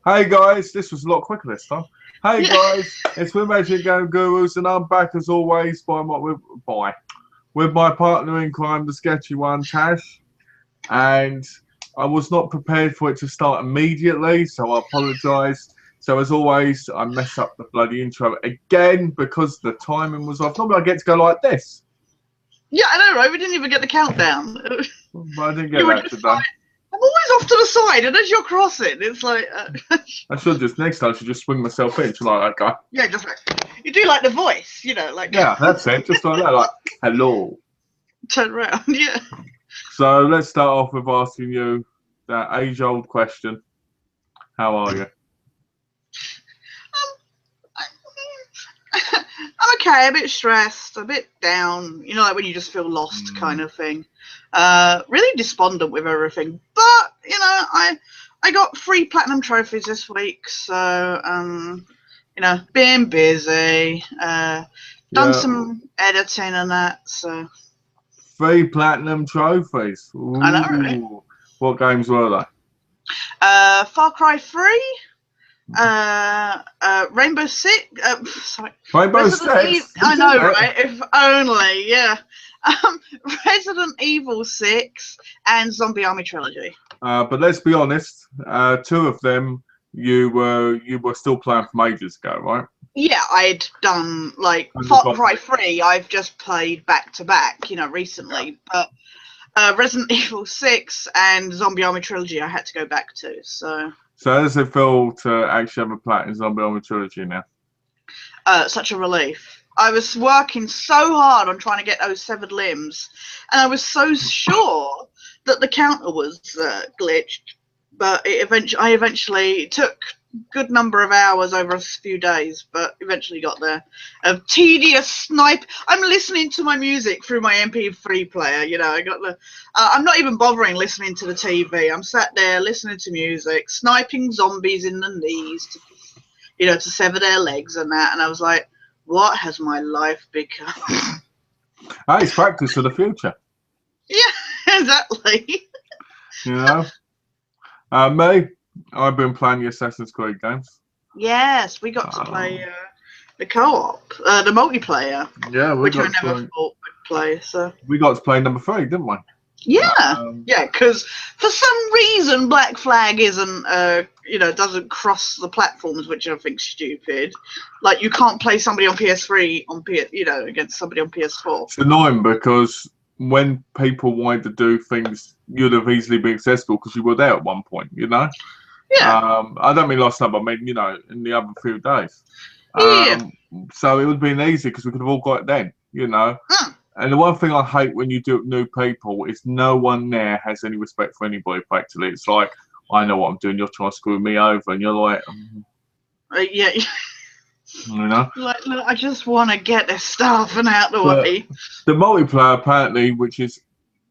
Hey guys, this was a lot quicker this time. Hey Yeah. guys, it's with Magic Game Gurus, and I'm back as always with my partner in crime, the sketchy one, Tash. And I was not prepared for it to start immediately, so I apologise. So as always, I mess up the bloody intro again because the timing was off. Normally I get to go like this, Yeah, I know, right? We didn't even get the countdown. but I didn't get You were that just today. like, I'm always off to the side, and as you're crossing, it's like, I should just next time I should just swing myself in. Should I? Okay. yeah, just like you do, like the voice, like Yeah, that's it. Just like that, like hello. turn around. Yeah. So let's start off with asking you that age-old question. How are you? I'm okay, a bit stressed, a bit down, like when you just feel lost kind of thing. Really despondent with everything. But, I got 3 platinum trophies this week, so being busy, done Yeah, some editing and that, so 3 platinum trophies. I know, right? Ooh, what games were they? Far Cry 3, Rainbow Six, sorry, Rainbow Resident Evil. Six. You I did know, it. right? If only, yeah. Um, Resident Evil 6 and Zombie Army Trilogy. But let's be honest. 2 of them you were still playing from ages ago, right? Yeah, I'd done like And the Far top- Cry 3. I've just played back to back, recently. But Resident Evil 6 and Zombie Army Trilogy, I had to go back to. So how does it feel to actually have a platinum Zombie Army Trilogy now? such a relief. I was working so hard on trying to get those severed limbs, and I was so sure that the counter was glitched. But I eventually took a good number of hours over a few days, but eventually got there. A tedious snipe. I'm listening to my music through my MP3 player. I got the. I'm not even bothering listening to the TV. I'm sat there listening to music, sniping zombies in the knees to sever their legs and that. And I was like, what has my life become? It's practice for the future. Yeah, exactly. You know. Me, I've been playing the Assassin's Creed games. Yes, we got to play the co-op, the multiplayer, Yeah, which I never thought would play. So we got to play number 3, didn't we? yeah, yeah, because for some reason Black Flag isn't, doesn't cross the platforms, which I think's stupid. Like you can't play somebody on PS3 against somebody on PS4. It's annoying because when people wanted to do things, you'd have easily been accessible because you were there at one point, Yeah. I don't mean last time, I mean, in the other few days. Yeah. So it would have been easy because we could have all got it then, And the one thing I hate when you do it with new people is no one there has any respect for anybody, practically. It's like, I know what I'm doing, you're trying to screw me over, and you're like... Yeah. Like, look, I just want to get this stuff and out the way. The multiplayer, apparently, which is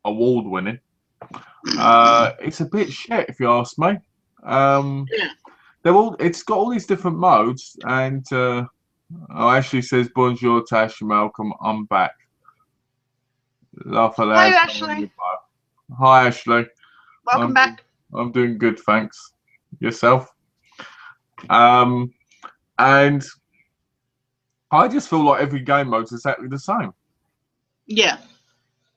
award-winning, it's a bit shit, if you ask me. Yeah. It's got all these different modes, and Ashley says, "Bonjour, Tash, Malcolm, I'm back." Laugh aloud. Hi, Ashley. Hi, Ashley. Welcome back. I'm doing good, thanks. Yourself? And I just feel like every game mode's exactly the same. Yeah.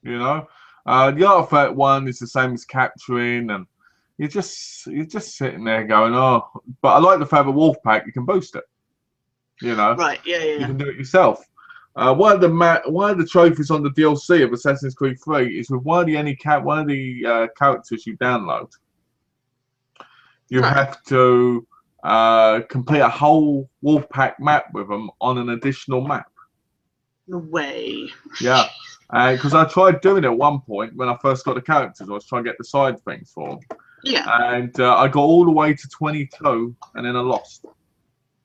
The artifact one is the same as capturing, and you're just sitting there going, oh. But I like the fact that Wolfpack, you can boost it. Right. Yeah. You can do it yourself. One of the trophies on the DLC of Assassin's Creed 3 is with one of the characters you download. You have to complete a whole Wolfpack map with them on an additional map. No way. Yeah, because I tried doing it at one point when I first got the characters. I was trying to get the side things for them. Yeah. And I got all the way to 22, and then I lost.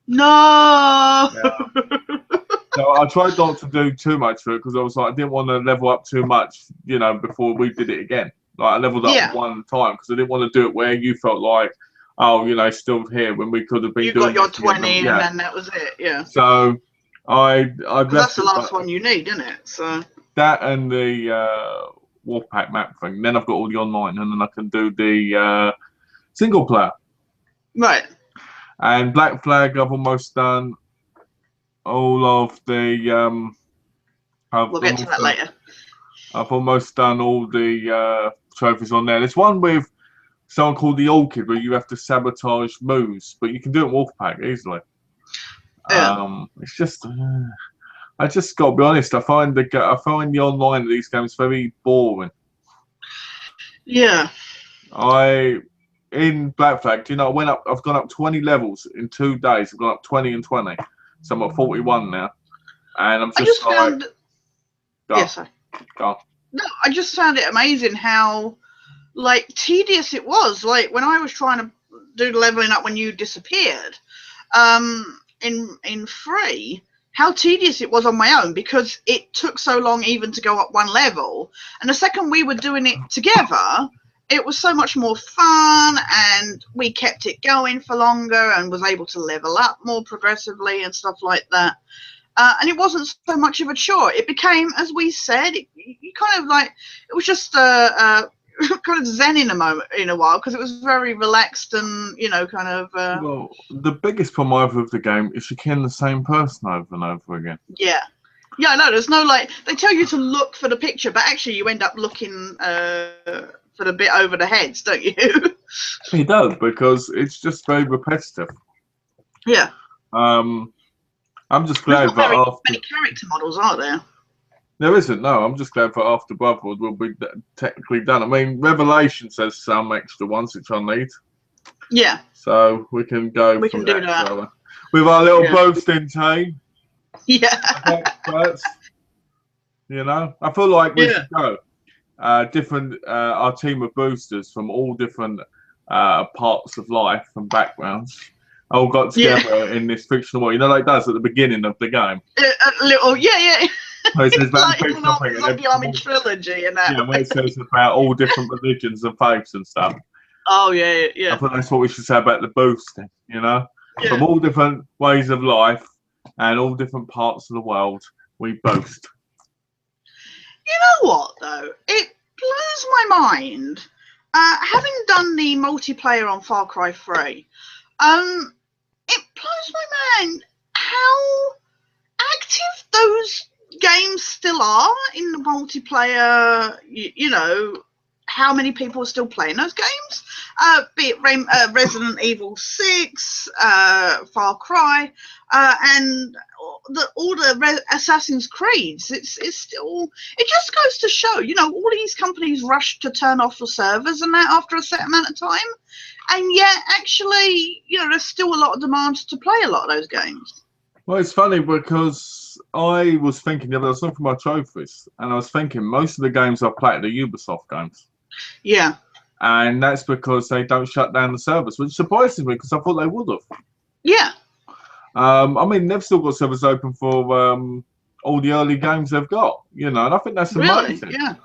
No. Yeah. So I tried not to do too much for it because I was like, I didn't want to level up too much, before we did it again. Like I leveled up one at a time because I didn't want to do it where you felt like, oh, still here when we could have been doing. You got your 20 and then that was it. Yeah. So I that's the last one you need, isn't it? So that and the Wolfpack map thing. Then I've got all the online, and then I can do the single player. Right. And Black Flag, I've almost done all of the. We'll get to that later. I've almost done all the trophies on there. There's one with someone called the Orchid where you have to sabotage moves, but you can do it in Wolfpack easily. Yeah. It's just. I just got to be honest. I find the online of these games very boring. Yeah. In Black Flag, you know, I've gone up 20 levels in 2 days. I've gone up 20 and 20, so I'm at 41 now, and I'm just found. Go. Yes, sir. Go. No, I just found it amazing how, like, tedious it was. Like when I was trying to do the leveling up when you disappeared, in 3, how tedious it was on my own because it took so long even to go up 1 level. And the second we were doing it together, it was so much more fun, and we kept it going for longer and was able to level up more progressively and stuff like that. And it wasn't so much of a chore. It became, as we said, you kind of like, it was just kind of zen in a while because it was very relaxed and, you know, kind of. Well, the biggest problem I have with the game is you kill the same person over and over again. Yeah. Yeah, no, there's no, like, they tell you to look for the picture, but actually you end up looking for the bit over the heads, don't you? You don't, because it's just very repetitive. Yeah. I'm just glad that after many character models, are there? There isn't. No, I'm just glad that after Brotherhood will be technically done. I mean, Revelation says some extra ones which I need. Yeah. So we can go. We can do that with our little boasting team. Yeah. Experts. You know, I feel like we should go. Our team of boosters from all different parts of life and backgrounds all got together in this fictional world. You know, like it does at the beginning of the game. A little, yeah. It says like the Army trilogy and that. Yeah, when it says about all different religions and faiths and stuff. Oh yeah. I think that's what we should say about the boosting. You know, yeah. From all different ways of life and all different parts of the world, we boast. You know what though? It blows my mind. Having done the multiplayer on Far Cry 3, it blows my mind how active those games still are in the multiplayer. You know, how many people are still playing those games, be it Resident Evil 6, Far Cry, and all the Assassin's Creeds. It's still, it just goes to show, you know, all these companies rush to turn off the servers and that after a set amount of time, and yet actually, you know, there's still a lot of demand to play a lot of those games. Well, it's funny because I was thinking, I was looking for my trophies, and I was thinking most of the games I've played are Ubisoft games. Yeah. And that's because they don't shut down the servers, which surprises me because I thought they would have. Yeah. I mean, they've still got servers open for all the early games they've got, you know, and I think that's amazing. Really? Yeah.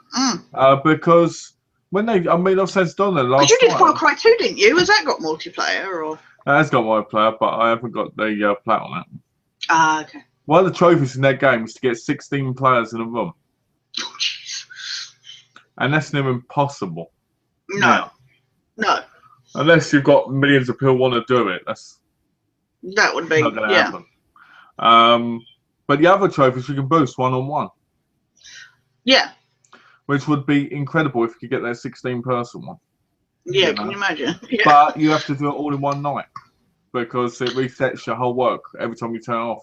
Because when I've said Donna last. But you did Far Cry 2, didn't you? Has that got multiplayer or? It has got multiplayer, but I haven't got the plat on it. Ah, okay. One of the trophies in that game is to get 16 players in a room. Oh, jeez. And that's near impossible. No. Unless you've got millions of people want to do it, that would be not going to happen. But the other trophies you can boost one-on-one. Yeah. Which would be incredible if you could get that 16-person one. Yeah, can you imagine? Yeah. But you have to do it all in one night because it resets your whole work every time you turn it off.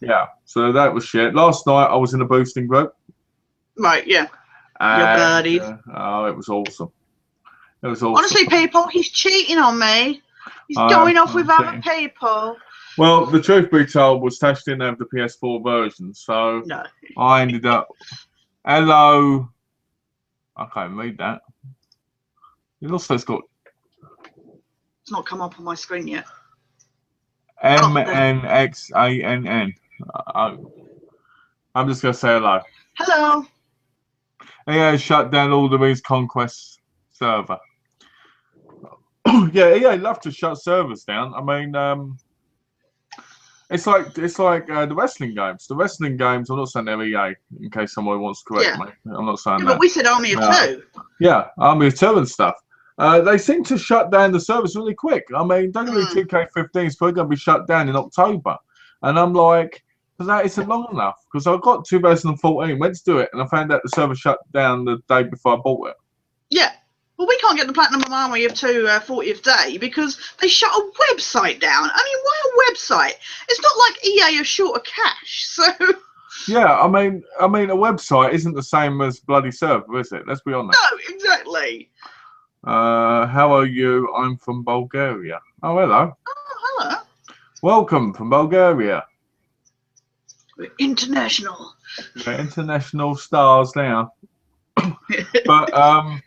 Yeah, so that was shit. Last night I was in a boosting group. Right, yeah. And, you're birdied. It was awesome. It was awesome. Honestly, people, he's cheating on me. He's going off with other people. Well, the truth be told was Tash didn't have the PS4 version, so I ended up. Hello. I can't read that. It also has got. It's not come up on my screen yet. MNXANN. I'm just gonna say hello. Hello. EA shut down all the Reese Conquest server. Yeah, EA love to shut servers down. I mean, it's like the wrestling games. The wrestling games. I'm not saying they're EA, in case someone wants to correct me. I'm not saying that. But we said Army of Two. Yeah, Army of Two and stuff. They seem to shut down the service really quick. I mean, don't get me 2K15 is probably going to be shut down in October. And I'm like, because that isn't long enough. Because I got 2014, went to do it, and I found out the server shut down the day before I bought it. Yeah. Well, we can't get the Platinum Army of 40th day because they shut a website down. I mean, why a website? It's not like EA are short of cash, so... Yeah, I mean, a website isn't the same as bloody server, is it? Let's be honest. No, exactly. How are you? I'm from Bulgaria. Oh, hello. Oh, hello. Welcome from Bulgaria. We're international. We're international stars now. But,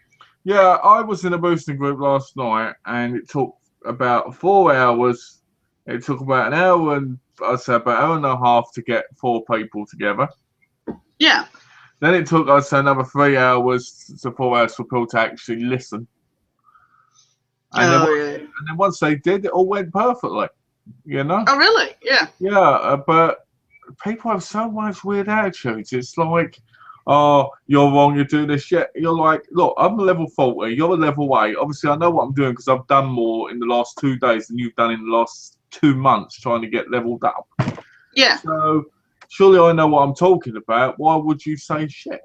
yeah, I was in a boosting group last night, and it took about 4 hours. It took about an hour and, I'd say, about an hour and a half to get 4 people together. Yeah. Then it took, I'd say, another 3 hours to 4 hours for people to actually listen. And, and then once they did, it all went perfectly, you know? Oh, really? Yeah. Yeah, but people have so much weird attitudes. It's like, oh, you're wrong, you do this shit. You're like, look, I'm a level 40, you're a level 8. Obviously, I know what I'm doing because I've done more in the last 2 days than you've done in the last 2 months trying to get leveled up. Yeah. So, surely I know what I'm talking about. Why would you say shit?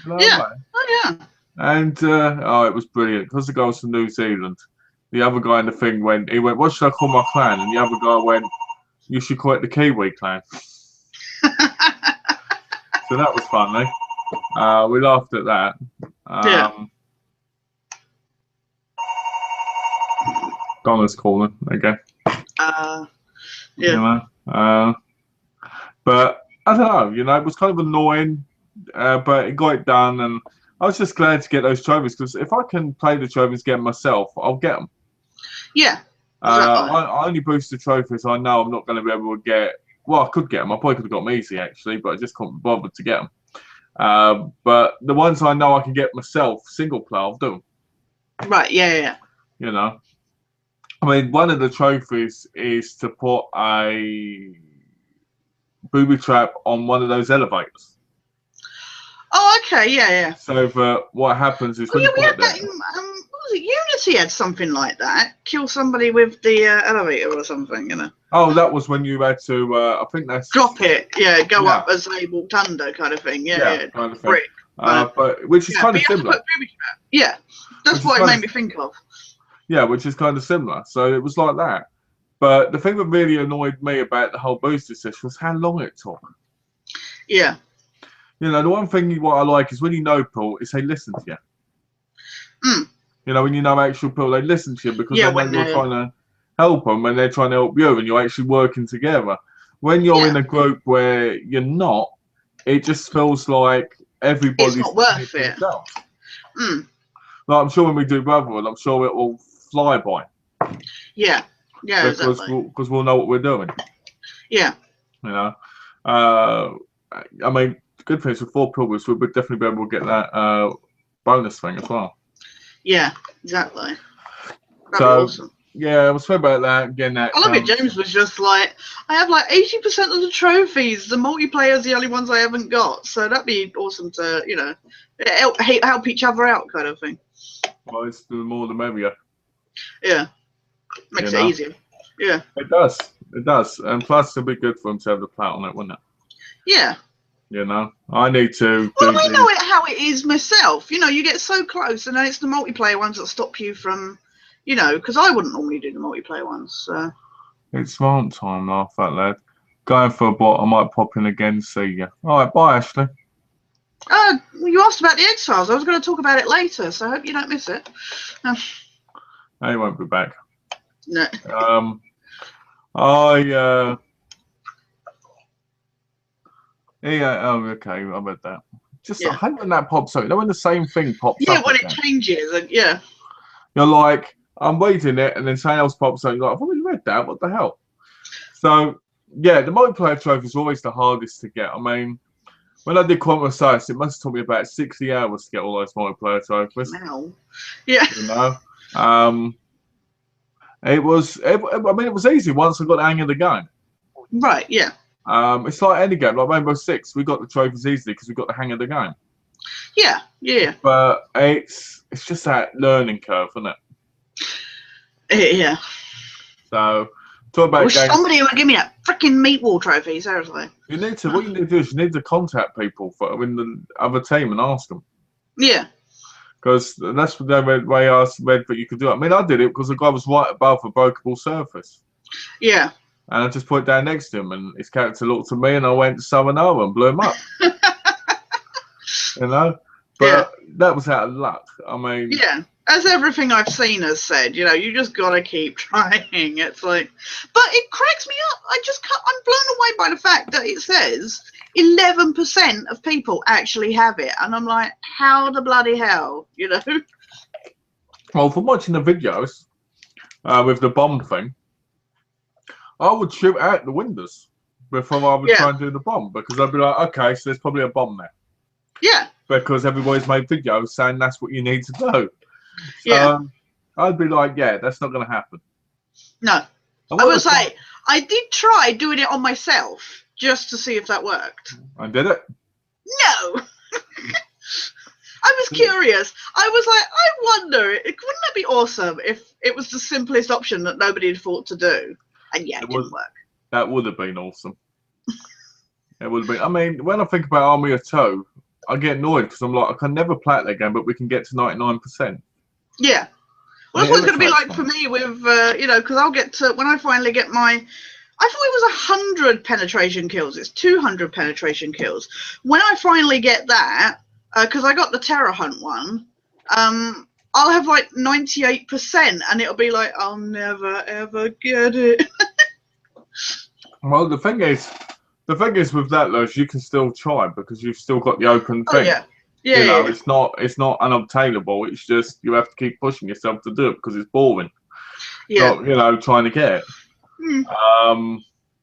No yeah. way. Oh, yeah. And, it was brilliant. Because the guy was from New Zealand, the other guy in the thing went, what should I call my clan? And the other guy went, you should call it the Kiwi clan. So that was funny. We laughed at that. Yeah. Donna's calling again. Yeah. You know? But I don't know, you know, it was kind of annoying, but it got it done, and I was just glad to get those trophies because if I can play the trophies, get them myself, I'll get them. Yeah. Exactly. I only boost the trophies I know I'm not going to be able to get. Well, I could get them. I probably could have got them easy actually, but I just couldn't be bothered to get them. But the ones I know I can get myself, single player, I'll do them. Right. Yeah. You know, I mean, one of the trophies is to put a booby trap on one of those elevators. Oh, okay. Yeah. So what happens is when we you had put that in, what was it? Unity had something like that. Kill somebody with the elevator or something, you know. Oh, that was when you had to. I think that's drop it. Yeah, go up as they walked under, kind of thing. Yeah. Kind of thing. Brick. But which is kind of similar. Yeah, that's what it made me think of. Yeah, which is kind of similar. So it was like that. But the thing that really annoyed me about the whole booster system was how long it took. Yeah. You know, the one thing what I like is when you know people, is they listen to you. Mm. You know, when you know actual people, they listen to you because they know you're trying to help them and they're trying to help you and you're actually working together. When you're in a group where you're not, it just feels like everybody's not worth it. Mm. Like, I'm sure when we do Brotherhood, I'm sure it will fly by. Yeah. Yeah, because because we'll know what we're doing. Yeah. You know, I mean, good thing is with 4 pilgrims, we'll definitely be able to get that bonus thing as well. Yeah, exactly. That'd be awesome. Yeah, I was thinking about that, getting that. I love it. James was just like, I have like 80% of the trophies. The multiplayer's the only ones I haven't got. So that'd be awesome to, you know, help each other out, kind of thing. Well, it's the more the merrier. Yeah. Makes it easier. Yeah. It does. It does. And plus, it'd be good for them to have the plat on it, wouldn't it? Yeah. You know, I need to. Well, I know how it is myself. You know, you get so close, and then it's the multiplayer ones that stop you from, you know, because I wouldn't normally do the multiplayer ones. So. It's rant time, laugh that lad. Going for a bot, I might pop in again. See ya. All right, bye, Ashley. You asked about the X-Files. I was going to talk about it later, so I hope you don't miss it. He won't be back. No. Yeah, oh, okay, I read that. Just I hate when that pops up. You know when the same thing pops up? Yeah, when it changes, and yeah. You're like, I'm reading it, and then something else pops up. You're like, I've already read that. What the hell? So, yeah, the multiplayer trophy is always the hardest to get. I mean, when I did Quantum Science, it must have took me about 60 hours to get all those multiplayer trophies. Wow. Yeah. You know? It was easy once I got the hang of the game. Right, yeah. It's like any game, like Rainbow Six. We got the trophies easily because we got the hang of the game. Yeah, yeah, But it's just that learning curve, isn't it? yeah. So talk I about wish games. somebody would give me that freaking meat wall trophy. Seriously. You need to. What you need to do is you need to contact people in the other team and ask them. Yeah. Because that's the way I read that you could do it. I mean, I did it because the guy was right above a breakable surface. Yeah. And I just put it down next to him, and his character looked at me, and I went so and oh and blew him up. You know? But that was out of luck. I mean... Yeah. As everything I've seen has said, you know, you just got to keep trying. It's like... But it cracks me up. I'm blown away by the fact that it says 11% of people actually have it. And I'm like, how the bloody hell, you know? Well, from watching the videos with the bomb thing, I would shoot out the windows before I would try and do the bomb. Because I'd be like, okay, so there's probably a bomb there. Yeah. Because everybody's made videos saying that's what you need to do. So Yeah. I'd be like, yeah, that's not going to happen. No. I will say, I did try doing it on myself just to see if that worked. I did it. No. I was curious. I was like, I wonder, wouldn't that be awesome if it was the simplest option that nobody had thought to do? And yeah, it didn't work. That would have been awesome. It would have been. I mean, when I think about Army of Two, I get annoyed because I'm like, I can never play that game, but we can get to 99%. Yeah. Well, that's what it's going to be like for me with, you know, because I'll get to, when I finally get my, I thought it was 100 penetration kills. It's 200 penetration kills. When I finally get that, because I got the Terror Hunt one, I'll have like 98%, and it'll be like, I'll never, ever get it. Well, the thing is with that, Lois, you can still try because you've still got the open thing. Oh, yeah. Yeah, you know, it's not unobtainable. It's just you have to keep pushing yourself to do it because it's boring. Yeah. Not, you know, trying to get it.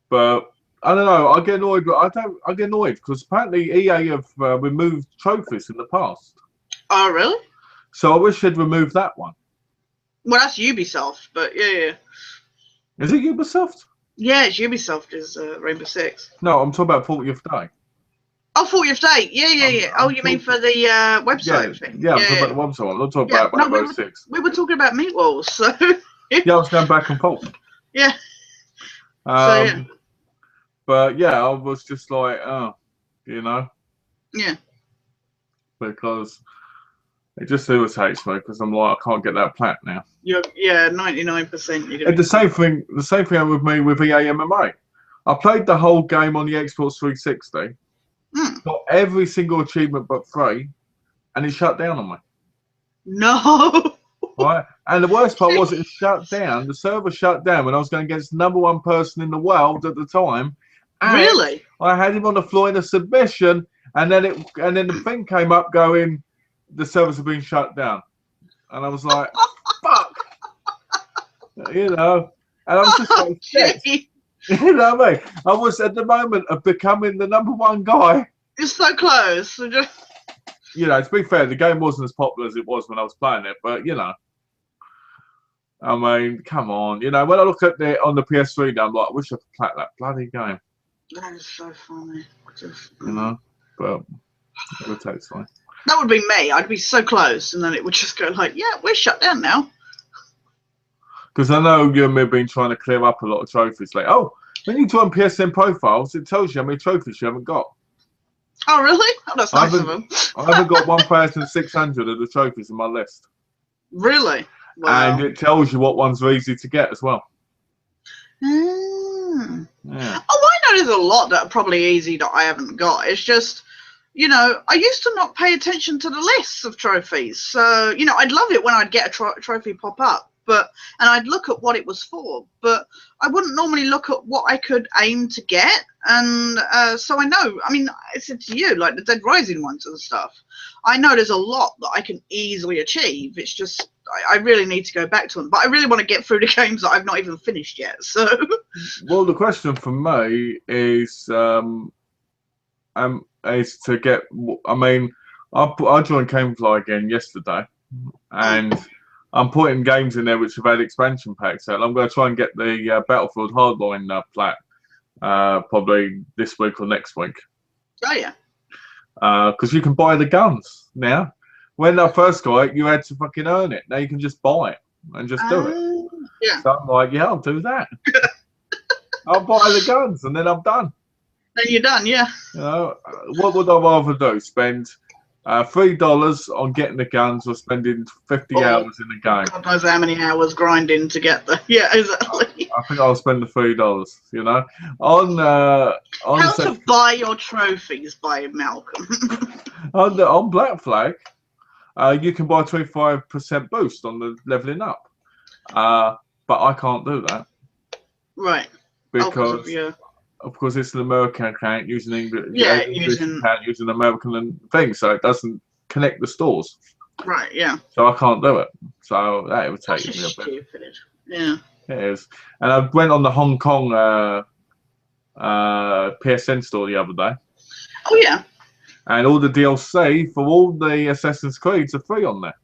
But I don't know. I get annoyed, but I get annoyed because apparently EA have removed trophies in the past. Oh, really? So I wish they'd removed that one. Well, that's Ubisoft, but yeah. Is it Ubisoft? Yeah, it's Ubisoft is Rainbow Six. No, I'm talking about 40th Day. Oh, 40th Day. Yeah. Oh, you mean for the website thing? Yeah, I'm talking about the website. I'm not talking about Rainbow Six. We were talking about meatballs, so... Yeah, I was going back and forth. Yeah. But yeah, I was just like, oh, you know? Yeah. Because it just irritates me because I'm like, I can't get that plat now. Yeah, 99%. And the same thing with me with EA MMA. I played the whole game on the Xbox 360. Got every single achievement but 3, and it shut down on me. No. Right, and the worst part was it shut down. The server shut down when I was going against the #1 person in the world at the time. Really? I had him on the floor in a submission, and then the thing came up going, the servers have been shut down, and I was like, fuck, you know, and I was just like, shit. You know what I mean? I was at the moment of becoming the #1 guy. You're so close. You know, to be fair, the game wasn't as popular as it was when I was playing it, but you know, I mean, come on. You know, when I look at it on the PS3 now, I'm like, I wish I could play that bloody game. That is so funny. You know, but it would take time. That would be me. I'd be so close, and then it would just go like, yeah, we're shut down now. Because I know you and me have been trying to clear up a lot of trophies. Like, oh, when you join PSN profiles, it tells you how many trophies you haven't got. Oh, really? Oh, that's nice of them. I haven't got 1,600 of the trophies in my list. Really? Wow. And it tells you what ones are easy to get as well. Yeah. Oh, I know there's a lot that are probably easy that I haven't got. It's just, you know, I used to not pay attention to the lists of trophies. So, you know, I'd love it when I'd get a trophy pop up. And I'd look at what it was for, but I wouldn't normally look at what I could aim to get. And so I know, I mean, I said to you, like the Dead Rising ones and stuff, I know there's a lot that I can easily achieve. It's just, I really need to go back to them. But I really want to get through the games that I've not even finished yet. So, well, the question for me is to get, I mean, I joined Gamefly again yesterday, and I'm putting games in there which have had expansion packs out. I'm going to try and get the Battlefield Hardline plat probably this week or next week. Oh, yeah. because you can buy the guns now. When I first got it, you had to fucking earn it. Now you can just buy it and just do it. Yeah. So I'm like, yeah, I'll do that. I'll buy the guns and then I'm done. Then you're done, yeah. You know, what would I rather do? Spend $3 on getting the guns or spending 50 hours in the game? God knows how many hours grinding to get the. Yeah, exactly. I think I'll spend the $3. You know, on How to Buy Your Trophies by Malcolm. on Black Flag, you can buy 25% boost on the leveling up, but I can't do that. Right. Because of course it's an American account using English. Yeah, using American thing, so it doesn't connect the stores. Right. Yeah. So I can't do it. So that would take me a bit. Stupid. Yeah. It is. And I went on the Hong Kong PSN store the other day. Oh yeah. And all the DLC for all the Assassin's Creeds are free on there.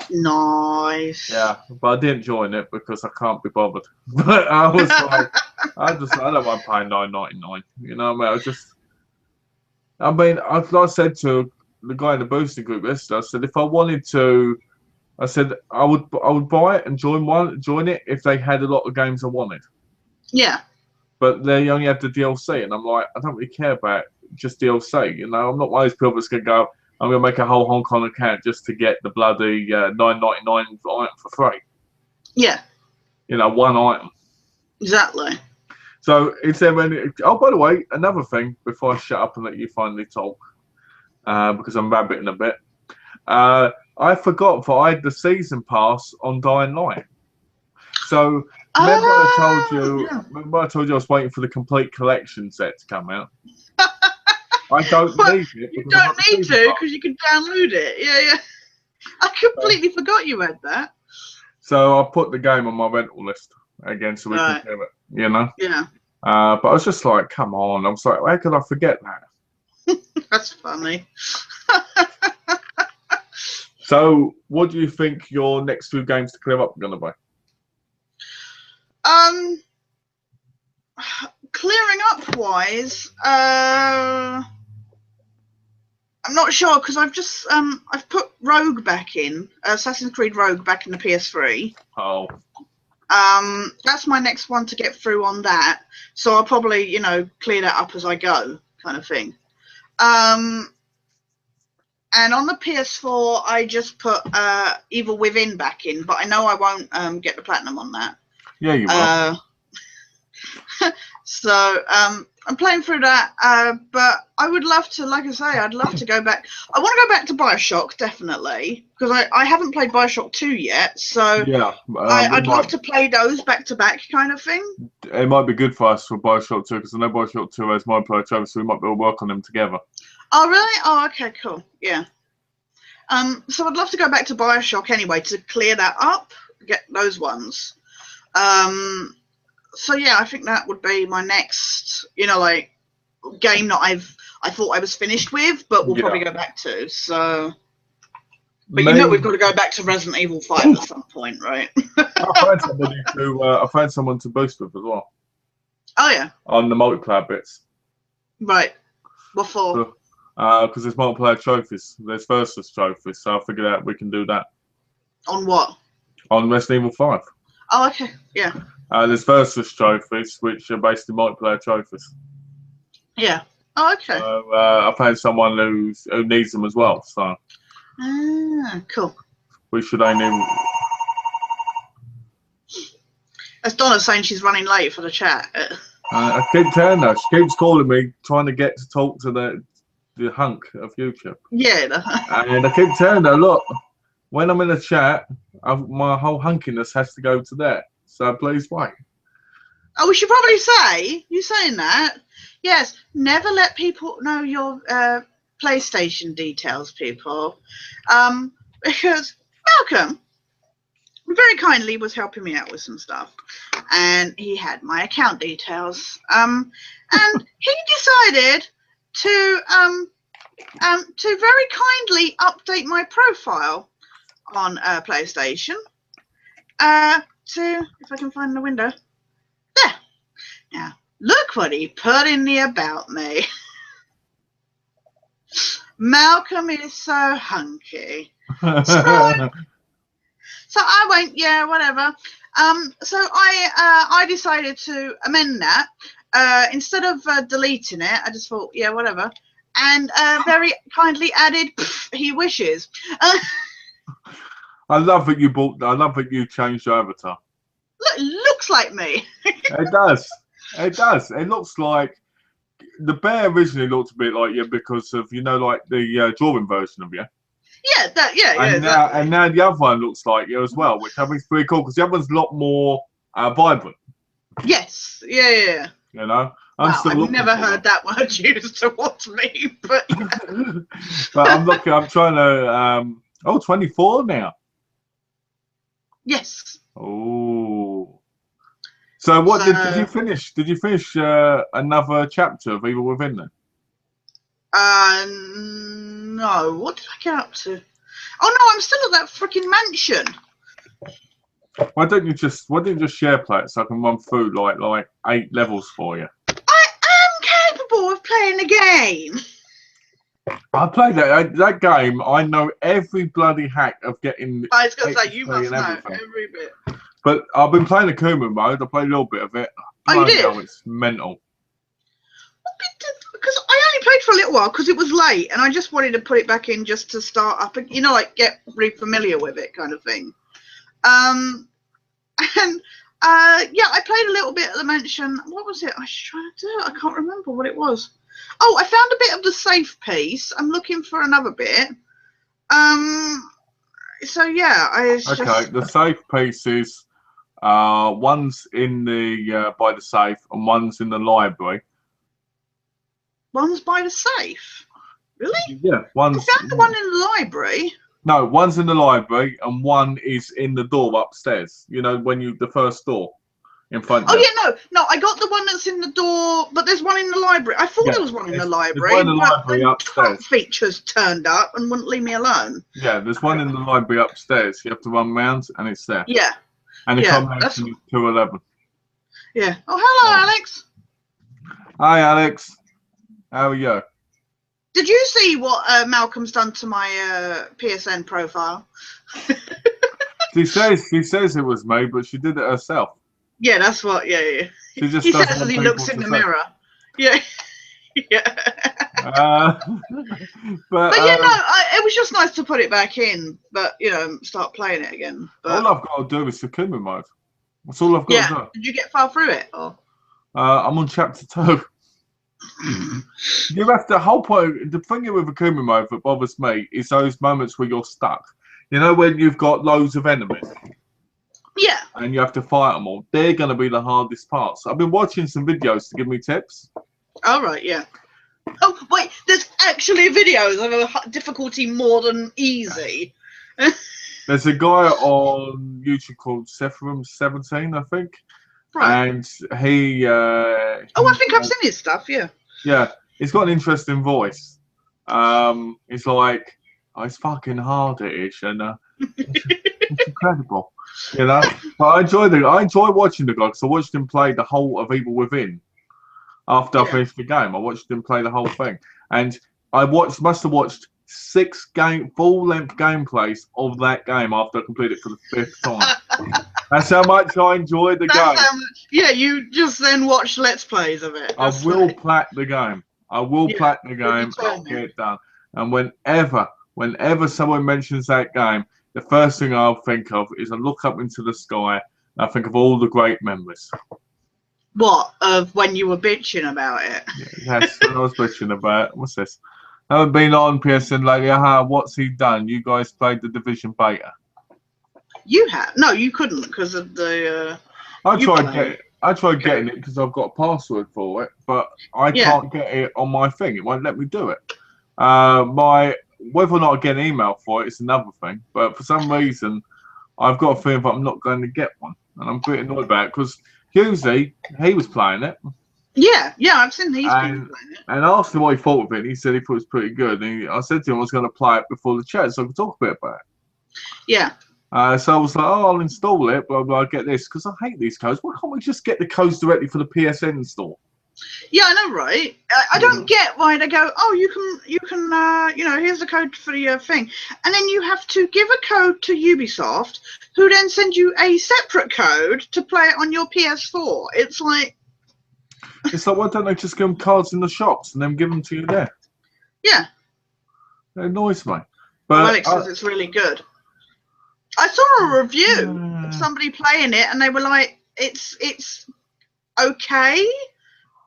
Nice. Yeah, but I didn't join it because I can't be bothered. But I was like, I don't want to pay $9.99. You know what I mean? I said to the guy in the boosting group yesterday, I said if I wanted to, I said I would buy it and join it if they had a lot of games I wanted. Yeah. But they only have the DLC, and I'm like, I don't really care about just DLC. You know, I'm not one of those people that's gonna go, I'm going to make a whole Hong Kong account just to get the bloody $9.99 item for free. Yeah. You know, one item. Exactly. So, is there any... Oh, by the way, another thing, before I shut up and let you finally talk, because I'm rabbiting a bit. I forgot that I had the season pass on Dying Light. So, remember I told you I was waiting for the complete collection set to come out? I don't need it. You don't need to because you can download it. Yeah. I completely forgot you had that. So I put the game on my rental list again so we can do it, you know? Yeah. But I was just like, come on. I was like, how could I forget that? That's funny. So what do you think your next 2 games to clear up are going to be? Clearing up wise, I'm not sure because I've just I've put Rogue back in, Assassin's Creed Rogue back in the PS3. Oh. That's my next one to get through on that. So I'll probably, clear that up as I go, kind of thing. And on the PS4, I just put Evil Within back in, but I know I won't get the platinum on that. Yeah, you will. So I'm playing through that, but I would love to, like I say, I'd love to go back. I want to go back to Bioshock, definitely, because I haven't played Bioshock 2 yet, so yeah, I'd love to play those back to back kind of thing. It might be good for us for Bioshock 2, because I know Bioshock 2 has multiplayer travels, so we might be able to work on them together. Oh, really? Oh, okay, cool, yeah. So I'd love to go back to Bioshock anyway, to clear that up, get those ones. So yeah, I think that would be my next, game that I thought I was finished with, but we'll probably go back to. So, but we've got to go back to Resident Evil 5 at some point, right? I found someone to boost with as well. Oh yeah. On the multiplayer bits. Right. What for? Because there's multiplayer trophies. There's versus trophies, so I figured out we can do that. On what? On Resident Evil 5. Oh, okay. Yeah. There's versus trophies, which are basically multiplayer trophies. Yeah. Oh, okay. So I found someone who needs them as well. So. Cool. We should only. As Donna's saying, she's running late for the chat. I keep telling her. She keeps calling me, trying to get to talk to the hunk of YouTube. Yeah. And I keep telling her, look, when I'm in a chat, my whole hunkiness has to go to there. So please wait. Oh, we should probably say, you saying that? Yes, never let people know your PlayStation details, people. Because Malcolm very kindly was helping me out with some stuff. And he had my account details. And he decided to very kindly update my profile on PlayStation. If I can find the window. There. Now, look what he put in the about me. Malcolm is so hunky. So I went, yeah, whatever. So I decided to amend that. Instead of deleting it, I just thought, yeah, whatever. And very kindly added, he wishes. I love that you bought. I love that you changed your avatar. Look, looks like me. It does. It does. It looks like the bear originally looked a bit like you because of like the drawing version of you. Yeah, yeah, And exactly. now the other one looks like you as well, which I think is pretty cool because the other one's a lot more vibrant. Yes, yeah. Wow, I've never heard that word used towards me, but yeah. But I'm looking. I'm trying to. 24 now. Yes. Oh. So what did you finish? Did you finish another chapter of Evil Within then? No. What did I get up to? Oh no, I'm still at that freaking mansion. Why don't you just share play it so I can run through like 8 levels for you? I am capable of playing a game. I played that game. I know every bloody hack of getting. I was going to say, you must know every bit. But I've been playing the Kuma mode. I played a little bit of it. Oh, you did? Hell, it's mental. Because I only played for a little while because it was late, and I just wanted to put it back in just to start up, and like get really familiar with it, kind of thing. And yeah, I played a little bit at the mansion. What was it I was trying to do? I can't remember what it was. Oh, I found a bit of the safe piece. I'm looking for another bit. So yeah, the safe pieces. One's in the by the safe, and one's in the library. One's by the safe. Really? Yeah, one's. I found the one in the library. No, one's in the library, and one is in the door upstairs. You know, the first door in front. Oh yeah, no, I got the one that's in the door, but there's one in the library. I thought there was one in the library. There's one in the library upstairs. Features turned up and wouldn't leave me alone. Yeah, there's one in the library upstairs. You have to run round, and it's there. Yeah. And the combination is 211. Yeah. Oh, hello, Alex. Hi, Alex. How are you? Did you see what Malcolm's done to my PSN profile? She says it was me, but she did it herself. Yeah, that's what. Yeah. She just he says as he looks in the mirror. Yeah. Yeah. But yeah, no, it was just nice to put it back in, but start playing it again. But, all I've got to do is Sakuma mode. That's all I've got to do. Did you get far through it? Or? I'm on chapter 2. You have the whole point. The thing with Akuma mode that bothers me is those moments where you're stuck. You know, when you've got loads of enemies. Yeah. And you have to fight them all. They're going to be the hardest parts. I've been watching some videos to give me tips. All right, yeah. Oh, wait, there's actually videos of a difficulty more than easy. There's a guy on YouTube called Sephram17, I think. Right. And he... I think I've seen his stuff, yeah. Yeah, he's got an interesting voice. It's like, it's fucking hard it is, and it's incredible. But I enjoy watching the guy because I watched him play the whole of Evil Within. After I finished the game, I watched him play the whole thing, and I must have watched 6 full-length gameplays of that game after I completed it for the 5th time. That's how much I enjoyed the game. Yeah, you just then watch Let's Plays of it. I will plat the game. I'll get it done. And whenever someone mentions that game, the first thing I'll think of is I look up into the sky and I think of all the great memories. What, of when you were bitching about it? Yes, I was bitching about it. What's this? I haven't been on PSN lately. What's he done? You guys played the Division beta. You have? No, you couldn't because of the... I tried getting it because I've got a password for it, but I can't get it on my thing. It won't let me do it. Whether or not I get an email for it is another thing, but for some reason, I've got a feeling that I'm not going to get one, and I'm a bit annoyed about it because Husey, he was playing it. Yeah, I've seen he's been playing it. And I asked him what he thought of it, and he said he thought it was pretty good. And I said to him I was going to play it before the chat so I could talk a bit about it. Yeah. So I was like, I'll install it, blah, blah, get this. Because I hate these codes. Why can't we just get the codes directly for the PSN store? Yeah, I know, right? I don't get why they go, oh, you can, you know, here's the code for your thing. And then you have to give a code to Ubisoft, who then send you a separate code to play it on your PS4. It's like... why don't they just give them cards in the shops and then give them to you there? Yeah. It annoys me. Well, But Alex says it's really good. I saw a review of somebody playing it, and they were like, it's okay.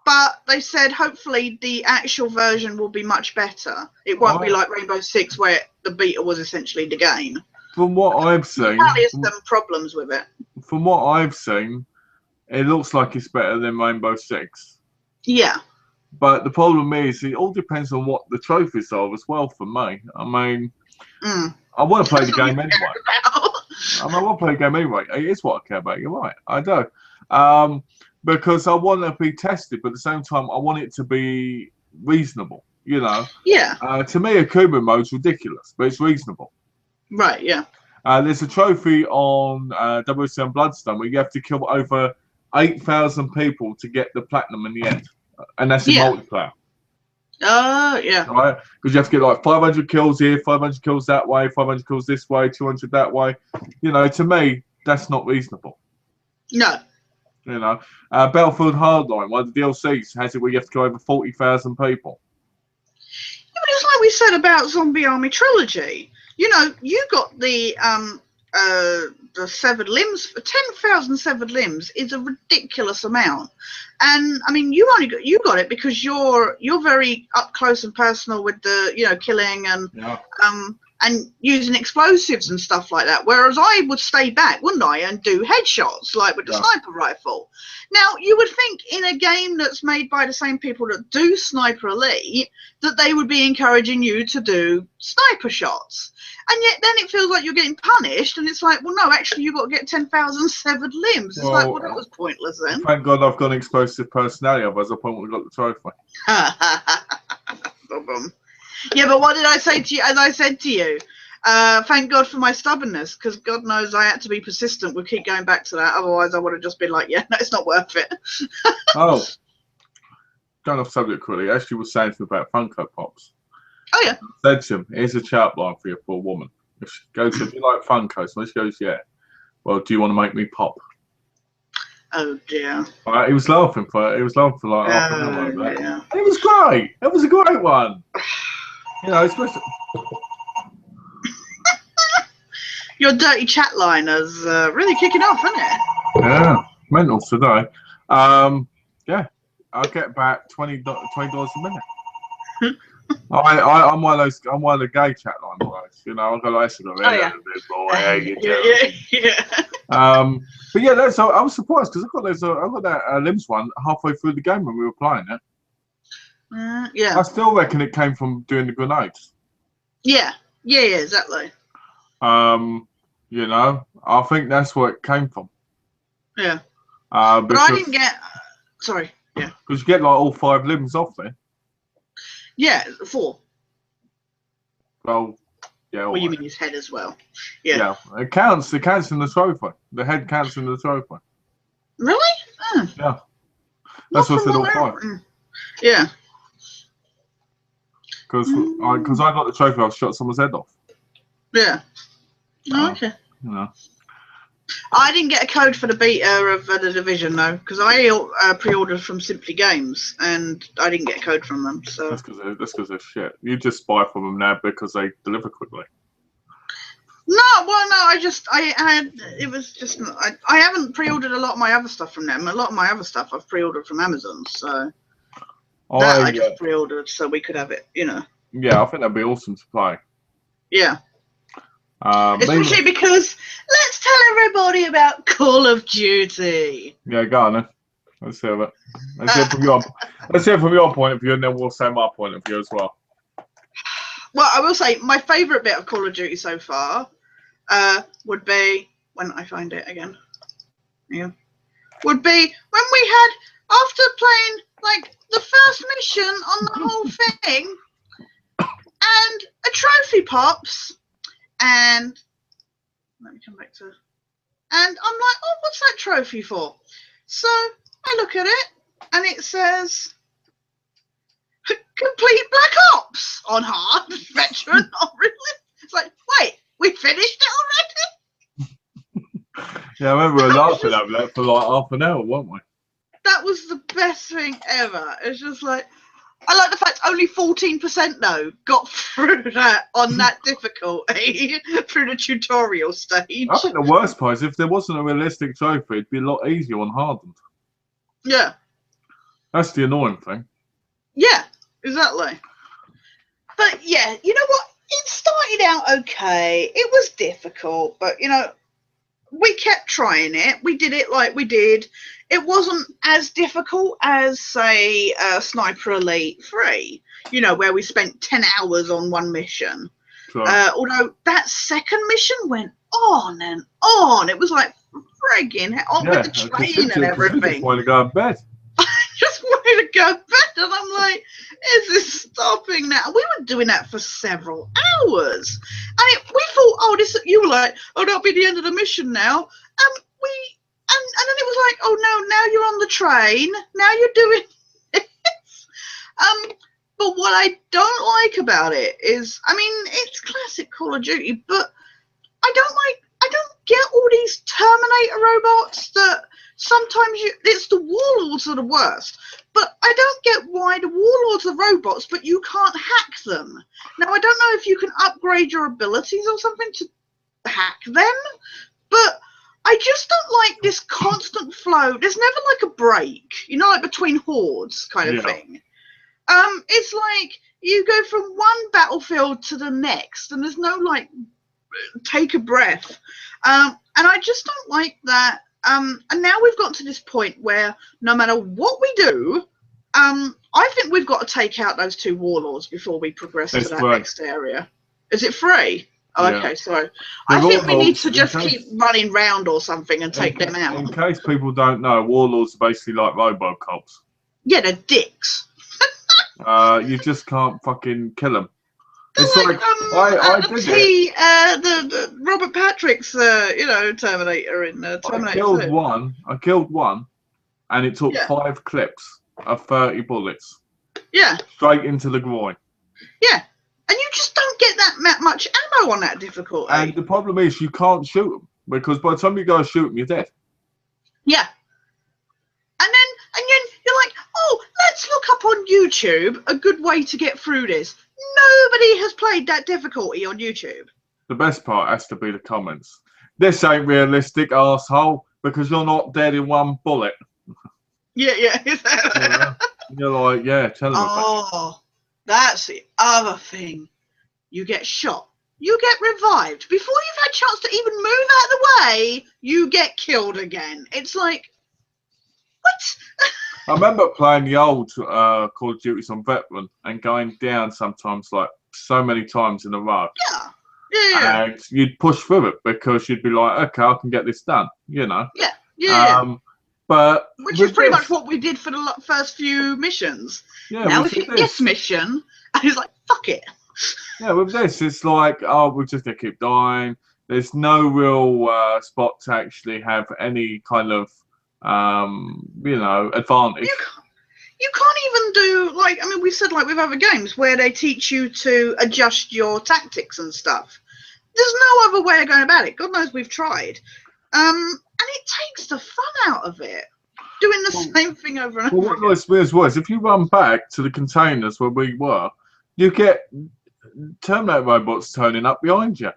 But they said hopefully the actual version will be much better. It won't be like Rainbow Six, where the beta was essentially the game. From what I've seen, there's some problems with it. From what I've seen, it looks like it's better than Rainbow Six. Yeah. But the problem is, it all depends on what the trophies are as well for me. I mean, I want to play the game anyway. I want to play the game anyway. It is what I care about. You're right. I do. Because I want to be tested, but at the same time, I want it to be reasonable, you know? Yeah. To me, a Cuban mode's ridiculous, but it's reasonable. Right, yeah. There's a trophy on 007 Bloodstone where you have to kill over 8,000 people to get the platinum in the end. And that's in multiplayer. Yeah. Right? Because you have to get like 500 kills here, 500 kills that way, 500 kills this way, 200 that way. You know, to me, that's not reasonable. No. You know, Battlefield Hardline, one of the DLCs has it where you have to kill over 40,000 people. Yeah, but it's like we said about Zombie Army Trilogy. You know, you got the severed limbs. 10,000 severed limbs is a ridiculous amount. And I mean, you got it because you're very up close and personal with the, you know, killing and using explosives and stuff like that. Whereas I would stay back, wouldn't I, and do headshots like with the sniper rifle. Now, you would think in a game that's made by the same people that do Sniper Elite that they would be encouraging you to do sniper shots. And yet then it feels like you're getting punished, and it's like, well, no, actually, you've got to get 10,000 severed limbs. It's like, well, that was pointless then. Thank God I've got an explosive personality, otherwise I probably would have got the trophy. Yeah, but what did I say to you? As I said to you, thank God for my stubbornness, because God knows I had to be persistent. We'll keep going back to that. Otherwise, I would have just been like, yeah, no, it's not worth it. Oh, going off subject quickly, actually was saying something about Funko Pops. Oh, yeah. I said to him, here's a chat line for you for a woman. If she goes, if you like Funko, so she goes, yeah. Well, do you want to make me pop? Oh, dear. He was laughing for like half an hour over that. Yeah. It was great. It was a great one. You know, especially... Your dirty chat line is really kicking off, isn't it? Yeah, mental today. Yeah, I'll get about $20 a minute. I'm one of the gay chat line guys. You know, I've got like, boy, how you doing? Yeah. But yeah, I was surprised because I got that limbs one halfway through the game when we were playing it. Yeah. I still reckon it came from doing the grenades. Yeah, exactly. You know, I think that's where it came from. Yeah. But I didn't get. Sorry. Yeah. Because you get like all 5 limbs off there. Yeah, 4. Well, yeah. Well, you mean his head as well? Yeah. Yeah, it counts. It counts in the trophy. The head counts in the trophy. Really? Yeah. That's what's in all 5. Yeah. Because I got the trophy, I shot someone's head off. Yeah. Oh, okay. You know. I didn't get a code for the beta of the Division though, because I pre-ordered from Simply Games and I didn't get a code from them. So that's because they're shit. You just buy from them now because they deliver quickly. No, well, no. I haven't pre-ordered a lot of my other stuff from them. A lot of my other stuff I've pre-ordered from Amazon. So I just pre-ordered so we could have it. You know. Yeah, I think that'd be awesome to play. Yeah. Especially because let's tell everybody about Call of Duty. Yeah, go on then. Let's hear it. Let's hear it from your point of view, and then we'll say my point of view as well. Well, I will say my favourite bit of Call of Duty so far would be when I find it again. Yeah, would be when we had after playing like the first mission on the whole thing, and a trophy pops. And let me come back to, and I'm like, oh, what's that trophy for? So I look at it, and it says complete Black Ops on hard, veteran, not really. It's like, wait, we finished it already? Yeah, I remember we were laughing over that for like half an hour, weren't we? That was the best thing ever. It's just like, I like the fact only 14% though got through that on that difficulty through the tutorial stage. I think the worst part is if there wasn't a realistic trophy, it'd be a lot easier on hardened. Yeah. That's the annoying thing. Yeah, exactly. But yeah, you know what? It started out okay. It was difficult, but you know, we kept trying it. We did it like we did. It wasn't as difficult as, say, Sniper Elite 3, you know, where we spent 10 hours on one mission. So, Although that second mission went on and on. It was like frigging on with the train and everything. You just want to go to bed. Just wanted to go to bed, and I'm like, is this stopping now? We were doing that for several hours, and we thought, oh, this. You were like, oh, that'll be the end of the mission now, and and then it was like, oh no, now you're on the train, now you're doing this. But what I don't like about it is, I mean, it's classic Call of Duty, but I don't get all these Terminator robots that. Sometimes it's the warlords that are the worst, but I don't get why the warlords are robots, but you can't hack them. Now, I don't know if you can upgrade your abilities or something to hack them, but I just don't like this constant flow. There's never like a break, you know, like between hordes kind of thing. It's like you go from one battlefield to the next, and there's no like take a breath. And I just don't like that. And now we've got to this point where no matter what we do, I think we've got to take out those two warlords before we progress to that next area. Is it free? Oh, yeah. Okay, so I think we need to just keep running round or something and take them out. In case people don't know, warlords are basically like Robocops. Yeah, they're dicks. You just can't fucking kill them. It's like the Robert Patrick's you know, Terminator in Terminator. I killed one, and it took 5 clips of 30 bullets. Yeah. Straight into the groin. Yeah, and you just don't get that much ammo on that difficulty. And the problem is you can't shoot them because by the time you go shoot them, you're dead. Yeah. And then you're like, oh, let's look up on YouTube a good way to get through this. Nobody has played that difficulty on YouTube. The best part has to be the comments. This ain't realistic, arsehole, because you're not dead in one bullet. Yeah. You're like, yeah, tell them. Oh, that's the other thing. You get shot. You get revived. Before you've had a chance to even move out of the way, you get killed again. It's like, what? I remember playing the old Call of Duty on Veteran and going down sometimes like so many times in a row. Yeah. And you'd push through it because you'd be like, okay, I can get this done, you know. Yeah. But which is pretty much what we did for the first few missions. Yeah. Now we hit this mission, and it's like, fuck it. Yeah, with this, it's like, oh, we're just gonna keep dying. There's no real spot to actually have any kind of you know, advantage. You can't even do, like, I mean, we said like with other games where they teach you to adjust your tactics and stuff. There's no other way of going about it. God knows we've tried. And it takes the fun out of it. Doing the same thing over and over again. What nice was, if you run back to the containers where we were, you get Terminator robots turning up behind you.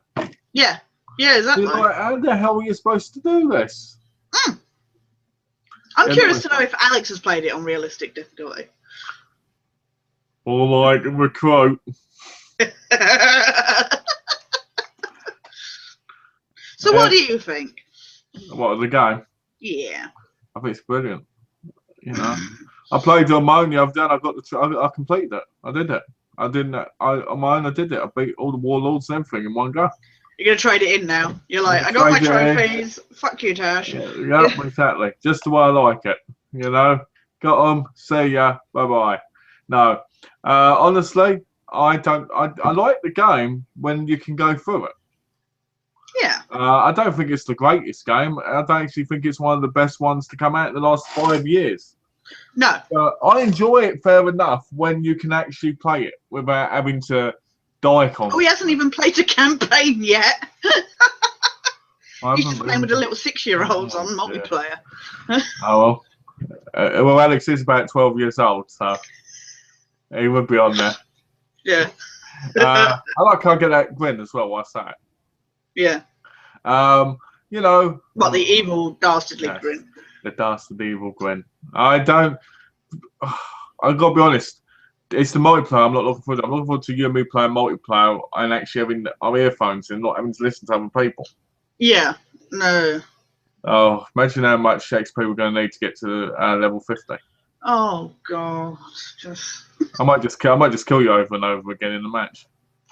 Yeah, exactly. You're like, how the hell are you supposed to do this? I'm curious to know if Alex has played it on realistic difficulty. Or like recruit. So what do you think? What, of the game? Yeah. I think it's brilliant. You know, I played on my own the other day and I completed it. I did it. I on my own I did it. I beat all the warlords and everything in one go. You're going to trade it in now. You're like, I got my trophies. Fuck you, Tash. Yeah, exactly. Just the way I like it. You know? Got them. See ya. Bye-bye. No. Honestly, I like the game when you can go through it. Yeah. I don't think it's the greatest game. I don't actually think it's one of the best ones to come out in the last 5 years. No. I enjoy it fair enough when you can actually play it without having to die constantly. Oh, he hasn't even played a campaign yet. I He's just haven't playing with the even- little 6-year-olds on Oh, dear. multiplayer. Oh well. Well, Alex is about 12 years old, so he would be on there. Yeah. I like how I get that grin as well. What's that? Yeah. You know. What, the evil, dastardly Yes, grin? the dastard evil grin. I don't. I gotta be honest. It's the multiplayer. I'm not looking forward to. I'm looking forward to you and me playing multiplayer and actually having our earphones and not having to listen to other people. Yeah. No. Oh, imagine how much Shakespeare we're going to need to get to level 50. Oh God. Just. I might just kill you over and over again in the match.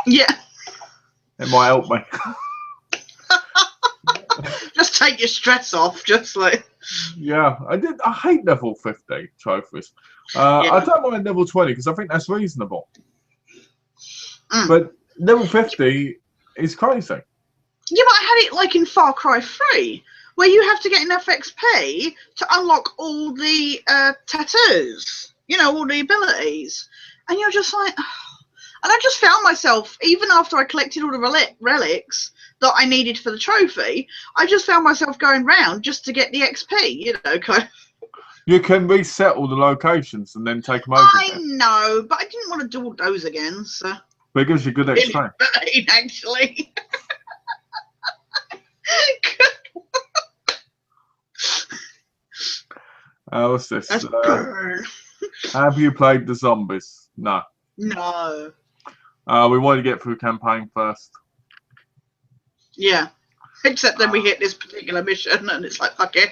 Yeah. It might help me. Just take your stress off. Just like. Yeah, I hate level 50 trophies. Yeah. I don't mind level 20 because I think that's reasonable. Mm. But level 50 is crazy. Yeah, but I had it like in Far Cry 3, where you have to get enough XP to unlock all the tattoos, you know, all the abilities. And you're just like, and I just found myself, even after I collected all the relics that I needed for the trophy, I just found myself going round just to get the XP, you know, kind of. You can reset all the locations and then take them over I again. know, but I didn't want to do all those again, so. But it gives you good XP. Really, actually. What's this? That's burn. Have you played the zombies? No. No. We want to get through campaign first. Yeah. Except then we hit this particular mission and it's like, fuck it.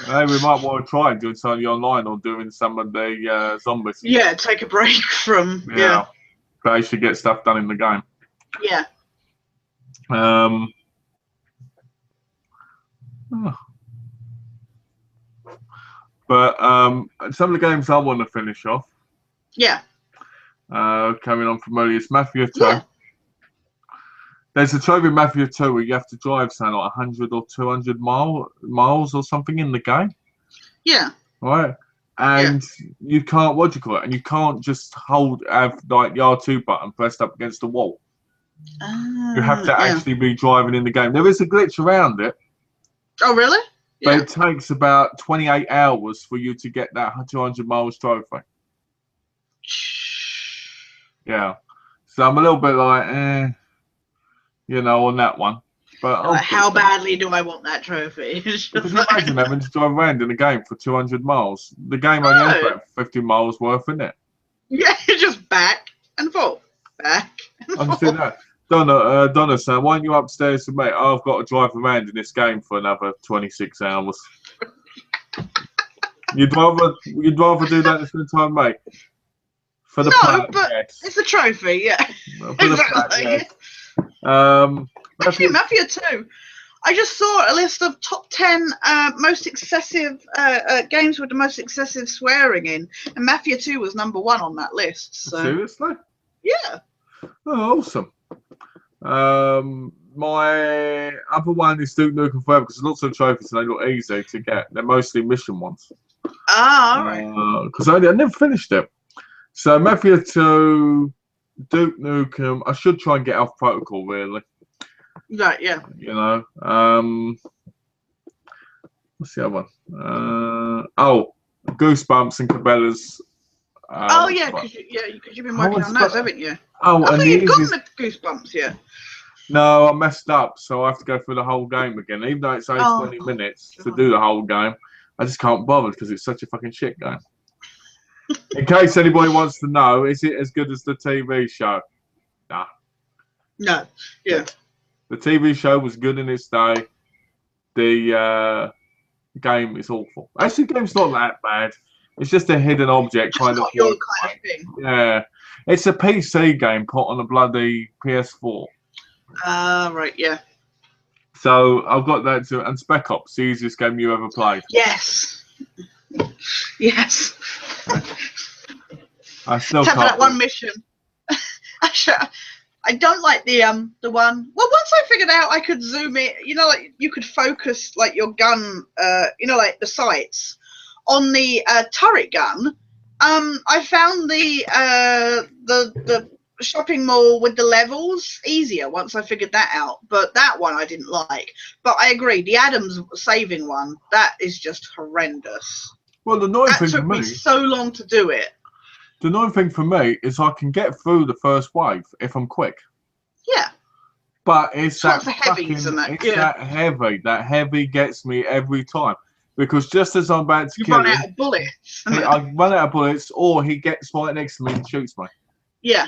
Hey, we might want to try doing something online or doing some of the zombies. Yeah, take a break from. Yeah. They should get stuff done in the game. Yeah. Oh. But some of the games I want to finish off. Yeah. Coming on from earlier, it's Mafia 2. Yeah. There's a trophy in Mafia 2 where you have to drive something like 100 or 200 miles or something in the game. Yeah. Right? And you can't, what do you call it? And you can't just have like the R2 button pressed up against the wall. You have to actually be driving in the game. There is a glitch around it. Oh, really? But it takes about 28 hours for you to get that 200 miles trophy. Yeah. So I'm a little bit like, you know, on that one. But Like, how badly do I want that trophy? Could you imagine having to drive around in a game for 200 miles? The game only has about 50 miles worth, isn't it? Yeah, just back and forth. Back and I can forth. see that. Donna saying, why aren't you upstairs with me? Oh, I've got to drive around in this game for another 26 hours. You'd rather do that than spend time, mate? For the plaque, but yes. it's a trophy, yeah. For the plaque, yes. Mafia 2. I just saw a list of top 10 most excessive games with the most excessive swearing in, and Mafia 2 was number 1 on that list. So. Seriously? Yeah. Oh, awesome. My other one is Duke Nukem Forever because lots of trophies and they look easy to get. They're mostly mission ones. Ah, all right. Because I never finished it. So Mafia 2, Duke Nukem. I should try and get Off Protocol really. Right, yeah. You know. What's the other one? Goosebumps and Cabela's. Oh yeah, because you've been working on those, haven't you? Oh, I and thought you'd gotten the Goosebumps, yeah. No, I messed up, so I have to go through the whole game again. Even though it's only 20 minutes to do the whole game, I just can't bother because it's such a fucking shit game. In case anybody wants to know, is it as good as the TV show? Nah. No. Yeah. The TV show was good in its day. The game is awful. Actually, the game's not that bad. It's just a hidden object kind of. Not your kind of thing. Yeah. It's a PC game put on a bloody PS4. Right, yeah. So I've got that too. And Spec Ops, the easiest game you ever played. Yes. Yes. I still Except can't. for that one mission. I don't like the one. Well, once I figured out I could zoom it, you know, like you could focus like your gun, you know, like the sights on the turret gun, I found the shopping mall with the levels easier once I figured that out. But that one I didn't like. But I agree, the Adams saving one, that is just horrendous. Well, the annoying That thing for took me me, so long to do it. the annoying thing for me is I can get through the first wave if I'm quick. Yeah. But it's that the heavies and that, it's yeah. that heavy. That heavy gets me every time. Because just as I'm about to You kill run him, out of bullets. I run out of bullets, or he gets right next to me and shoots me. Yeah.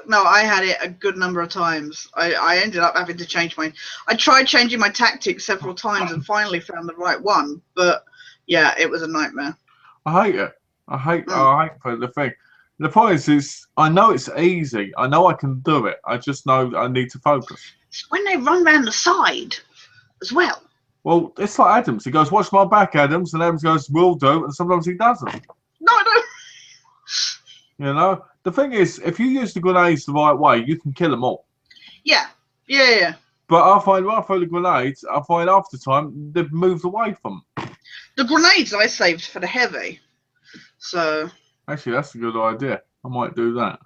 No, I had it a good number of times. I ended up having to change I tried changing my tactics several times and finally found the right one. But yeah, it was a nightmare. I hate it. I hate the thing. The point is I know it's easy. I know I can do it. I just know I need to focus. It's when they run around the side as well. Well, it's like Adams. He goes, "Watch my back, Adams," and Adams goes, "Will do," and sometimes he doesn't. No, I don't. You know, the thing is, if you use the grenades the right way, you can kill them all. Yeah. But I find when I throw the grenades, I find after time they've moved away from them. The grenades I saved for the heavy. So Actually, that's a good idea. I might do that.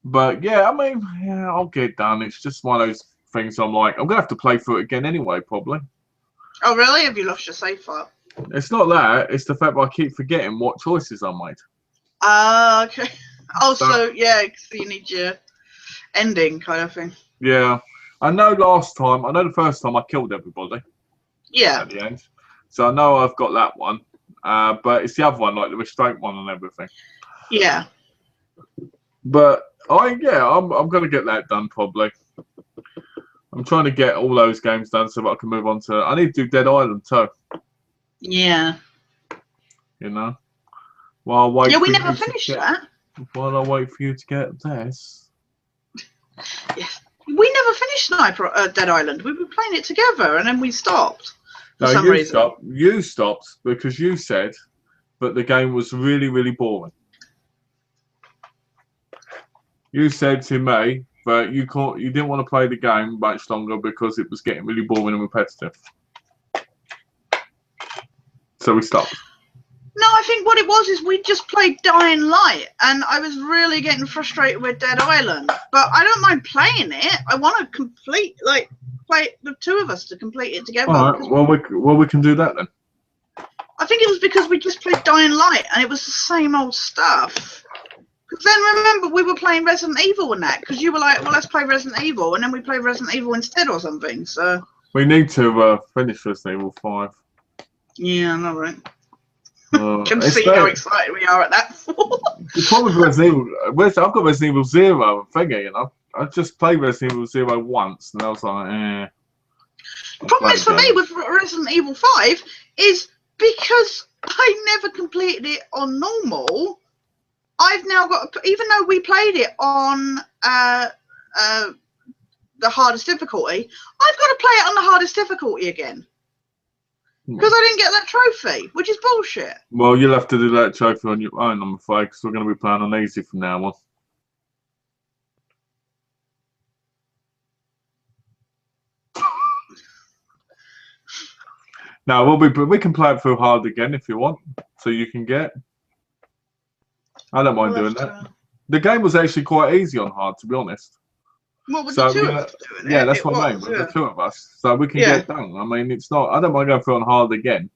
But yeah, I mean, yeah, I'll get done. It's just one of those things I'm like, I'm gonna have to play through it again anyway, probably. Oh really? Have you lost your save file? It's not that, it's the fact that I keep forgetting what choices I made. Okay. Oh, so yeah, so you need your ending kind of thing. Yeah. I know the first time I killed everybody. Yeah. At the end. So I know I've got that one. But it's the other one, like the restraint one and everything. Yeah. But I'm gonna get that done probably. I'm trying to get all those games done so that I can move on to. I need to do Dead Island too. Yeah. You know. While I wait. Yeah, we never finished that. While I wait for you to get this. Yes. We never finished Dead Island. We were playing it together and then we stopped. For some reason. You stopped because you said that the game was really, really boring. You said to me that you didn't want to play the game much longer because it was getting really boring and repetitive. So we stopped. No, I think what it was is we just played Dying Light, and I was really getting frustrated with Dead Island. But I don't mind playing it. I want to play the two of us to complete it together. All right. Well, we can do that then. I think it was because we just played Dying Light, and it was the same old stuff. Because then remember we were playing Resident Evil and that, because you were like, well, let's play Resident Evil, and then we played Resident Evil instead or something. So we need to finish Resident Evil 5. Yeah, I know, right? Can see how excited we are at that. The problem with Resident Evil, I've got Resident Evil 0 thingy, you know. I just played Resident Evil 0 once, and I was like, eh. The problem is for me with Resident Evil 5 is because I never completed it on normal. I've now got, even though we played it on the hardest difficulty, I've got to play it on the hardest difficulty again. Because I didn't get that trophy, which is bullshit. Well, you'll have to do that trophy on your own, I'm afraid, because we're going to be playing on easy from now on. No, we can play it through hard again if you want, so you can get. I don't mind doing that. The game was actually quite easy on hard, to be honest. Well, with the two of us doing it. Yeah, that's what I mean. With the two of us, so we can get it done. I mean, it's not. I don't mind going through on hard again.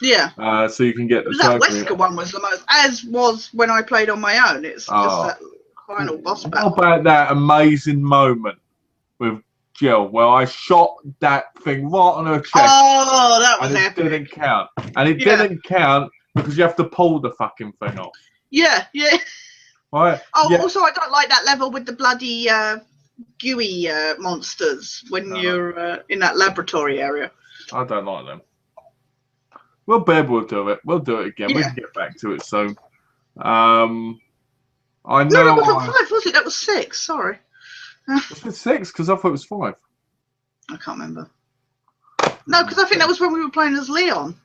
Yeah. So you can get the that Wesker one was the most, as was when I played on my own. It's just that final boss battle. What about that amazing moment with Jill, where I shot that thing right on her chest? Oh, that was epic. And it didn't count. And it didn't count because you have to pull the fucking thing off. Yeah. Right. Oh, also, I don't like that level with the bloody gooey monsters when you're in that laboratory area. I don't like them. We'll be able to do it. We'll do it again. We can get back to it soon. I know. No, that wasn't 5, was it? That was 6. Sorry. Was it 6? Because I thought it was 5. I can't remember. No, because I think that was when we were playing as Leon.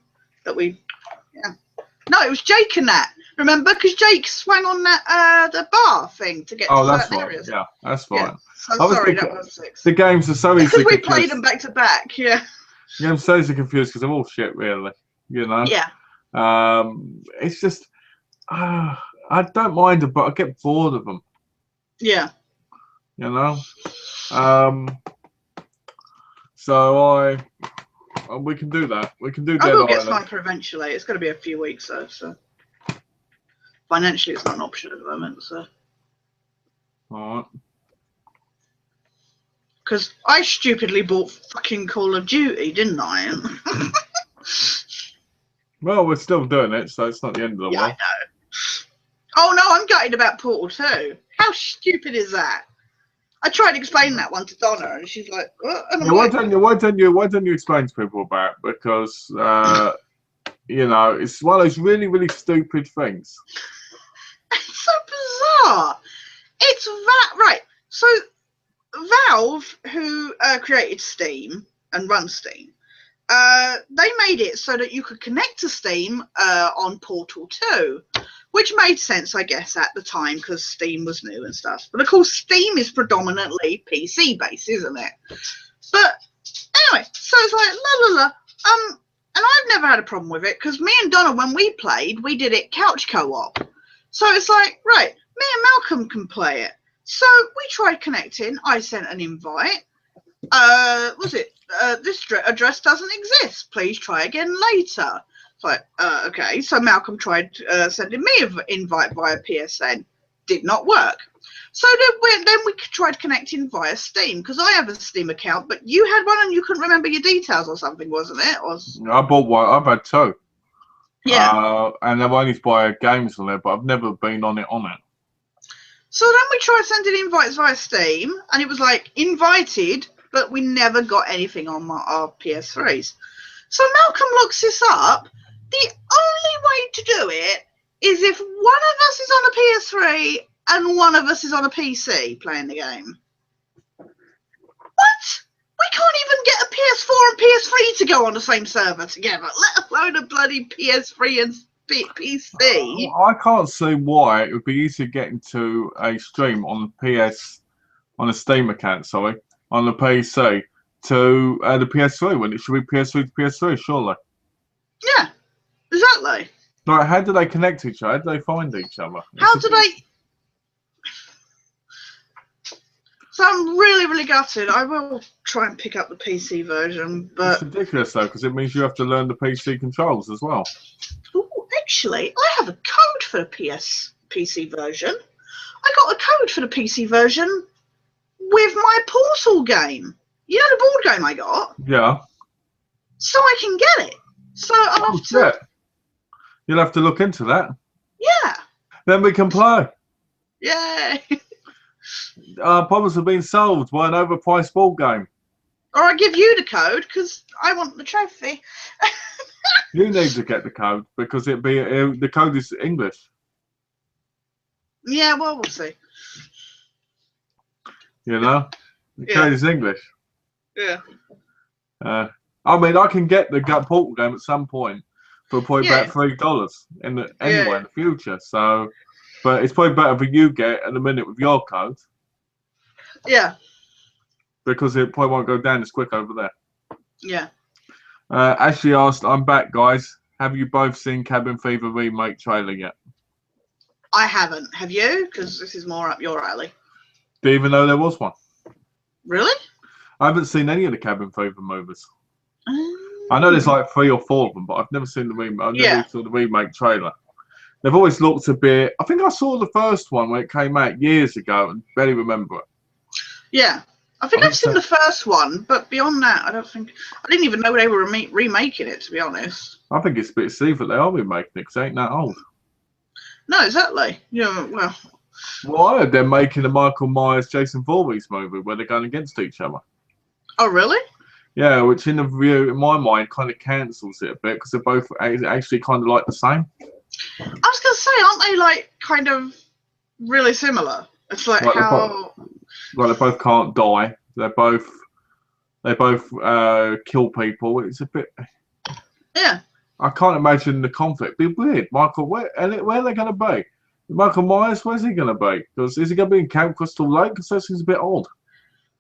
No, it was Jake and that. Remember? Because Jake swung on that the bar thing to get to certain areas. Yeah, that's fine. Yeah. So sorry, that was 6. The games are so easy. Because we played them back to back, yeah. Yeah, I'm so confused because they're all shit, really. You know. Yeah. It's just I don't mind them, but I get bored of them. Yeah. You know. So we can do that. We can do I Dead will get Island. Sniper eventually. It's going to be a few weeks though, so financially it's not an option at the moment. So. All right. Because I stupidly bought fucking Call of Duty, didn't I? Well, we're still doing it, so it's not the end of the Yeah, world. I know. Oh no, I'm gutted about Portal 2. How stupid is that? I tried to explain that one to Donna, and she's like, "What?" And I'm Yeah, like, why don't you explain to people about it? Because you know, it's one of those really, really stupid things. it's so bizarre. It's that right. So Valve, who created Steam and run Steam, they made it so that you could connect to Steam on Portal 2, which made sense, I guess, at the time because Steam was new and stuff. But of course, Steam is predominantly PC based, isn't it? But anyway, so it's like la la la. And I've never had a problem with it because me and Donna, when we played, we did it couch co-op. So it's like, right, me and Malcolm can play it. So we tried connecting. I sent an invite. This address doesn't exist. Please try again later. It's like, okay. So Malcolm tried sending me an invite via PSN. Did not work. So then we tried connecting via Steam because I have a Steam account, but you had one and you couldn't remember your details or something, wasn't it? I bought one. I've had two. Yeah. And I've only buy games on it, but I've never been on it. So then we tried sending invites via Steam, and it was like invited, but we never got anything on our PS3s. So Malcolm looks this up. The only way to do it is if one of us is on a PS3 and one of us is on a PC playing the game. What? We can't even get a PS4 and PS3 to go on the same server together, let alone a bloody PS3 and PC. I can't see why it would be easier getting to a stream on a Steam account, sorry, on the PC to the PS3 when it should be PS3 to PS3, surely. Yeah, exactly. Like, how do they connect to each other? How do they find each other? How do they? So I'm really, really gutted. I will try and pick up the PC version, but it's ridiculous though, because it means you have to learn the PC controls as well. ooh, actually, I have a code for the PC version. I got a code for the PC version with my Portal game. You know the board game I got? Yeah. So I can get it. So I'll have to. Shit. You'll have to look into that. Yeah. Then we can play. Yay. Our problems have been solved by an overpriced board game. Or I give you the code because I want the trophy. You need to get the code because the code is English. Yeah, well, we'll see. You know, the Yeah. code is English. Yeah. I mean, I can get the Portal game at some point for probably about $3 anyway in the future. So, but it's probably better for you get at the minute with your code. Yeah. Because it probably won't go down as quick over there. Yeah. Ashley asked, I'm back, guys. Have you both seen Cabin Fever remake trailer yet? I haven't. Have you? Because this is more up your alley. Do you even know there was one? Really? I haven't seen any of the Cabin Fever movies. I know there's like 3 or 4 of them, but I've never seen the remake. I never saw the remake trailer. They've always looked a bit. I think I saw the first one when it came out years ago and barely remember it. Yeah. I think I've seen the first one, but beyond that, I didn't even know they were remaking it, to be honest. I think it's a bit silly that they are remaking it because it ain't that old. No, exactly. Yeah, well, I heard they're making a Michael Myers, Jason Voorhees movie where they're going against each other. Oh, really? Yeah, which in my mind, kind of cancels it a bit because they're both actually kind of like the same. I was going to say, aren't they like kind of really similar? It's like how... Well, they both can't die. They both kill people. It's a bit. Yeah. I can't imagine the conflict. It'd be weird. Michael, where are they going to be? Michael Myers, where's he going to be? Because is he going to be in Camp Crystal Lake? Because that seems a bit odd.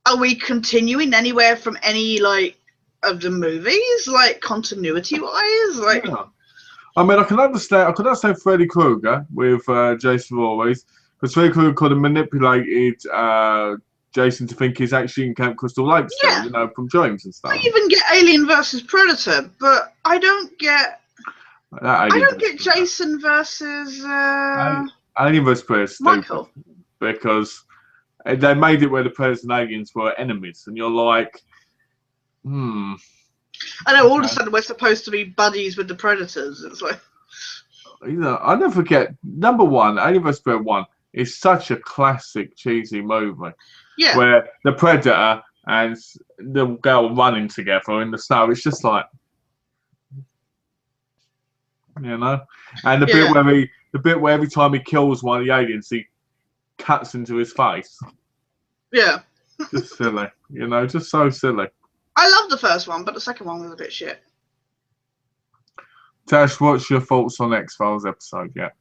Are we continuing anywhere from any like of the movies, like continuity-wise. Like, Yeah. I mean, I can understand Freddy Krueger with Jason Voorhees, because Freddy Krueger could have manipulated Jason to think he's actually in Camp Crystal Lake still, yeah, you know, from dreams and stuff. I even get Alien versus Predator, but I don't get Jason versus Alien vs Predator is stupid, Michael. because they made it where the Predators and aliens were enemies, and you're like, I know all of a sudden we're supposed to be buddies with the Predators. It's like, you know, I never forget, number one, Alien vs Predator 1 is such a classic cheesy movie. yeah, Where the Predator and the girl running together in the snow, it's just like, you know, and the bit where every time he kills one of the aliens, he cuts into his face. Yeah. Just silly, you know, just so silly. I love the first one, but the second one was a bit shit. Tash, what's your thoughts on X-Files episode yet?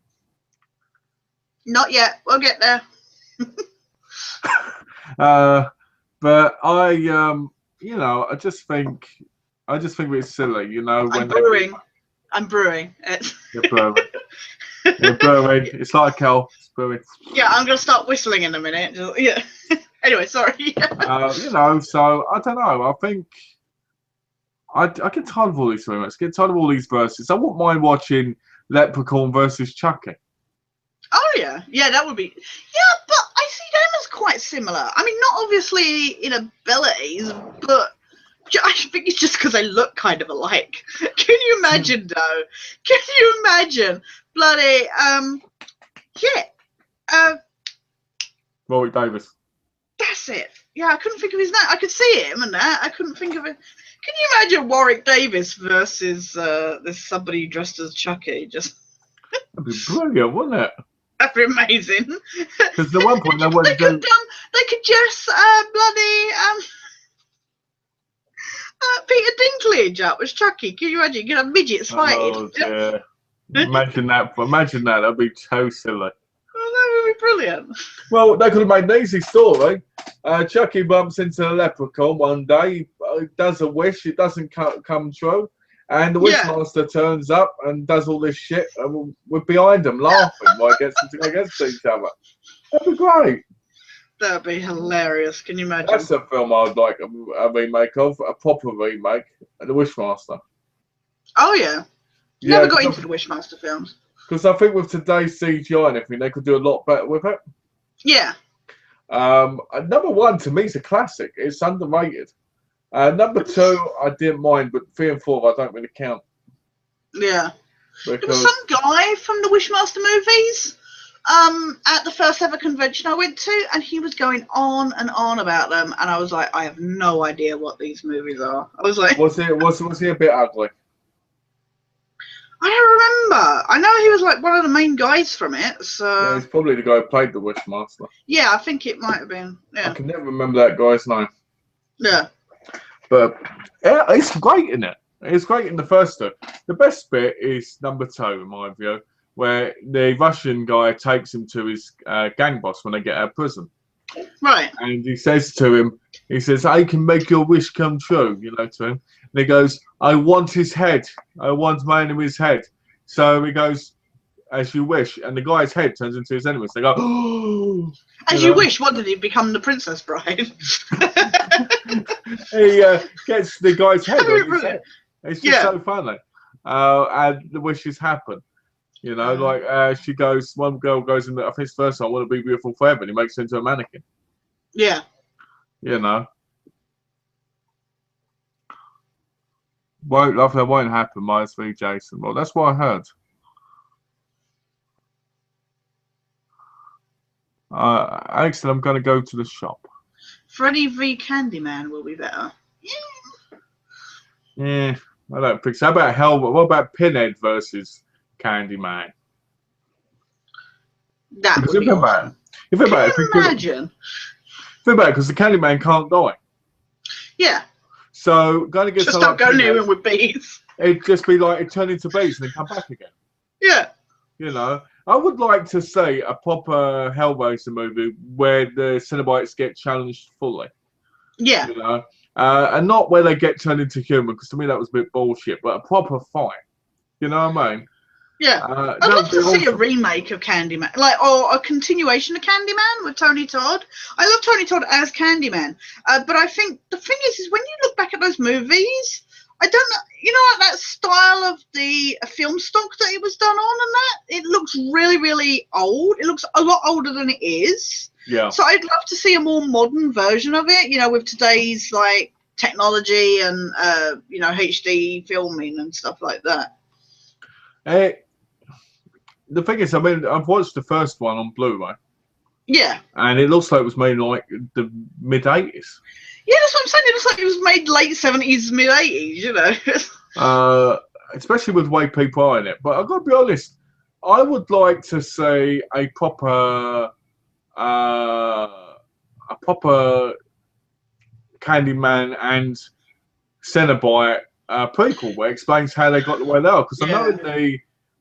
Not yet. We'll get there. But I, you know, I just think it's silly, you know. I'm brewing. You're brewing. You're brewing. It's like hell. It's brewing. Yeah, I'm gonna start whistling in a minute. Yeah. Anyway, sorry. You know, so I don't know. I think I get tired of all these remakes. Get tired of all these verses. I wouldn't mind watching Leprechaun versus Chucky. Oh yeah, that would be. Yeah, but I see them as quite similar. I mean, not obviously in abilities, but I think it's just because they look kind of alike. Can you imagine though? Can you imagine bloody Rory Davis. That's it. Yeah, I couldn't think of his name. I could see him and that. I couldn't think of it. Can you imagine Warwick Davis versus this somebody dressed as Chucky? Just that'd be brilliant, wouldn't it? that'd be amazing. Because at one point they could dress bloody Peter Dinklage up as Chucky. Can you imagine? You could have midgets fighting. Oh dear. Imagine that. That'd be so silly. Oh, that would be brilliant. Well, they could have made an easy story. Chucky bumps into the leprechaun one day, does a wish, it doesn't come true, and the Wishmaster turns up and does all this shit, and we're behind them laughing while it gets them to go against each other. That'd be great. That'd be hilarious. Can you imagine? That's a film I'd like a remake of, a proper remake, The Wishmaster. Oh, yeah. Never got into the Wishmaster films. Because I think with today's CGI and everything, they could do a lot better with it. Yeah. Number one, to me, is a classic. It's underrated. Number two, I didn't mind, but 3 and 4, I don't really count. Yeah. Because there was some guy from the Wishmaster movies at the first ever convention I went to, and he was going on and on about them, and I was like, I have no idea what these movies are. I was like, was he a bit ugly? I don't remember. I know he was like one of the main guys from it. So yeah, he's probably the guy who played the Wishmaster. Yeah, I think it might have been. Yeah. I can never remember that guy's name. Yeah. But yeah, it's great in it. It's great in the first two. The best bit is number 2, in my view, where the Russian guy takes him to his gang boss when they get out of prison. Right. And he says to him, I can make your wish come true, you know, to him. And he goes, I want his head. I want my enemy's head. So he goes, as you wish. And the guy's head turns into his enemy's. They go, oh. As you wish. What did he become, the Princess Bride? He gets the guy's head on his head. It's just so funny. And the wishes happen. You know, like she goes, one girl goes in, I think it's first time, I want to be beautiful forever. And he makes her into a mannequin. Yeah. You know. Won't happen, minus 3 Jason. Well, that's what I heard. Alex said I'm going to go to the shop. Freddy v Candyman will be better. Yeah, I don't think so. How about Hell? What about Pinhead versus Candyman? That would be awesome. If you imagine? Think about it, because the Candyman can't die. Yeah. So, going to get just don't go near him with bees. It'd just be like it turned into bees and then come back again. Yeah. You know, I would like to see a proper Hellraiser movie where the Cenobites get challenged fully. Yeah. You know, And not where they get turned into human, because to me that was a bit bullshit, but a proper fight. You know what I mean? Yeah. I'd love to see a remake of Candyman, like, or a continuation of Candyman with Tony Todd. I love Tony Todd as Candyman, but I think the thing is when you look back at those movies, I don't know, you know, like that style of the film stock that it was done on, and that it looks really, really old. It looks a lot older than it is. Yeah. So I'd love to see a more modern version of it, you know, with today's like technology and you know, HD filming and stuff like that. The thing is, I mean, I've watched the first one on Blu-ray. Yeah. And it looks like it was made in like the mid-80s. Yeah, that's what I'm saying. It looks like it was made late 70s, mid 80s, you know. Especially with the way people are in it. But I've got to be honest, I would like to see a proper Candyman and Cenobite prequel where it explains how they got the way they are. Because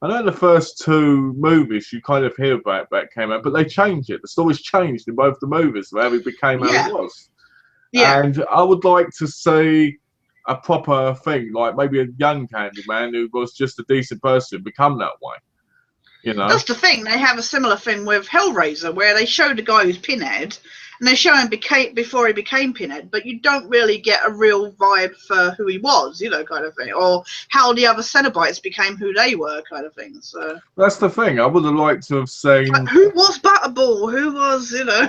I know in the first two movies you kind of hear about it came out, but they changed it. The story's changed in both the movies, where it became how it was. Yeah. And I would like to see a proper thing, like maybe a young Candyman who was just a decent person become that way. You know? That's the thing. They have a similar thing with Hellraiser, where they showed a guy who's Pinhead, and they show him before he became Pinhead, but you don't really get a real vibe for who he was, you know, kind of thing, or how the other Cenobites became who they were, kind of thing. So that's the thing. I would have liked to have seen like, who was Butterball, who was, you know.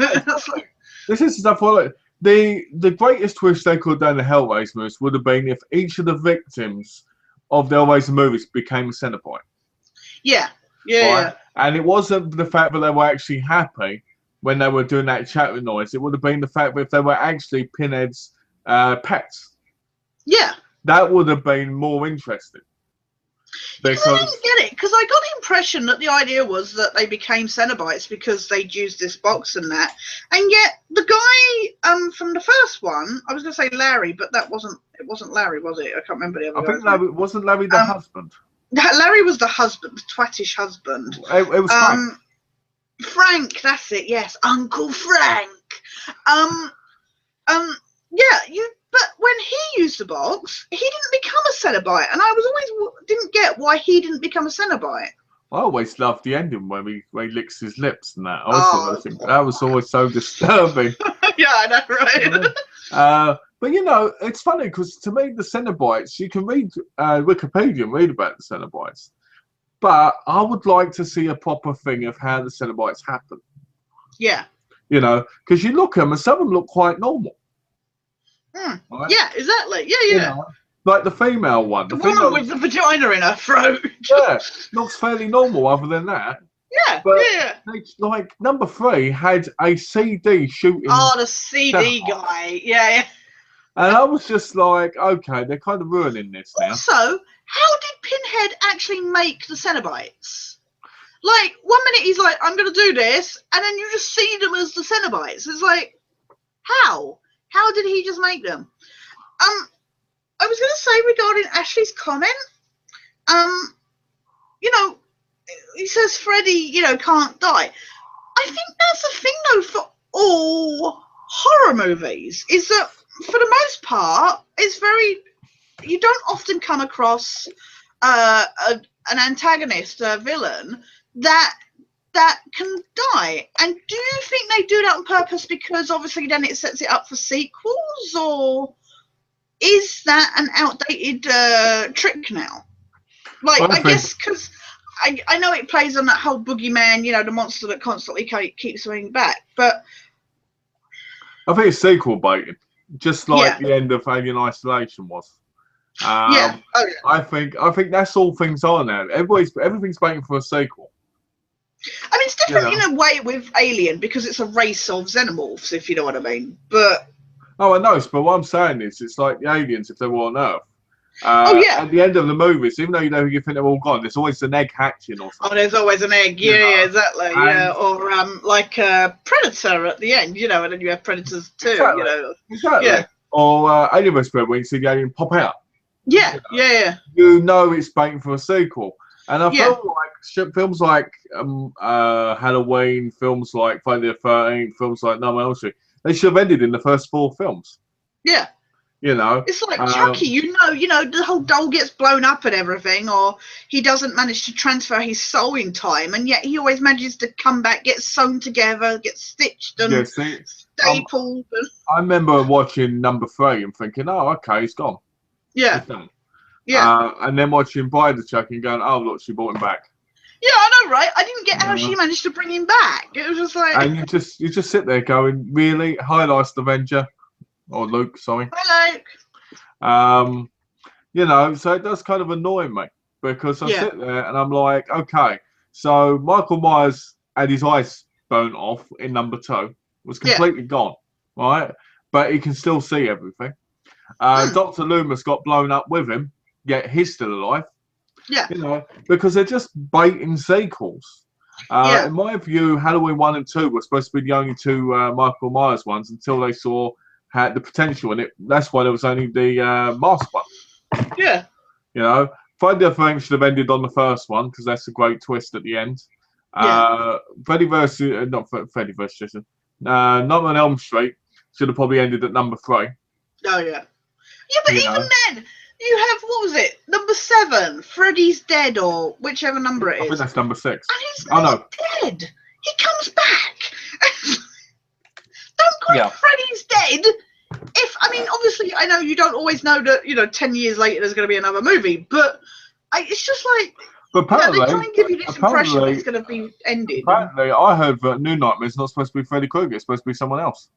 This is stuff. Like the greatest twist they could have done in the Hellraiser movies would have been if each of the victims of the Hellraiser movies became a Cenobite. Yeah. Yeah. Right? And it wasn't the fact that they were actually happy when they were doing that chattering noise. It would have been the fact that if they were actually Pinhead's pets. Yeah. That would have been more interesting. Because I didn't get it, because I got the impression that the idea was that they became Cenobites because they'd used this box and that. And yet the guy from the first one, I was going to say Larry, but it wasn't Larry, was it? I can't remember the other I think Larry, wasn't Larry the husband? Larry was the husband, the twattish husband. It was Frank. Frank, that's it. Yes, Uncle Frank. But when he used the box, he didn't become a Cenobite, and I didn't get why he didn't become a Cenobite. I always loved the ending when he licks his lips and that. I think that was always so disturbing. Yeah, I know, right? But you know, it's funny because to me, the Cenobites, you can read Wikipedia and read about the Cenobites. But I would like to see a proper thing of how the Cenobites happen. Yeah. You know, because you look at them and some of them look quite normal. Right? Yeah, exactly. Yeah, yeah. You know, like the female one. The woman with the vagina in her throat. Yeah, looks fairly normal other than that. Yeah, but yeah. Like number 3 had a CD shooting. Oh, the CD guy. Yeah, yeah. And I was just like, okay, they're kind of ruining this now. Also, how did Pinhead actually make the Cenobites? Like, one minute he's like, I'm going to do this, and then you just see them as the Cenobites. It's like, how? How did he just make them? I was going to say regarding Ashley's comment, you know, he says Freddy, you know, can't die. I think that's the thing, though, for all horror movies, is that for the most part, you don't often come across an antagonist, a villain, that can die. And do you think they do that on purpose because obviously then it sets it up for sequels, or is that an outdated trick now? Like, I guess because I know it plays on that whole boogeyman, you know, the monster that constantly keeps coming back, but I think it's sequel baiting, just like the end of Alien Isolation was. Yeah. I think that's all things are now. Everything's waiting for a sequel. I mean, it's different in a way with Alien because it's a race of xenomorphs, if you know what I mean. But I know. But what I'm saying is, it's like the aliens if they were on Earth. At the end of the movies, even though you think they're all gone, there's always an egg hatching or something. Oh, there's always an egg. Yeah, exactly. Yeah, or like a predator at the end, you know, and then you have predators too. Exactly. You know. Exactly. Yeah. Or Alien vs. Predator, when you see the alien pop out. Yeah, yeah. You know it's waiting for a sequel. And I feel like films like Halloween, films like Friday the 13th, films like Nightmare on Elm Street, they should have ended in the first 4 films. Yeah. You know, It's like Chucky, you know, the whole doll gets blown up and everything, or he doesn't manage to transfer his soul in time, and yet he always manages to come back, get sewn together, get stitched and yeah. See, stapled. I remember watching number 3 and thinking, oh, okay, he's gone. Yeah. He's done. Yeah. And then watching Bride of Chucky and going, oh, look, she brought him back. Yeah, I know, right? I didn't get how she managed to bring him back. It was just like. And you just sit there going, really? Hi, Last Avenger. Or Luke, sorry. Hi, Luke. You know, so it does kind of annoy me because I sit there and I'm like, okay, so Michael Myers had his eyes burnt off in number 2, was completely gone, right? But he can still see everything. Dr. Loomis got blown up with him, yet he's still alive. Yeah. You know, because they're just baiting sequels. In my view, Halloween 1 and 2 were supposed to be the only 2 Michael Myers ones until they saw had the potential in it. That's why there was only the mask one. Yeah. You know, Friday the 13th should have ended on the first one because that's a great twist at the end. Freddy versus not Freddy versus Jason. Nightmare on Elm Street should have probably ended at number 3. Oh yeah. Yeah, but even then, you have what was it? Number 7, Freddy's dead, or whichever number it is. I think that's number 6. And he's not dead. He comes back. Don't call Freddy's dead. Obviously, I know you don't always know that, 10 years later there's going to be another movie, but it's just like, but apparently, they try and give you this impression that it's going to be ended. Apparently, I heard that New Nightmare is not supposed to be Freddy Krueger, it's supposed to be someone else.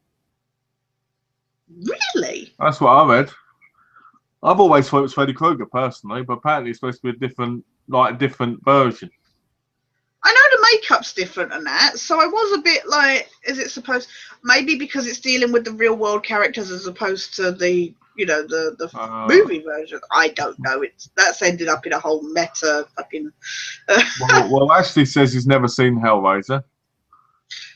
Really? That's what I read. I've always thought it was Freddy Krueger personally, but apparently it's supposed to be a different version. I know the makeup's different and that, so I was a bit like, is it supposed, maybe because it's dealing with the real world characters as opposed to the, the movie version. I don't know. That's ended up in a whole meta fucking. well, Ashley says he's never seen Hellraiser,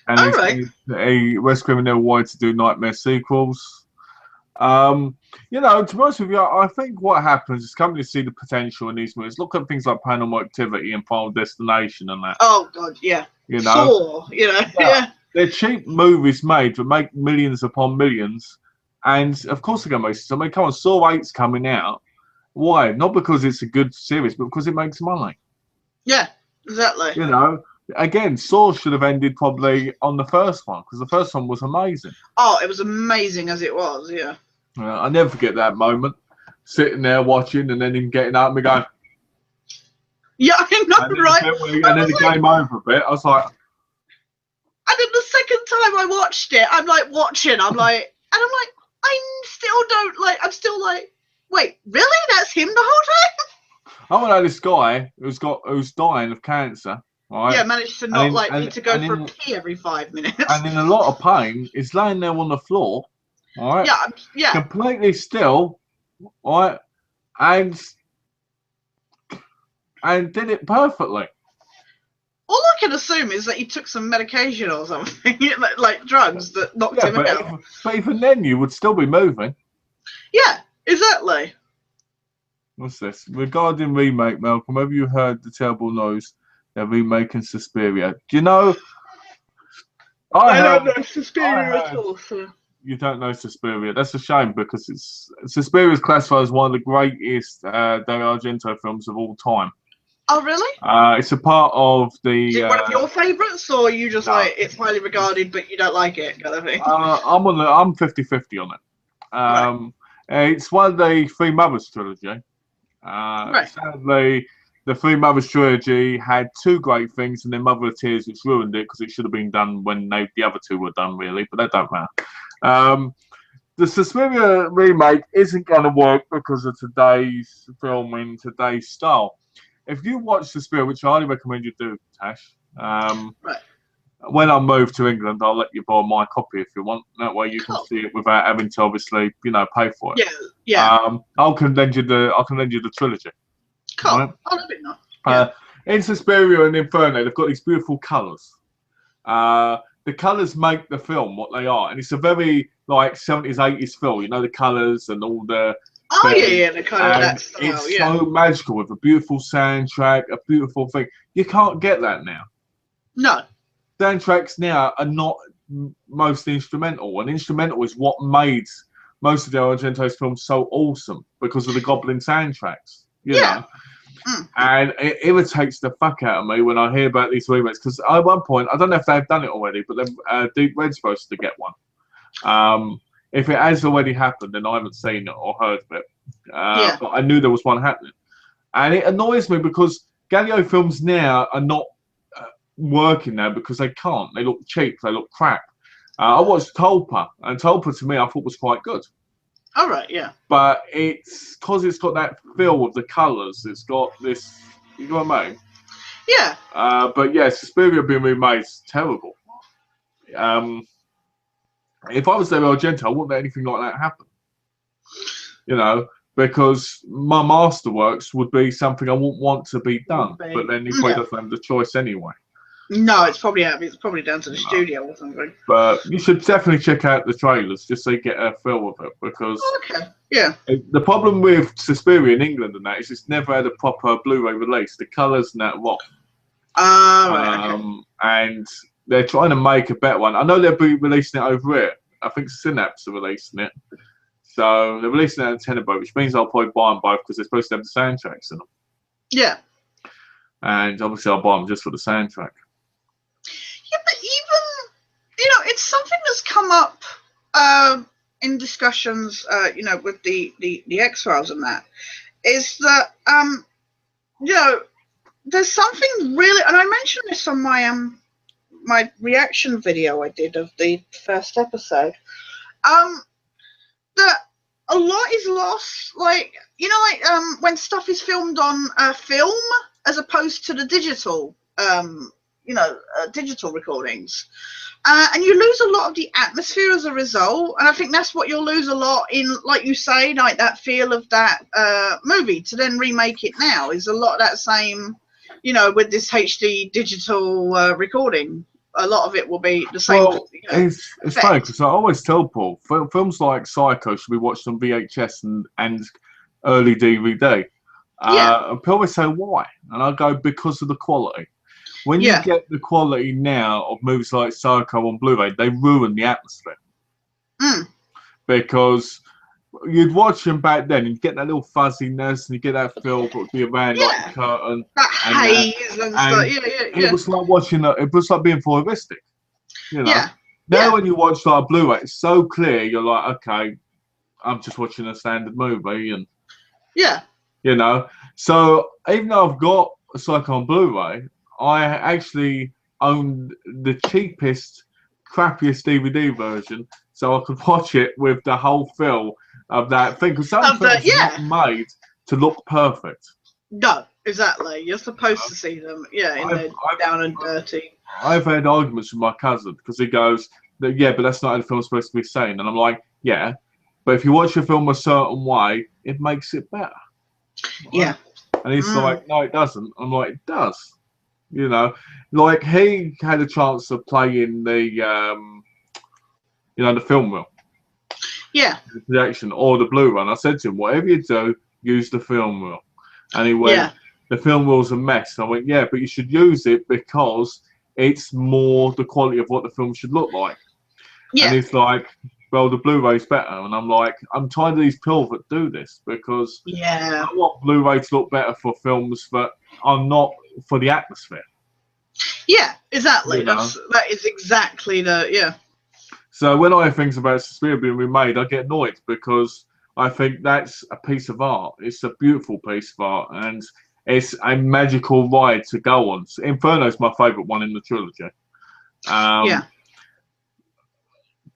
and he Wes Craven wanted to do Nightmare sequels. To be honest with you, I think what happens is companies see the potential in these movies. Look at things like Paranormal Activity and Final Destination and that. Oh God, yeah. Saw, They're cheap movies made that make millions upon millions, and of course they're going to make some. I mean, come on, Saw 8's coming out. Why? Not because it's a good series, but because it makes money. Yeah, exactly. Again, Saw should have ended probably on the first one because the first one was amazing. Oh, it was amazing as it was, yeah. I never forget that moment, sitting there watching and then him getting up and me going. Yeah, I know, right? And then the game over a bit. I was like. And then the second time I watched it, I'm like watching. I'm like, I'm still like, wait, really? That's him the whole time? I want to know this guy who's dying of cancer. Right? Yeah, managed to not need to go for a pee every 5 minutes. And in a lot of pain, is laying there on the floor. All right. Yeah. Completely still, all right, and did it perfectly. All I can assume is that he took some medication or something, like drugs that knocked him out. But even then, you would still be moving. Yeah, exactly. What's this? Regarding remake, Malcolm, have you heard the terrible news they're remaking Suspiria? Do you know? I don't know Suspiria at all. So. You don't know Suspiria. That's a shame because Suspiria is classified as one of the greatest Dario Argento films of all time. Oh, really? It's a part of the. Is it one of your favourites, or are you just like it's highly regarded but you don't like it, kind of thing? I'm 50-50 on it. It's one of the Three Mothers trilogy. Sadly, the Three Mothers trilogy had 2 great things, and then Mother of Tears, which ruined it because it should have been done when the other 2 were done, really. But that don't matter. The Suspiria remake isn't going to work because of today's filming, today's style. If you watch Suspiria, which I highly recommend you do, Tash, when I move to England, I'll let you borrow my copy if you want. That way you can see it without having to obviously, pay for it. Yeah. I can lend you the trilogy. Cool. Right? Oh, that'd be nice. In Suspiria and Inferno, they've got these beautiful colours. The colours make the film what they are, and it's a very 70s, 80s film. The colours and all the. Oh yeah, the kind of that style. It's so magical with a beautiful soundtrack, a beautiful thing. You can't get that now. No. Soundtracks now are not most instrumental, and instrumental is what made most of the Argento's films so awesome because of the Goblin soundtracks, you Yeah. know. And it irritates the fuck out of me when I hear about these remakes, because at one point, I don't know if they've done it already, but Deep Red's supposed to get one. If it has already happened, then I haven't seen it or heard of it. But I knew there was one happening. And it annoys me because Galileo films now are not working now because they can't. They look cheap. They look crap. I watched Tulpa, and Tulpa to me I thought was quite good. All right, yeah. But it's because it's got that feel of the colours. It's got this, you know what I mean? Yeah. But yeah, Suspiria being remade is terrible. If I was Dario Argento, I wouldn't let anything like that happen. You know, because my masterworks would be something I wouldn't want to be done. But then he probably doesn't have the choice anyway. No, it's probably down to the studio or something. But you should definitely check out the trailers just so you get a feel of it, because the problem with Suspiria in England and that is it's never had a proper Blu-ray release. The colours and that rock. And they're trying to make a better one. I know they'll be releasing it over here. I think Synapse are releasing it. So they're releasing it in Tenebo, which means I'll probably buy them both because they're supposed to have the soundtracks in them. Yeah. And obviously I'll buy them just for the soundtrack. Yeah, but even, it's something that's come up in discussions, with the X-Files and that, is that, there's something really, and I mentioned this on my reaction video I did of the first episode, that a lot is lost, when stuff is filmed on film as opposed to the digital, digital recordings. And you lose a lot of the atmosphere as a result. And I think that's what you'll lose a lot in, like you say, like that feel of that movie. To then remake it now is a lot of that same, with this HD digital recording. A lot of it will be the same. Well, it's funny because I always tell Paul, films like Psycho should be watched on VHS and early DVD. People always say, why? And I go, because of the quality. When you get the quality now of movies like Psycho on Blu-ray, they ruin the atmosphere. Because you'd watch them back then, you'd get that little fuzziness, and you get that feel would be around like the curtain. That haze and stuff. It was like watching it was like being voyeuristic. Now when you watch like a Blu-ray, it's so clear, you're like, okay, I'm just watching a standard movie, and So even though I've got a Psycho on Blu-ray, I actually own the cheapest, crappiest DVD version, so I could watch it with the whole feel of that thing. Because some films are not made to look perfect. No, exactly. You're supposed to see them, down and dirty. I've had arguments with my cousin because he goes, but that's not how the film's supposed to be saying. And I'm like, yeah, but if you watch a film a certain way, it makes it better. Yeah. And he's like, no, it doesn't. I'm like, it does. Like he had a chance of playing the, the film reel. Yeah. The projection or the Blu-ray. And I said to him, whatever you do, use the film reel. And he went, the film reel's a mess. And I went, yeah, but you should use it because it's more the quality of what the film should look like. Yeah. And he's like, well, the Blu-ray's better. And I'm like, I'm tired of these pills that do this because I want Blu-ray to look better for films that are not for the atmosphere. Yeah, exactly. That is exactly So when I hear things about Suspiria being remade, I get annoyed because I think that's a piece of art. It's a beautiful piece of art, and it's a magical ride to go on. Inferno is my favourite one in the trilogy.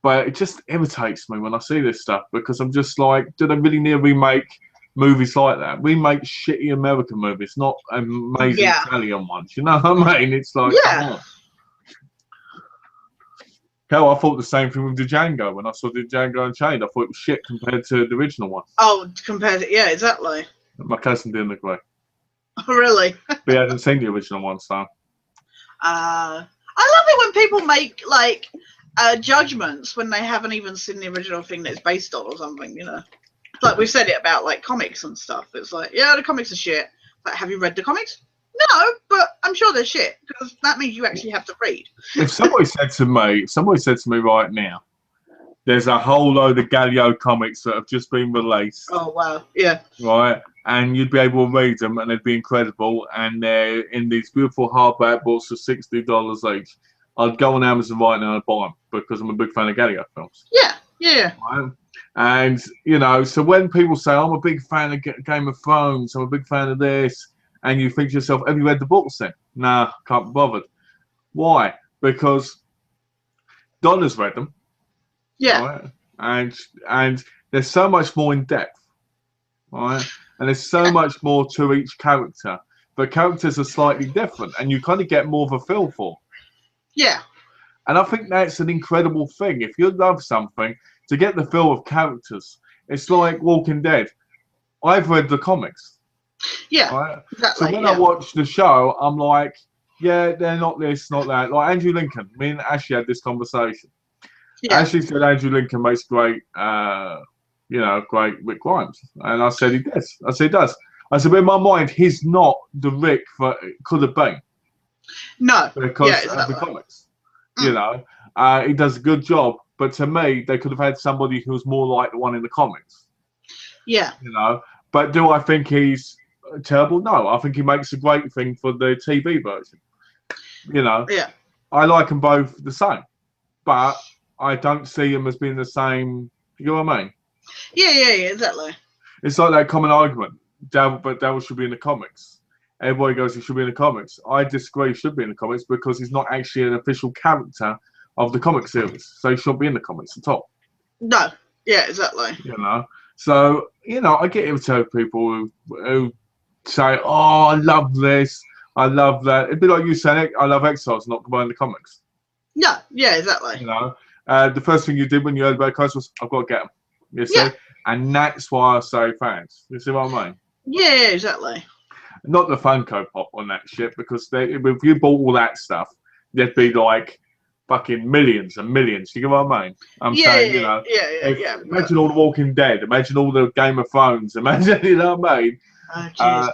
But it just irritates me when I see this stuff because I'm just like, do they really need to remake movies like that? Remake shitty American movies, not amazing Italian ones. You know what I mean? It's like, hell, I thought the same thing with the Django. When I saw the Django Unchained, I thought it was shit compared to the original one. Oh, compared to, exactly. My cousin didn't agree. Really? But he hadn't seen the original one, so. I love it when people make, judgments when they haven't even seen the original thing that it's based on or something, Like we've said it about like comics and stuff. It's like, the comics are shit. But have you read the comics? No, but I'm sure they're shit because that means you actually have to read. If somebody said to me right now, there's a whole load of Galileo comics that have just been released. Oh wow, yeah. Right, and you'd be able to read them, and they'd be incredible. And they're in these beautiful hardback books for $60 each. I'd go on Amazon right now and buy them because I'm a big fan of Galileo films. Yeah, yeah. Right? And so when people say I'm a big fan of Game of Thrones, I'm a big fan of this, and you think to yourself, have you read the books then? Nah, can't be bothered. Why? Because Donna's read them. Yeah. Right? And there's so much more in depth. Right? And there's so much more to each character. But characters are slightly different, and you kind of get more of a feel for. Yeah. And I think that's an incredible thing. If you love something, to get the feel of characters, it's like Walking Dead. I've read the comics. Yeah. Right? Exactly, So when I watch the show, I'm like, yeah, they're not this, not that. Like Andrew Lincoln. Me and Ashley had this conversation. Yeah. Ashley said Andrew Lincoln makes great, great Rick Grimes. And I said he does. I said he does. I said, but in my mind, he's not the Rick that could have been. No. Because of the comics. He does a good job. But to me, they could have had somebody who was more like the one in the comics. Yeah. But do I think he's terrible? No. I think he makes a great thing for the TV version. Yeah. I like them both the same. But I don't see them as being the same. You know what I mean? Yeah, exactly. It's like that common argument. Devil should be in the comics. Everybody goes, he should be in the comics. I disagree, he should be in the comics because he's not actually an official character of the comic series. So he shouldn't be in the comics at all. No. Yeah, exactly. So, I get irritated with people who say, oh, I love this, I love that. It'd be like you saying, I love Exiles, not buying the comics. No, yeah, exactly. The first thing you did when you heard about comics was, I've got to get them. You see? Yeah. And that's why I say fans. You see what I mean? Yeah, exactly. Not the Funko Pop on that shit, because if you bought all that stuff, there'd be like fucking millions and millions. You get what I mean? I'm saying, imagine all the Walking Dead, imagine all the Game of Thrones, imagine, you know what I mean? Yeah,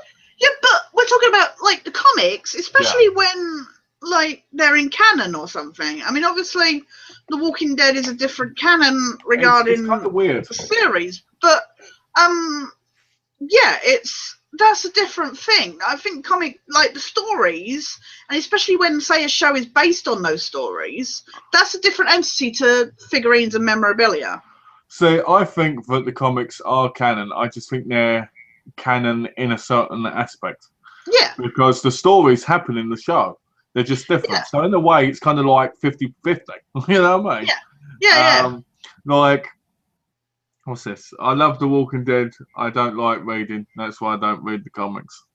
but we're talking about like the comics, especially when like they're in canon or something. I mean, obviously, The Walking Dead is a different canon regarding it's kind of weird. The series, but that's a different thing. I think comic, like the stories, and especially when, say, a show is based on those stories, that's a different entity to figurines and memorabilia. So I think that the comics are canon. I just think they're canon in a certain aspect. Yeah. Because the stories happen in the show. They're just different. Yeah. So in a way, it's kind of like 50-50. You know what I mean? Yeah. Like, what's this? I love The Walking Dead. I don't like reading. That's why I don't read the comics.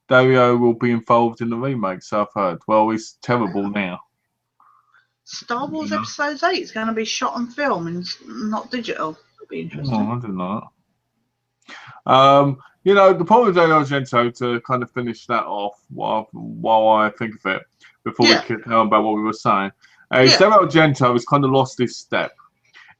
Dario will be involved in the remake, so I've heard. Well, he's terrible now. Star Wars Episode 8 is going to be shot on film and not digital. It'll be interesting. Oh, I didn't know that. The problem with Dario Argento, to kind of finish that off while I think of it, before we could know about what we were saying, Dario Argento has kind of lost his step.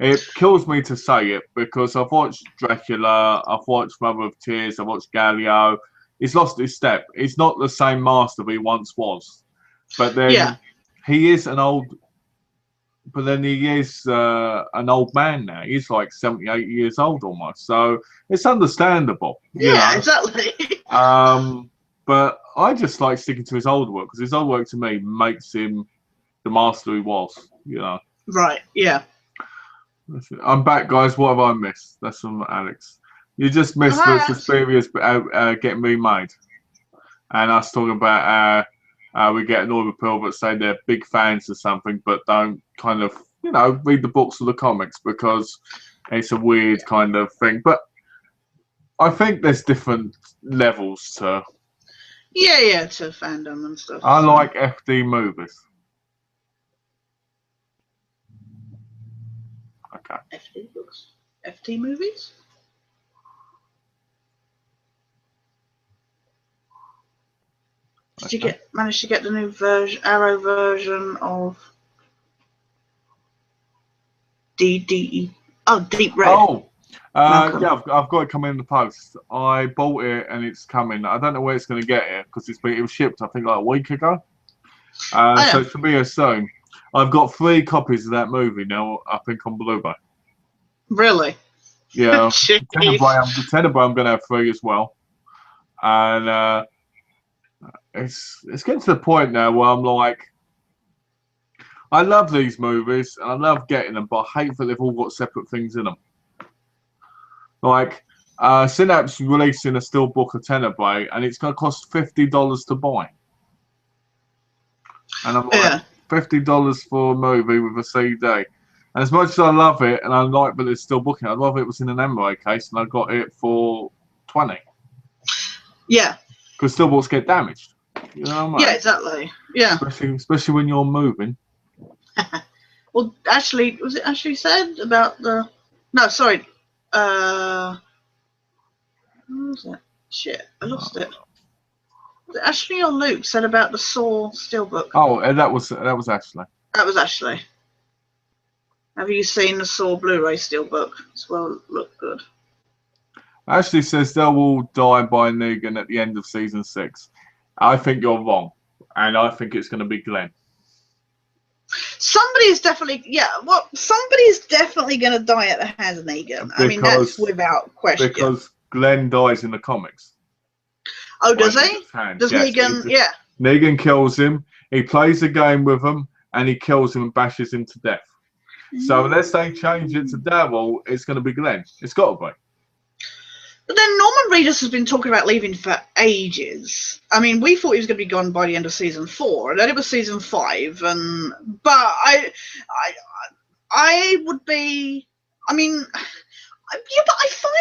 It kills me to say it because I've watched Dracula, I've watched Mother of Tears, I've watched Galileo. He's lost his step. He's not the same master he once was. But then he is an old man now. He's like 78 years old almost. So it's understandable. Yeah, exactly. But I just like sticking to his old work because his old work to me makes him the master he was. Right, yeah. I'm back, guys. What have I missed? That's from Alex. You just missed the Suspiria's getting remade. And us talking about we get annoyed with people that say they're big fans of something but don't kind of, read the books or the comics because it's a weird kind of thing. But I think there's different levels to... Yeah, to fandom and stuff. I like FD movies. Okay. FD books? FD movies? Did you manage to get the new Arrow version of DDE? Oh, Deep Red. Oh, I've got it coming in the post. I bought it and it's coming. I don't know where it's going to get here because it was shipped, I think, like a week ago. So it should be here soon. I've got 3 copies of that movie now, I think, on Blu-ray. Really? Yeah, Jeez. Tenebrae I'm going to have 3 as well. And it's getting to the point now where I'm like, I love these movies and I love getting them, but I hate that they've all got separate things in them. Like, Synapse releasing a steelbook of Tenebrae, and it's going to cost $50 to buy. And I'm like, $50 for a movie with a CD. And as much as I love it, and I like that it's still booking, I'd rather it was in an Emery case, and I got it for 20. Yeah. Because steelbooks get damaged. You know what I mean? Yeah, exactly. Yeah. Especially when you're moving. Well, Ashley, was it Ashley said about the? No, sorry. What was that? Shit, I lost it. Was it Ashley or Luke said about the Saw steelbook? Oh, that was Ashley. That was Ashley. Have you seen the Saw Blu-ray steelbook? It's well look good. Ashley says they will die by Negan at the end of season 6. I think you're wrong, and I think it's going to be Glenn. Somebody's definitely somebody's definitely going to die at the hands of Negan. I mean, that's without question. Because Glenn dies in the comics. Oh, does he? Does Negan? Yeah. Negan kills him. He plays a game with him, and he kills him and bashes him to death. So unless they change it to Daryl, it's going to be Glenn. It's got to be. But then Norman Reedus has been talking about leaving for ages. I mean, we thought he was going to be gone by the end of season 4, and then it was season 5. But I would be. I mean, yeah, but I find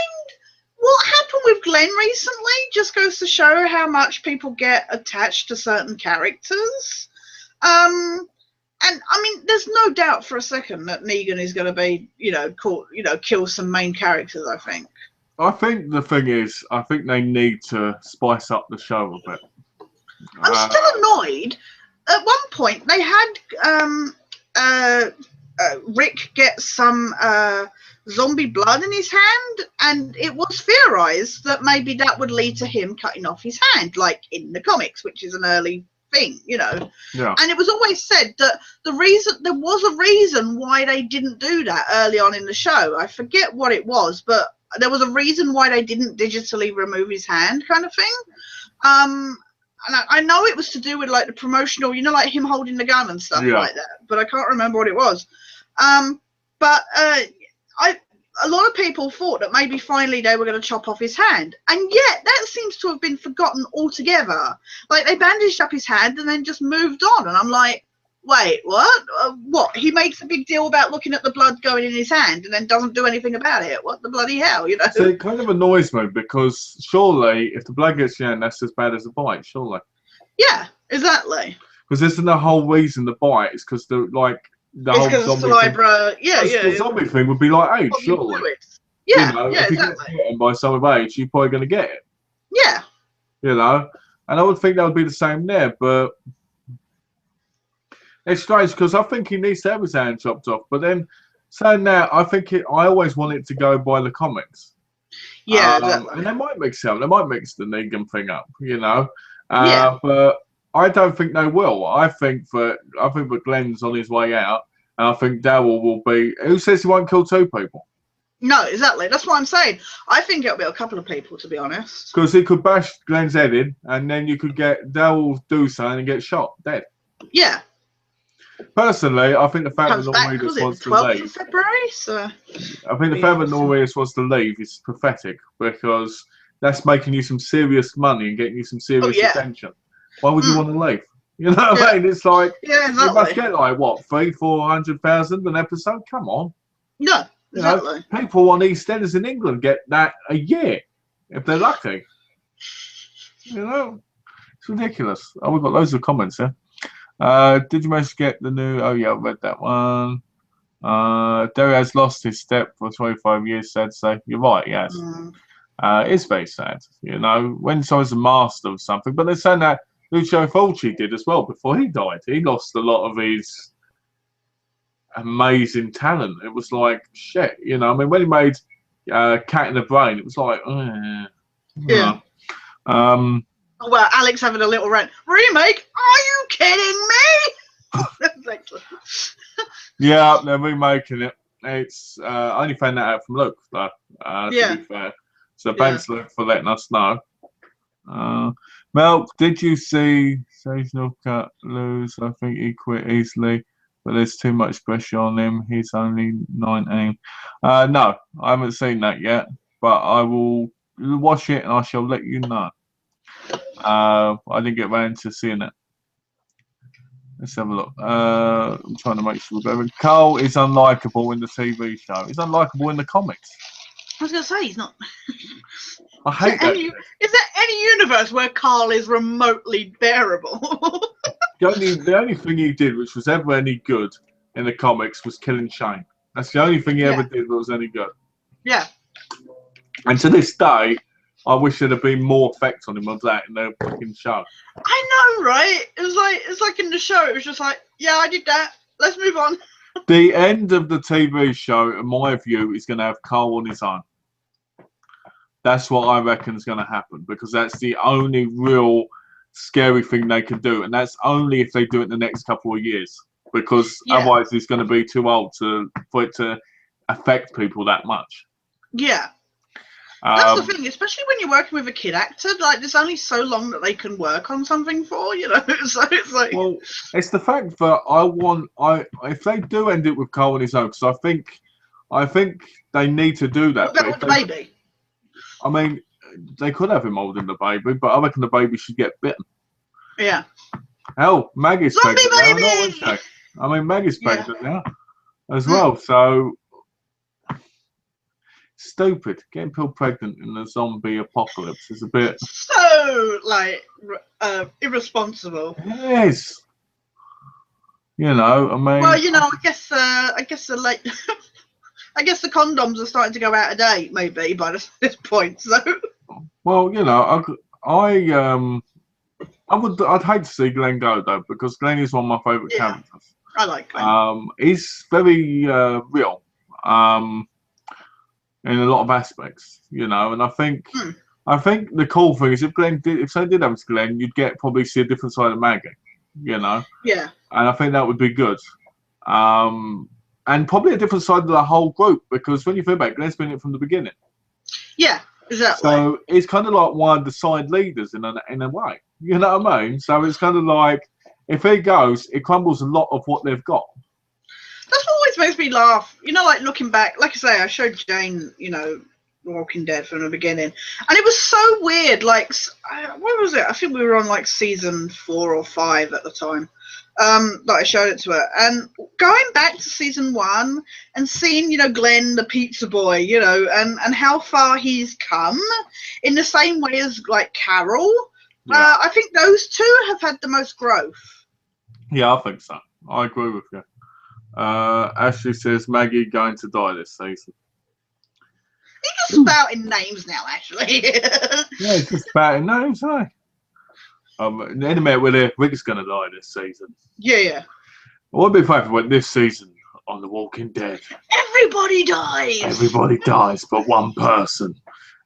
what happened with Glenn recently just goes to show how much people get attached to certain characters. And I mean, there's no doubt for a second that Negan is going to be, kill some main characters. I think the thing is, I think they need to spice up the show a bit. I'm still annoyed. At one point, they had Rick get some zombie blood in his hand, and it was theorized that maybe that would lead to him cutting off his hand, like in the comics, which is an early thing, Yeah. And it was always said that there was a reason why they didn't do that early on in the show. I forget what it was, but there was a reason why they didn't digitally remove his hand, kind of thing. And I know it was to do with like the promotional, like him holding the gun and stuff like that. But I can't remember what it was. A lot of people thought that maybe finally they were going to chop off his hand, and yet that seems to have been forgotten altogether. Like they bandaged up his hand and then just moved on, and I'm like, wait, what? What? He makes a big deal about looking at the blood going in his hand and then doesn't do anything about it. What the bloody hell, So it kind of annoys me because surely if the blood gets in your hand, that's as bad as a bite, surely. Yeah, exactly. Because isn't the whole reason the bite is because the whole zombie salibra, the zombie thing would be like AIDS, surely. Yeah, if you get bitten by some of AIDS, you're probably going to get it. Yeah. And I would think that would be the same there, but it's strange because I think he needs to have his hand chopped off. But then saying that, I always want it to go by the comics. Yeah, exactly. And they might mix it up. They might mix the Negan thing up, But I don't think they will. I think that Glenn's on his way out, and I think Daryl will be. Who says he won't kill 2 people? No, exactly. That's what I'm saying. I think it'll be a couple of people, to be honest. Because he could bash Glenn's head in, and then you could get Daryl do something and get shot dead. Yeah. Personally, I think the fact that Norman Reedus wants to leave. Of February, so I think the fact that Norman Reedus wants to leave is pathetic because that's making you some serious money and getting you some serious attention. Why would you want to leave? You know what I mean? It's like exactly. You must get like what 300,000-400,000 an episode. Come on. No, exactly. People on EastEnders in England get that a year if they're lucky. It's ridiculous. Oh, we've got loads of comments here. Did you manage to get the new? Oh yeah, I read that one. Derry has lost his step for 25 years. Sad to say. You're right. Yes. It's very sad. When someone's a master of something, but they're saying that Lucio Fulci did as well before he died. He lost a lot of his amazing talent. It was like shit. When he made Cat in the Brain, it was like, Well, Alex having a little rant. Remake? Are you kidding me? Exactly. Yeah, they're remaking it. It's I only found that out from Luke, though. To Yeah. be fair, so Yeah. thanks, Luke, for letting us know. Mel, did you see Seasonal Cut lose? I think he quit easily, but there's too much pressure on him. He's only 19. No, I haven't seen that yet, but I will watch it and I shall let you know. I didn't get round to seeing it. Let's have a look. I'm trying to make sure. Carl is unlikable in the TV show. He's unlikable in the comics. I was gonna say he's not. I hate that. Is there any universe where Carl is remotely bearable? The only thing he did, which was ever any good in the comics, was killing Shane. That's the only thing he ever did that was any good. Yeah. And to this day, I wish there'd have been more effect on him of that in the fucking show. I know, right? It's like in the show. It was just like, yeah, I did that. Let's move on. The end of the TV show, in my view, is going to have Carl on his own. That's what I reckon is going to happen, because that's the only real scary thing they can do, and that's only if they do it in the next couple of years, because otherwise he's going to be too old for it to affect people that much. Yeah. That's the thing, especially when you're working with a kid actor. Like, there's only so long that they can work on something for, you know. So it's like, well, it's the fact that if they do end it with Carl on his own, because I think they need to do that. What about the baby? I mean, they could have him holding the baby, but I reckon the baby should get bitten. Yeah. Hell, Maggie's Zombie pregnant baby! now, isn't she? I mean, Maggie's pregnant now as well, so stupid. Getting people pregnant in a zombie apocalypse is a bit so like irresponsible. It is. You know, I mean. Well, you know, I guess the late. I guess the condoms are starting to go out of date, maybe by this point. So. Well, you know, I'd hate to see Glenn go though, because Glenn is one of my favourite characters. I like Glenn. He's very real, in a lot of aspects, you know, and I think the cool thing is if they did have Glenn, you'd probably see a different side of Maggie, you know. Yeah. And I think that would be good. And probably a different side of the whole group, because when you think about it, Glenn's been in it from the beginning. Yeah, exactly. So it's kind of like one of the side leaders in a way. You know what I mean? So it's kind of like, if he goes, it crumbles a lot of what they've got. That's what always makes me laugh. You know, like looking back, like I say, I showed Jane, you know, The Walking Dead from the beginning. And it was so weird. Like, what was it? I think we were on like season 4 or 5 at the time. That I showed it to her, and going back to season 1 and seeing, you know, Glenn the pizza boy, you know, and how far he's come in the same way as like Carol. Yeah. I think those two have had the most growth. Yeah, I think so. I agree with you. Ashley says Maggie going to die this season. He's just spouting names now, actually. Yeah, it's just spouting names, hey? In a minute, where Rick's going to die this season. Yeah. What would be favourite this season on The Walking Dead? Everybody dies. Everybody dies, but one person.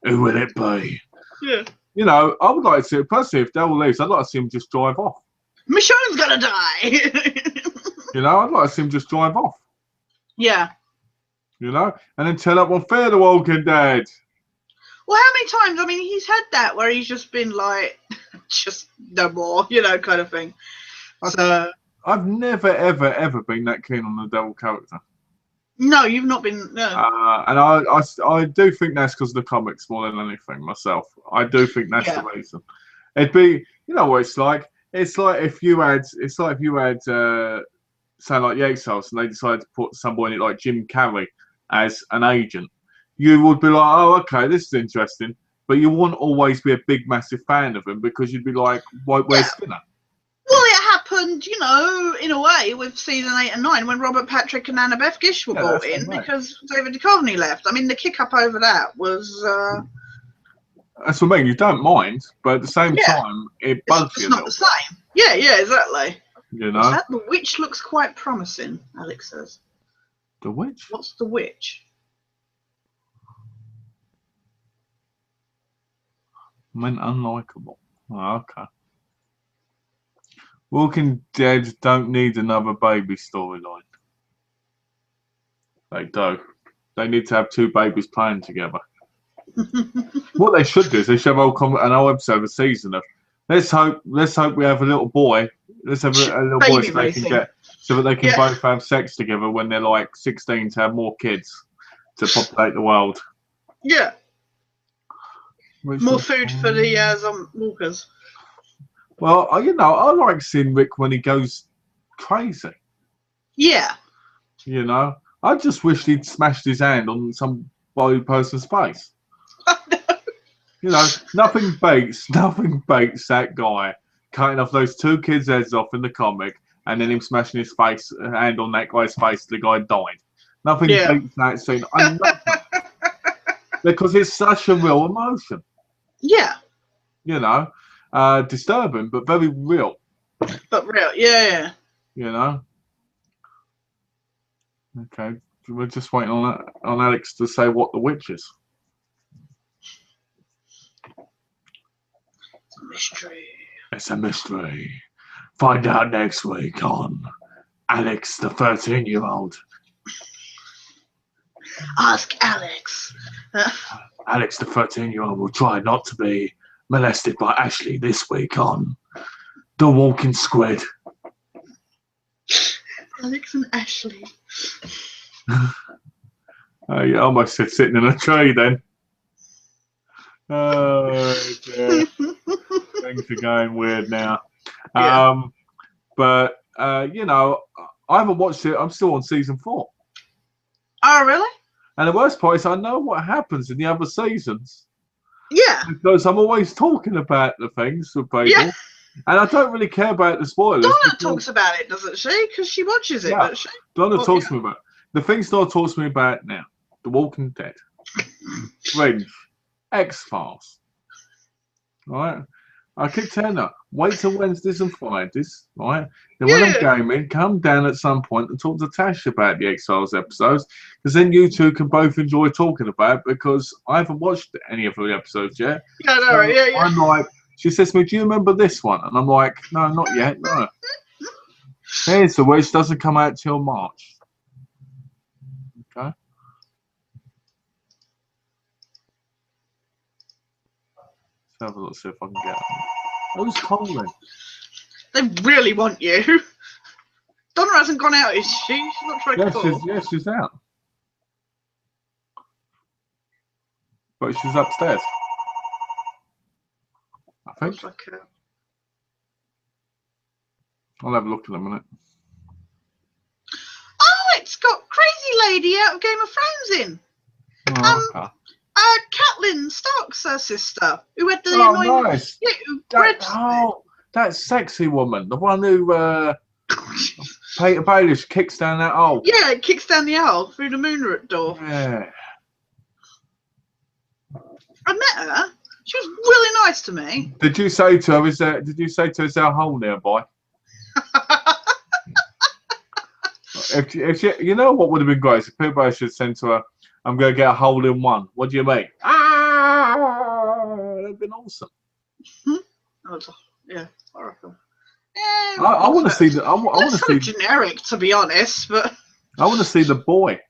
Who will it be? Yeah. You know, I would like to see it personally. If Daryl leaves, I'd like to see him just drive off. Michonne's gonna die. You know, I'd like to see him just drive off. Yeah. You know, and then turn up on Fear the Walking Dead. Well, how many times? I mean, he's had that where he's just been like, just no more, you know, kind of thing. I've never, ever been that keen on the Daryl character. No, you've not been. No. And I do think that's because of the comics more than anything myself. I do think that's the reason. It'd be, you know what it's like? It's like if you had, say like the X-Files, and they decided to put somebody like Jim Carrey as an agent. You would be like, oh, okay, this is interesting. But you wouldn't always be a big, massive fan of him, because you'd be like, where's Skinner? Well, it happened, you know, in a way with season 8 and 9 when Robert Patrick and Annabeth Gish were brought in because David Duchovny left. I mean, the kick up over that was. That's what I mean. You don't mind, but at the same time, it bugs you. It's not the same. Yeah, exactly. You know? The witch looks quite promising, Alex says. The witch? What's the witch? I mean, unlikable. Oh, okay. Walking Dead don't need another baby storyline. They do. They need to have two babies playing together. What they should do is they should have an whole episode a season of let's hope we have a little boy. Let's have a little boy Baby so they can get so that they can both have sex together when they're like 16 to have more kids to populate the world. Yeah. More food for the walkers. Well, I like seeing Rick when he goes crazy. Yeah. You know, I just wished he'd smashed his hand on some person's face. You know, nothing beats that guy cutting off those two kids' heads off in the comic and then him smashing his hand on that guy's face. The guy died. Nothing beats that scene. I love it because it's such a real emotion. Yeah. You know, disturbing but very real. But real, yeah. You know. Okay, we're just waiting on Alex to say what the witch is. Mystery. It's a mystery. Find out next week on Alex, the 13-year-old. Ask Alex. Alex, the 13-year-old, will try not to be molested by Ashley this week on The Walking Squid. Alex and Ashley. You almost said sitting in a tree then. Oh, dear. Things are going weird now. Yeah. But you know, I haven't watched it. I'm still on season 4. Oh, really? And the worst part is I know what happens in the other seasons. Yeah. Because I'm always talking about the things with people. Yeah. And I don't really care about the spoilers. Donna talks about it, doesn't she? Because she watches it, doesn't she? Donna talks to me about it. The things Donna talks to me about now. The Walking Dead. Fringe. X-Files. Right? I keep telling her, wait till Wednesdays and Fridays, right? Then when I'm gaming, come down at some point and talk to Tash about the X-Files episodes, because then you two can both enjoy talking about it, because I haven't watched any of the episodes yet. Yeah, no, yeah. I'm like, she says to me, do you remember this one? And I'm like, no, not yet, no. Here's the witch, doesn't come out till March. Okay. Let's have a look, see if I can get it. Who's calling? They really want you. Donna hasn't gone out, is she? She's not trying to call. She's out. But she's upstairs. I think. I'll have a look in a minute. Oh, it's got Crazy Lady out of Game of Thrones in. Oh, okay. Catelyn Stark's sister, who had the annoying. Nice. That sexy woman, the one who Peter Baelish kicks down that hole. Yeah, it kicks down the hole through the moonlit door. Yeah. I met her. She was really nice to me. Did you say to her, is there a hole nearby? if she, you know what would have been great if Peter Baelish had said to her, I'm going to get a hole in one. What do you mean? That'd have been awesome. Yeah, horrible. I want to see the. I want to see generic, to be honest, but I want to see the boy.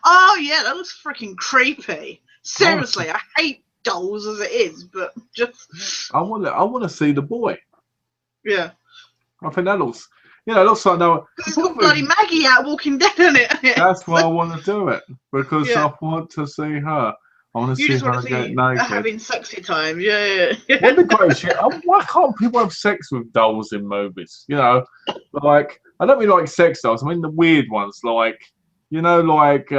Oh yeah, that looks freaking creepy. Seriously, I hate dolls as it is, but just. I want to see the boy. Yeah. I think that looks. You know, it looks like no. It's got bloody Maggie out Walking Dead in it. That's why I want to do it because I want to see her. I want to see her get naked. Having sexy time, yeah. What the great shit? Why can't people have sex with dolls in movies? You know, like I don't mean like sex dolls. I mean the weird ones, like like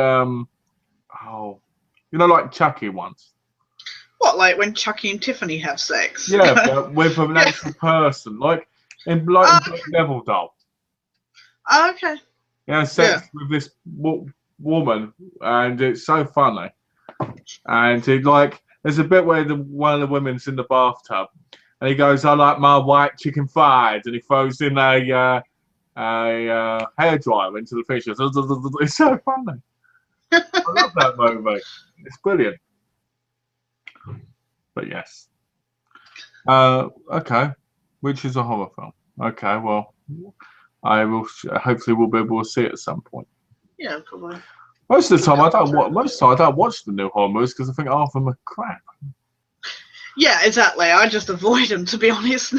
like Chucky ones. What, like when Chucky and Tiffany have sex? Yeah, but with an actual person, like in Black Devil doll. Oh, okay. Yeah, sex with this woman, and it's so funny. And it, like, there's a bit where one of the women's in the bathtub, and he goes, "I like my white chicken fried," and he throws in a hairdryer into the fish. It's so funny. I love that movie. It's brilliant. But yes. Okay. which is a horror film. Okay, well, I will. Hopefully, we'll be able to see it at some point. Yeah, probably. Most of the time, I don't watch. Most of the time, I don't watch the new horror movies because I think half of them are crap. Yeah, exactly. I just avoid them, to be honest.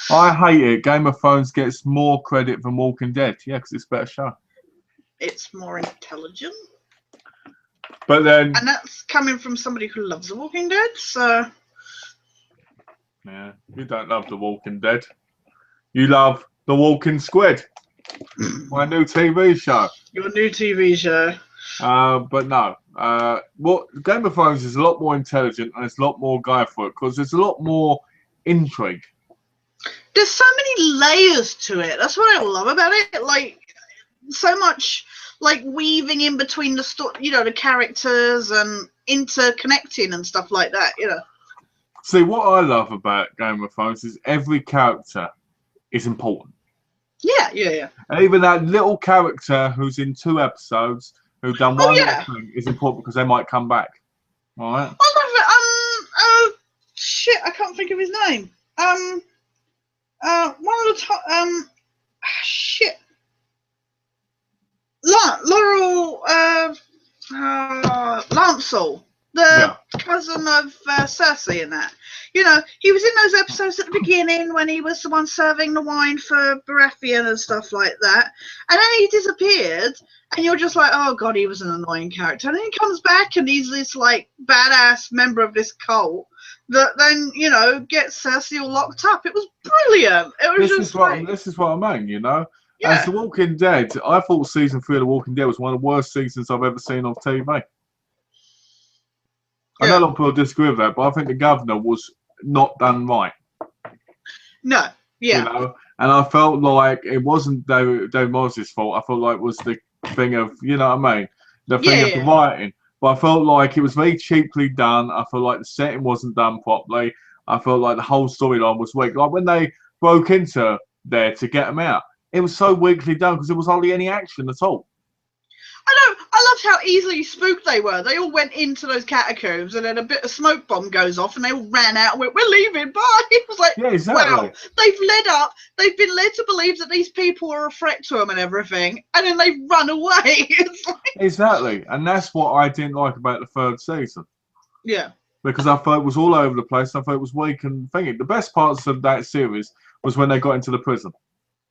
I hate it. Game of Thrones gets more credit than Walking Dead. Yeah, because it's a better show. It's more intelligent. But then, and that's coming from somebody who loves The Walking Dead. So yeah, you don't love The Walking Dead. You love The Walking Squid, my new TV show. Your new TV show. But no. What Game of Thrones is a lot more intelligent and it's a lot more guy for it because there's a lot more intrigue. There's so many layers to it. That's what I love about it. Like so much, like weaving in between the the characters and interconnecting and stuff like that. See, what I love about Game of Thrones is every character is important. Yeah. And even that little character who's in 2 episodes, who done one little thing, is important because they might come back. All right. I love it. Oh shit! I can't think of his name. One of the top. Shit. Laurel. Lancel, the cousin of Cersei, in that. He was in those episodes at the beginning when he was the one serving the wine for Baratheon and stuff like that. And then he disappeared, and you're just like, oh god, he was an annoying character. And then he comes back, and he's this like badass member of this cult that then gets Cersei all locked up. It was brilliant. It was this is what I mean. Yeah. As The Walking Dead, I thought season 3 of The Walking Dead was one of the worst seasons I've ever seen on TV. I know a lot of people disagree with that, but I think the governor was not done right. No, yeah. And I felt like it wasn't David Morris's fault. I felt like it was the thing of, the thing of the writing. But I felt like it was very cheaply done. I felt like the setting wasn't done properly. I felt like the whole storyline was weak. Like when they broke into there to get them out, it was so weakly done because there was hardly any action at all. I know. I loved how easily spooked they were. They all went into those catacombs, and then a bit of smoke bomb goes off, and they all ran out and went, "We're leaving, bye." It was like, yeah, exactly. Wow, they've been led to believe that these people are a threat to them and everything, and then they run away. It's like... Exactly, and that's what I didn't like about the 3rd season. Yeah. Because I thought it was all over the place. I thought it was weak and thinking. The best parts of that series was when they got into the prison.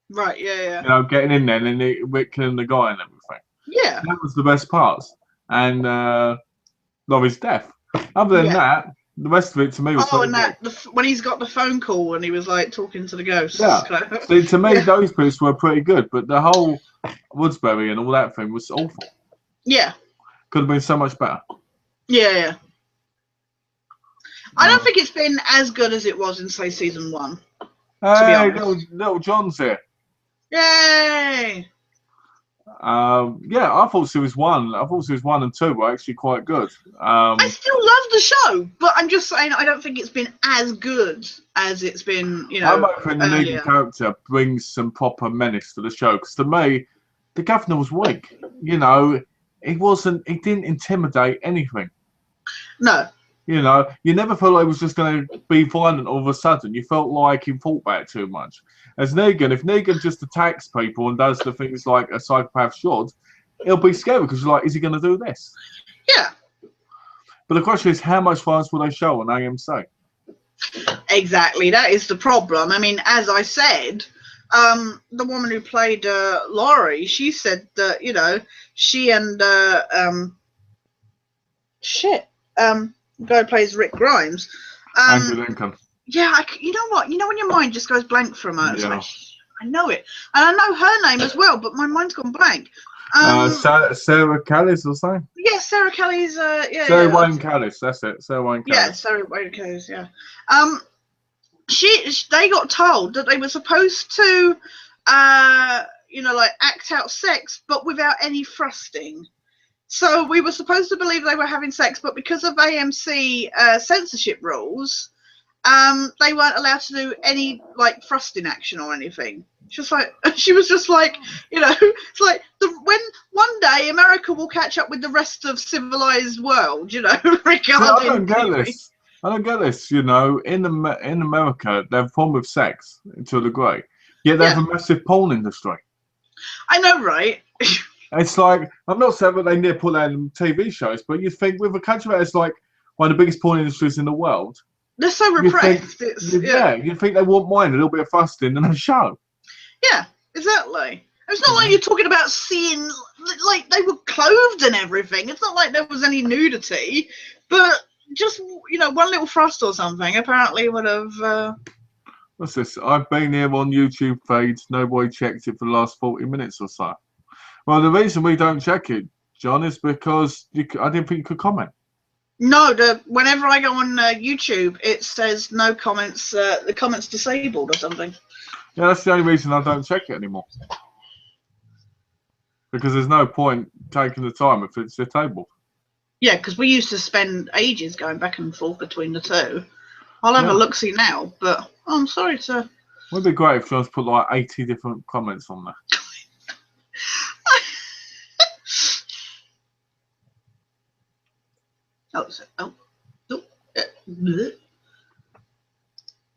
Right, yeah. Getting in there and then killing the guy and everything. Yeah. That was the best parts. And love his death. Other than that, the rest of it to me was when he's got the phone call and he was like talking to the ghosts. Yeah. See, to me, those bits were pretty good, but the whole Woodsbury and all that thing was awful. Yeah. Could have been so much better. Yeah. I don't think it's been as good as it was in, say, season 1. Hey, little John's here. Yay! I thought series 1. I thought series 1 and 2 were actually quite good. I still love the show, but I'm just saying I don't think it's been as good as it's been. I'm hoping the Negan character brings some proper menace to the show. Because to me, the governor was weak. He didn't intimidate anything. No. You never felt like he was just going to be violent all of a sudden. You felt like he thought about it too much. As Negan, if Negan just attacks people and does the things like a psychopath should, it'll be scary because you're like, is he going to do this? Yeah. But the question is, how much violence will they show on AMC? Exactly. That is the problem. I mean, as I said, the woman who played Laurie, she said that, she and the guy who plays Rick Grimes. Andrew Lincoln. Yeah, you know what? You know when your mind just goes blank for a moment? Yeah. Like, I know it. And I know her name as well, but my mind's gone blank. Sarah Callis or something? Yeah, Sarah Kelly's... Sarah Wayne Callis, that's it. Sarah Wayne Callis. Yeah, Sarah Wayne Callis, yeah. They got told that they were supposed to, act out sex, but without any thrusting. So we were supposed to believe they were having sex, but because of AMC censorship rules, they weren't allowed to do any thrusting action or anything. She was just like, it's like when one day America will catch up with the rest of civilized world, regarding. I don't get this. I don't get this. You know, in America, they have a problem with sex to a degree. Yet they have a massive porn industry. I know, right? It's like, I'm not saying that they need to put that in TV shows, but you think with a country that's like one of the biggest porn industries in the world, They're so repressed. you think they won't mind a little bit of fussing in a show. Yeah, exactly. It's not like you're talking about seeing, like, they were clothed and everything. It's not like there was any nudity, but just, you know, one little thrust or something apparently would have... What's this? I've been here on YouTube feeds. Nobody checked it for the last 40 minutes or so. Well, the reason we don't check it, John, is because I didn't think you could comment. No, whenever I go on YouTube, it says no comments, the comments disabled or something. Yeah, that's the only reason I don't check it anymore. Because there's no point taking the time if it's disabled. Yeah, because we used to spend ages going back and forth between the two. I'll have a look-see now, but I'm sorry to... It would be great if John's put like 80 different comments on there.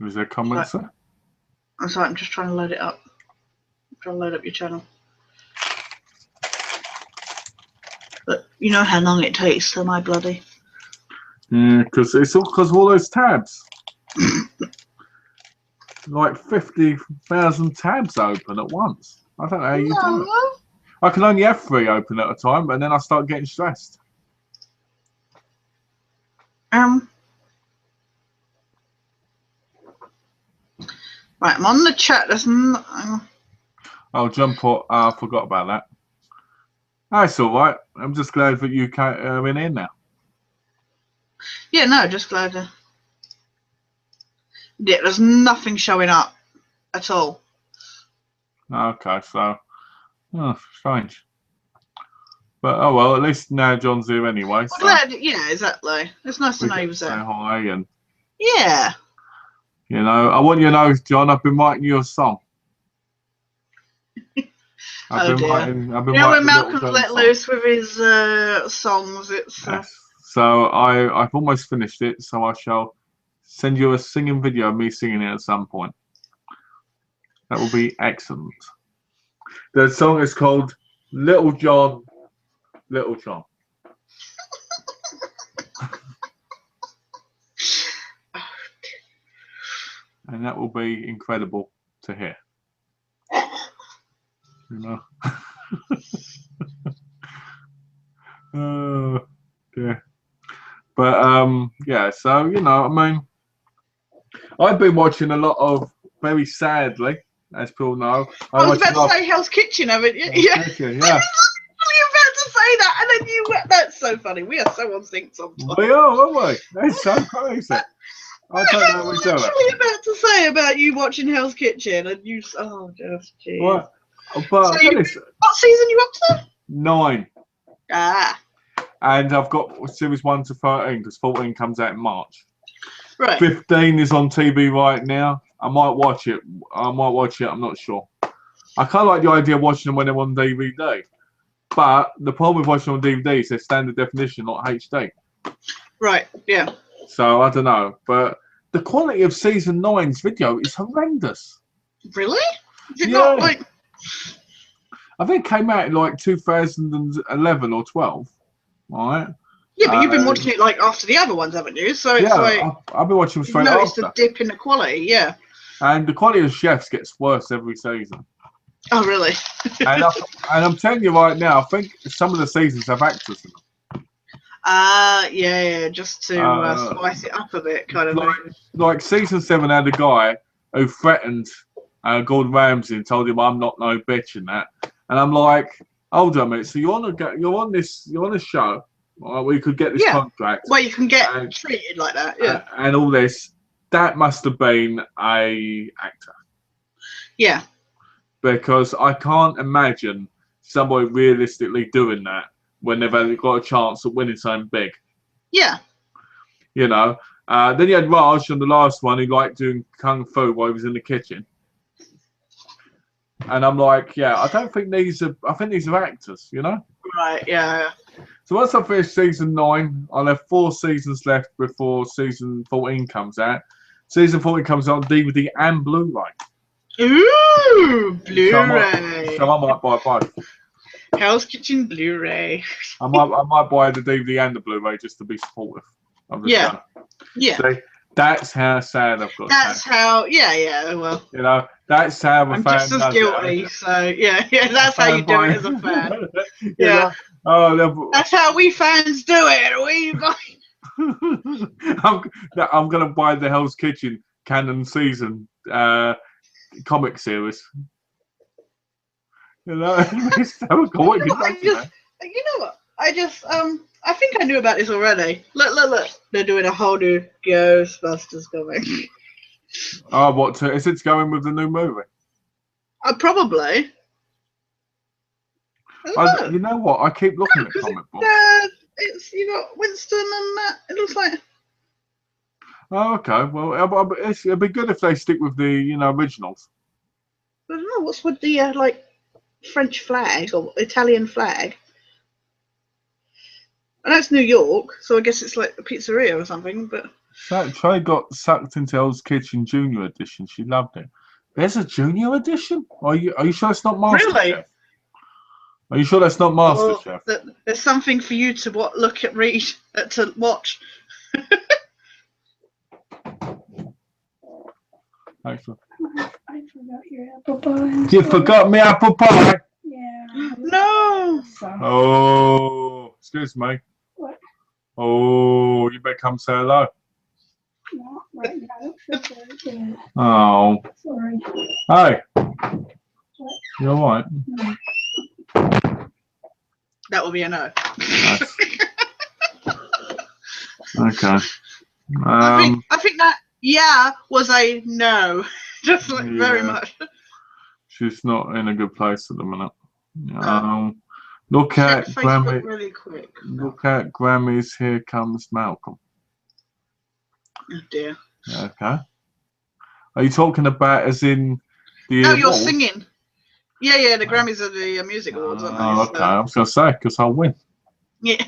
Is there comments there? I'm sorry, I'm just trying to load it up. I'm trying to load up your channel. But you know how long it takes, so my bloody... Yeah, because it's all because of all those tabs. Like 50,000 tabs open at once. I don't know how you do it. I can only have 3 open at a time, and then I start getting stressed. Right, I'm on the chat. There's Oh, John put, I forgot about that. That's all right. I'm just glad that you are in here now. Yeah, no, just glad to... Yeah, there's nothing showing up at all. Okay, so... Oh, strange. But, oh well, at least now John's here anyway. So glad, yeah, exactly. It's nice to know he was there. Say hi and... Yeah. You know, I want you to know, John, I've been writing you a song. I've been writing you know, when Malcolm's let loose with his songs, it's... Yes. So I've almost finished it, so I shall send you a singing video of me singing it at some point. That will be excellent. The song is called Little John, Little John. And that will be incredible to hear. You know? Oh, dear. But yeah, so you know, I mean, I've been watching a lot of, very sadly, as people know. I was about to say Hell's Kitchen, haven't you? Yeah. Kitchen, yeah. I was about to say that, and then you went. That's so funny. We are so on sync sometimes. We are, aren't we? That's so crazy. I don't know what we do. I was literally about to say about you watching Hell's Kitchen, and you. Oh, just jeez. What? But what season you up to? 9. Ah. And I've got series 1 to 13 because 14 comes out in March. Right. 15 is on TV right now. I might watch it. I'm not sure. I kind of like the idea of watching them when they're on DVD. But the problem with watching on DVD is they're standard definition, not HD. Right, yeah. So I don't know. But the quality of season 9's video is horrendous. Really? Is it not like... I think it came out in like 2011 or 12. Right. Yeah, but you've been watching it like after the other ones, haven't you? So it's like I've been watching them straight after. Noticed a dip in the quality, yeah. And the quality of Chefs gets worse every season. Oh, really? and I'm telling you right now, I think some of the seasons have actors in them. Yeah, just to spice it up a bit, kind of. Like season 7 had a guy who threatened Gordon Ramsay and told him I'm not no bitch and that. And I'm like, hold on a minute. So you're on a show, right, where you could get this contract. Well, you can get treated like that, yeah. And all this. That must have been a actor. Yeah. Because I can't imagine somebody realistically doing that when they've got a chance of winning something big. Yeah. You know. Then you had Raj on the last one who liked doing kung fu while he was in the kitchen. And I'm like, yeah, I think these are actors, you know? Right, yeah. So once I finish season 9, I'll have 4 seasons left before season 14 comes out. Season 14 comes out on DVD and Blu-ray. Ooh, Blu-ray. So I might buy both. Hell's Kitchen Blu-ray. I might buy the DVD and the Blu-ray just to be supportive of the show. Yeah. See, that's how sad I've got. That's how. Yeah. Well, you know, that's how I'm just as guilty. So yeah. That's how you do it as a fan. Yeah. Oh, that's how we fans do it. I'm gonna buy the Hell's Kitchen canon season comic series. You know, it's so cool. You know what? I think I knew about this already. Look. They're doing a whole new Ghostbusters comic. Oh, what? Is it going with the new movie? Probably. You know what? I keep looking at comic books. You got Winston and that. It looks like. Oh, okay. Well, it'd be good if they stick with the originals. I don't know what's with the like French flag or Italian flag. I know it's New York, so I guess it's like a pizzeria or something. But Trey got sucked into Hell's Kitchen Junior Edition. She loved it. There's a Junior Edition? Are you sure it's not MasterChef? Really? Are you sure that's not MasterChef? Well, there's something for you to read, to watch. Excellent. I forgot your apple pie. You forgot me apple pie? Yeah. No. Oh, excuse me. What? Oh, you better come say hello. No, right now I don't feel very good. Oh. Sorry. Hey. What? You all right? No. That will be a no. Nice. Okay. I think that was a no. Just like very much. She's not in a good place at the minute. Look at Facebook really quick. Look at Grammy's Here Comes Malcolm. Oh dear. Okay. Are you talking about as in the No, awards? you're singing. Yeah, the Grammys are the music awards, aren't they? Oh, okay. I was going to say, because I'll win. Yeah.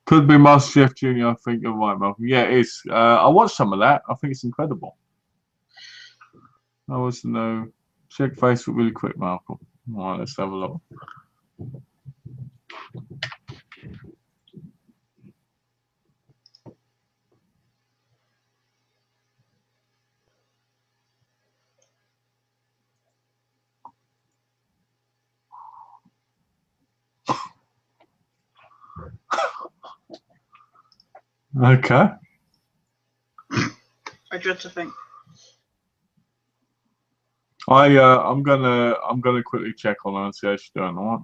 Could be MasterChef Junior. I think you're right, Malcolm. Yeah, it is. I watched some of that. I think it's incredible. Check Facebook really quick, Malcolm. All right, let's have a look. Okay. I dread to think. I'm gonna quickly check on her and see how she's doing. All right.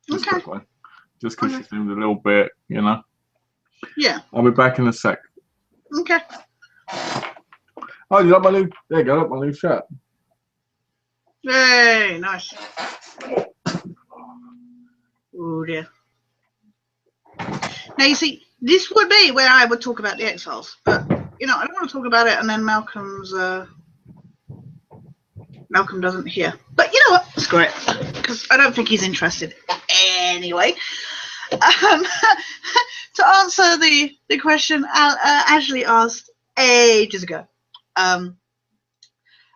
Just Okay. quickly. Just because she seemed a little bit, Yeah. I'll be back in a sec. Okay. Oh, you got my new? There you go. Got my new shirt. Hey, nice. Oh dear. Now you see, this would be where I would talk about the X-Files, but I don't want to talk about it, and then Malcolm doesn't hear. But you know what? Screw it, because I don't think he's interested anyway. To answer the question Ashley asked ages ago,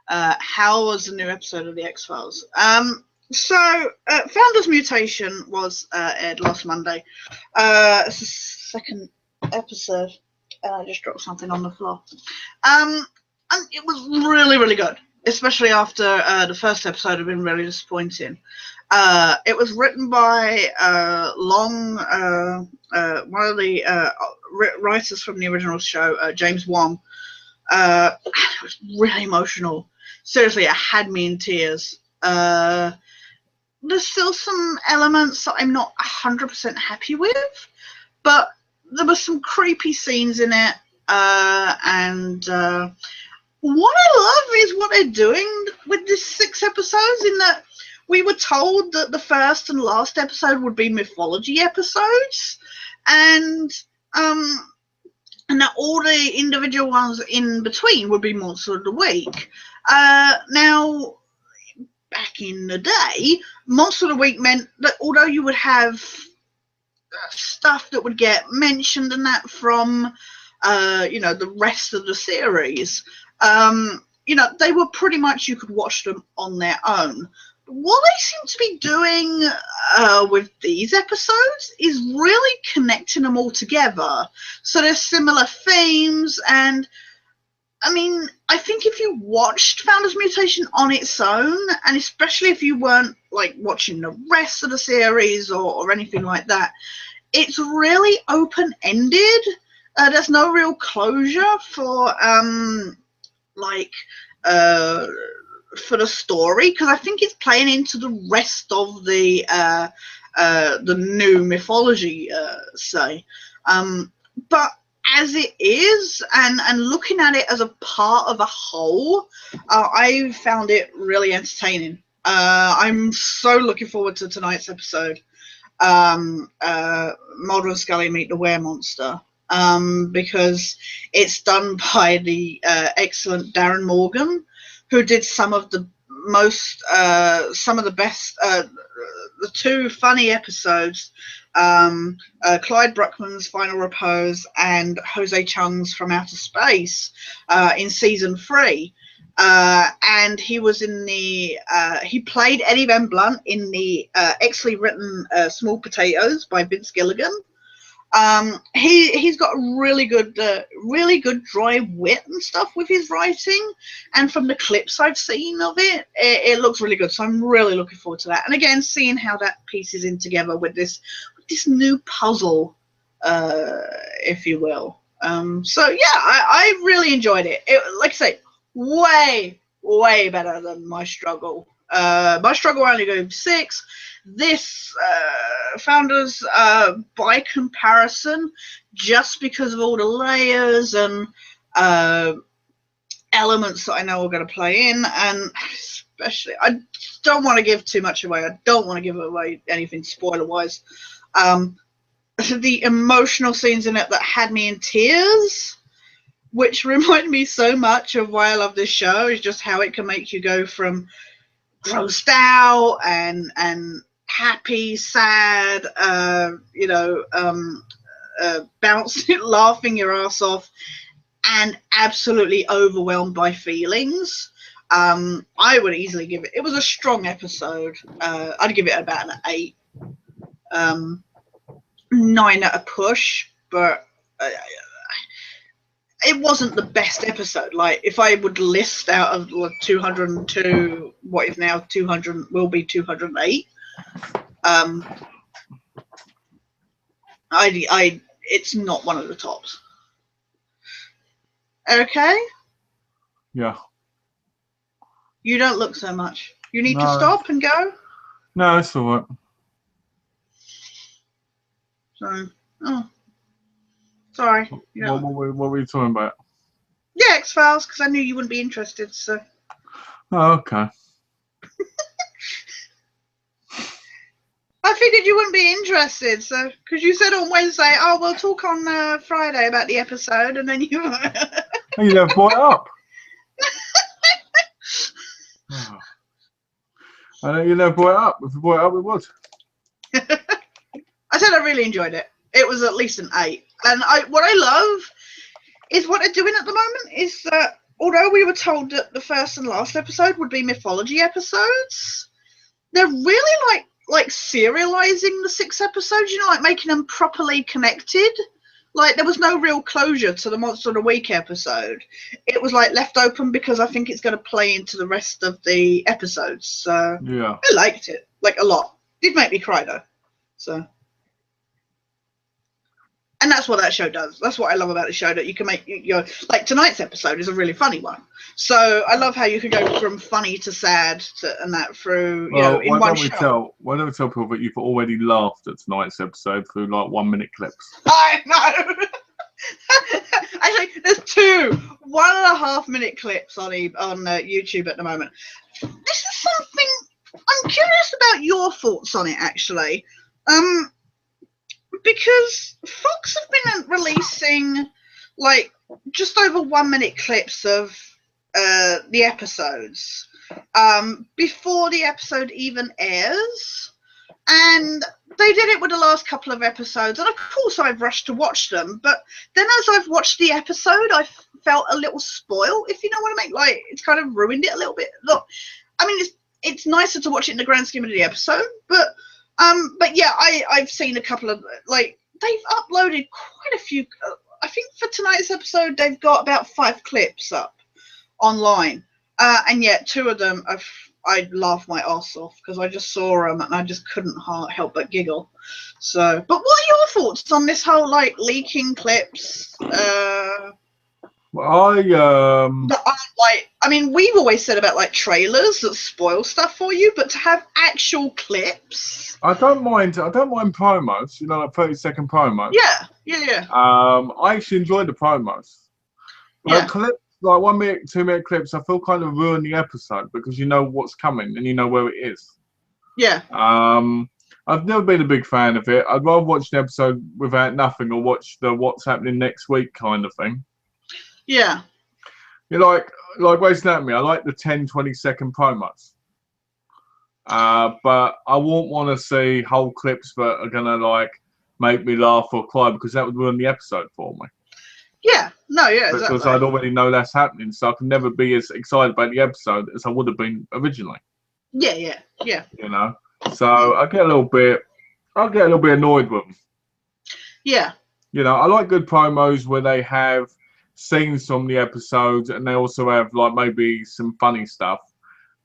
how was the new episode of the X-Files? So Founders Mutation was aired last Monday. It's the second episode, and I just dropped something on the floor. And it was really, really good, especially after the first episode had been really disappointing. It was written by one of the writers from the original show, James Wong. It was really emotional. Seriously, it had me in tears. There's still some elements that I'm not 100% happy with, but there were some creepy scenes in it. And what I love is what they're doing with this 6 episodes, in that we were told that the first and last episode would be mythology episodes, and that all the individual ones in between would be Monster of the Week. Now, back in the day, Monster of the Week meant that although you would have stuff that would get mentioned and that from the rest of the series. They were pretty much, you could watch them on their own. What they seem to be doing with these episodes is really connecting them all together. So there's similar themes, and I mean, I think if you watched Founders Mutation on its own, and especially if you weren't like watching the rest of the series or anything like that, it's really open-ended. There's no real closure for for the story, because I think it's playing into the rest of the new mythology, but as it is, and looking at it as a part of a whole, I found it really entertaining. I'm so looking forward to tonight's episode, Mulder and Scully Meet the Weremonster, because it's done by the excellent Darren Morgan, who did some of the best, the two funny episodes, Clyde Bruckman's Final Repose and Jose Chung's From Outer Space, in season 3. And he was in the he played Eddie Van Blunt in the excellently written Small Potatoes by Vince Gilligan. He's got a really good dry wit and stuff with his writing, and from the clips I've seen of it, it looks really good. So I'm really looking forward to that. And again, seeing how that pieces in together with this new puzzle, if you will. So yeah, I really enjoyed it. Like I say, way better than My Struggle. My Struggle only gave 6. This Founders, by comparison, just because of all the layers and elements that I know are going to play in, and especially, I don't want to give too much away. I don't want to give away anything spoiler-wise. The emotional scenes in it that had me in tears, which remind me so much of why I love this show, is just how it can make you go from grossed out and happy, sad, bouncing, laughing your ass off, and absolutely overwhelmed by feelings. I would easily give it. It was a strong episode. I'd give it about an 8, 9 at a push, but it wasn't the best episode. Like, if I would list out of 202, what is now 200, will be 208. It's not one of the tops. Okay. Yeah. You don't look so much. You need to stop and go. No, it's all right. So, sorry. What were you talking about? Yeah, X-Files, because I knew you wouldn't be interested. So. Oh, okay. I figured you wouldn't be interested, so because you said on Wednesday, "Oh, we'll talk on Friday about the episode," and then you. You never brought it up. Oh. I know you never brought it up. If you brought it up, it would. I said I really enjoyed it. It was at least an 8, and what I love is what they're doing at the moment is that although we were told that the first and last episode would be mythology episodes, they're really like serializing the 6 episodes, like making them properly connected. Like, there was no real closure to the Monster of the Week episode. It was like left open because I think it's going to play into the rest of the episodes. So yeah, I liked it, like, a lot. It did make me cry though. So, and that's what that show does. That's what I love about the show, that you can make, like tonight's episode is a really funny one. So I love how you can go from funny to sad and that through, in one show. Why don't we tell people that you've already laughed at tonight's episode through like 1-minute clips? I know. Actually, there's 2 1.5-minute clips on YouTube at the moment. This is something I'm curious about your thoughts on it, actually. Because Fox have been releasing like just over 1-minute clips of the episodes before the episode even airs, And they did it with the last couple of episodes, and of course I've rushed to watch them. But then as I've watched the episode, I felt a little spoiled, if you know what I mean. Like, it's kind of ruined it a little bit. Look, I mean, it's nicer to watch it in the grand scheme of the episode, but yeah, I've seen a couple of, like, they've uploaded quite a few. I think for tonight's episode, they've got about 5 clips up online, and yet 2 of them I laughed my ass off because I just saw them and I just couldn't help but giggle. So, but what are your thoughts on this whole, like, leaking clips? Well, That aren't, like, I mean, we've always said about, like, trailers that spoil stuff for you, but to have actual clips. I don't mind promos. You know, like 30-second promos. Yeah. I actually enjoy the promos. But Yeah. clips, like 1 minute, 2 minute clips, I feel kind of ruin the episode because you know what's coming and you know where it is. Yeah. I've never been a big fan of it. I'd rather watch the episode without nothing or watch the what's happening next week kind of thing. Yeah. You like Grey's Anatomy, I like the 10-20-second promos. But I won't want to see whole clips that are gonna, like, make me laugh or cry because that would ruin the episode for me. Yeah. No, yeah, exactly. Because I'd already know that's happening, so I can never be as excited about the episode as I would have been originally. Yeah. You know, so I get a little bit annoyed with them. Yeah. You know, I like good promos where they have scenes from the episodes and they also have, like, maybe some funny stuff.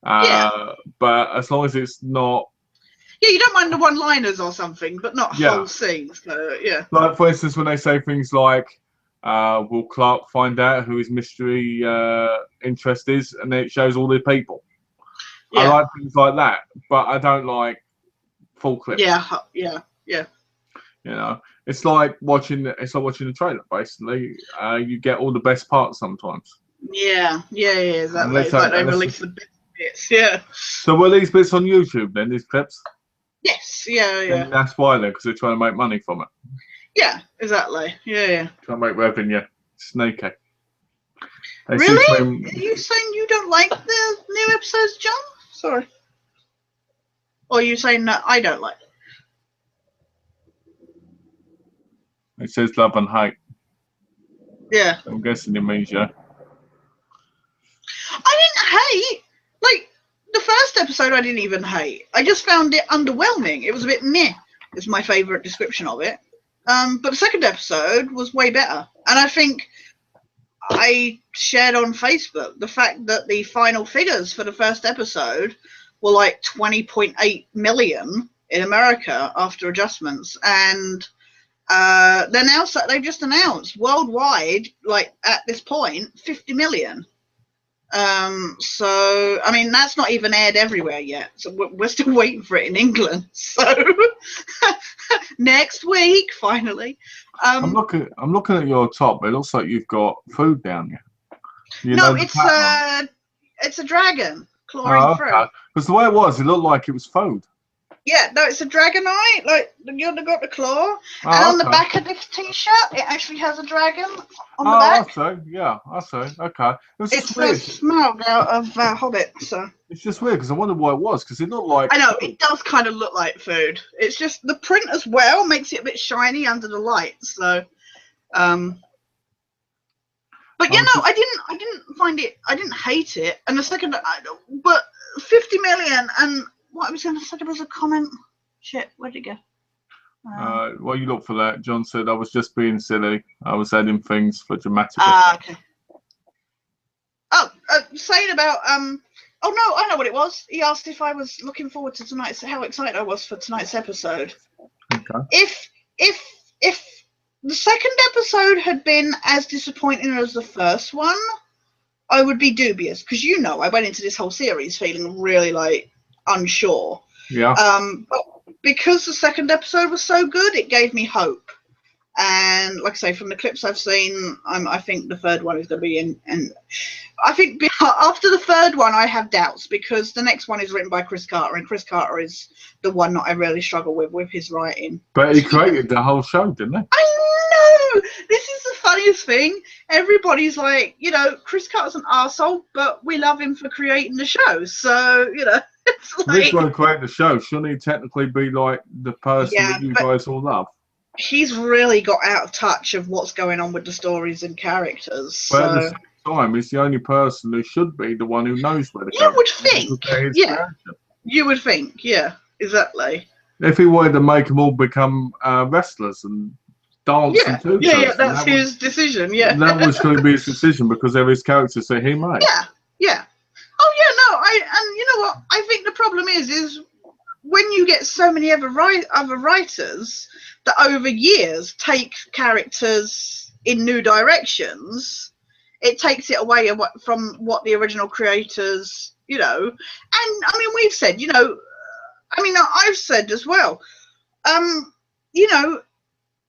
But as long as it's not. Yeah, you don't mind the one-liners or something, but not Yeah. whole scenes. So, yeah. Like, for instance, when they say things like, will Clark find out who his mystery interest is? And then it shows all the people. Yeah. I like things like that, but I don't like full clips. Yeah. You know, it's like watching the trailer. Basically, you get all the best parts sometimes. Yeah, exactly. Unless It's like they unless- release the bits. Yeah. So were these bits on YouTube then? These clips? Yes. Yeah. And that's why then, because they're trying to make money from it. Yeah. Exactly. Yeah. Trying to make revenue. Sneaky. They Really? seem to- Are you saying you don't like the new episodes, John? Sorry. Or are you saying that I don't like it? It says love and hate. Yeah. I'm guessing it means yeah. I didn't hate. Like, the first episode I didn't even hate. I just found it underwhelming. It was a bit meh, is my favourite description of it. But the second episode was way better. And I think I shared on Facebook the fact that the final figures for the first episode were like 20.8 million in America after adjustments. And they've just announced worldwide, like, at this point, 50 million. So, I mean, that's not even aired everywhere yet. So we're still waiting for it in England. So next week, finally. I'm looking at your top. It looks like you've got food down here. No, it's a dragon clawing through. Because the way it was, it looked like it was food. Yeah, no, it's a dragonite. Like, you've got the claw, and on the back of this T-shirt, it actually has a dragon on the back. I see. Yeah, I see. Okay. It's a smog out of Hobbit. So it's just weird because I wondered what it was because it looked like. I know it does kind of look like food. It's just the print as well makes it a bit shiny under the light. So, but yeah, no, I didn't find it. I didn't hate it. And the second, but 50 million and. What I was going to say, there was a comment. Shit, where'd it go? While you look for that, John said I was just being silly. I was adding things for dramatic. Okay. Oh, saying about oh no, I know what it was. He asked if I was looking forward to tonight's, how excited I was for tonight's episode. Okay. If the second episode had been as disappointing as the first one, I would be dubious because I went into this whole series feeling really like unsure. Yeah. But because the second episode was so good, it gave me hope. And like I say, from the clips I've seen, I think the third one is going to be in. And I think after the third one, I have doubts because the next one is written by Chris Carter, and Chris Carter is the one that I really struggle with his writing. But he created the whole show, didn't he? I know! This is the funniest thing. Everybody's like, Chris Carter's an arsehole, but we love him for creating the show. So, It's This like, one created the show. Shouldn't he technically be like the person yeah, that you but guys all love? he's really got out of touch of what's going on with the stories and characters. But at the So same time, he's the only person who should be the one who knows where the you would characters are because think, they're his yeah, creation. you would think, yeah, exactly. If he wanted to make them all become wrestlers and dance Yeah, and do yeah, yeah. things, That's his decision. Yeah, that was going to be his decision because they're his characters that he made. yeah, yeah. Oh yeah, no, and you know what? I think the problem is when you get so many other writers that over years take characters in new directions, it takes it away from what the original creators, you know. And I mean, we've said, you know, I mean, I've said as well, you know,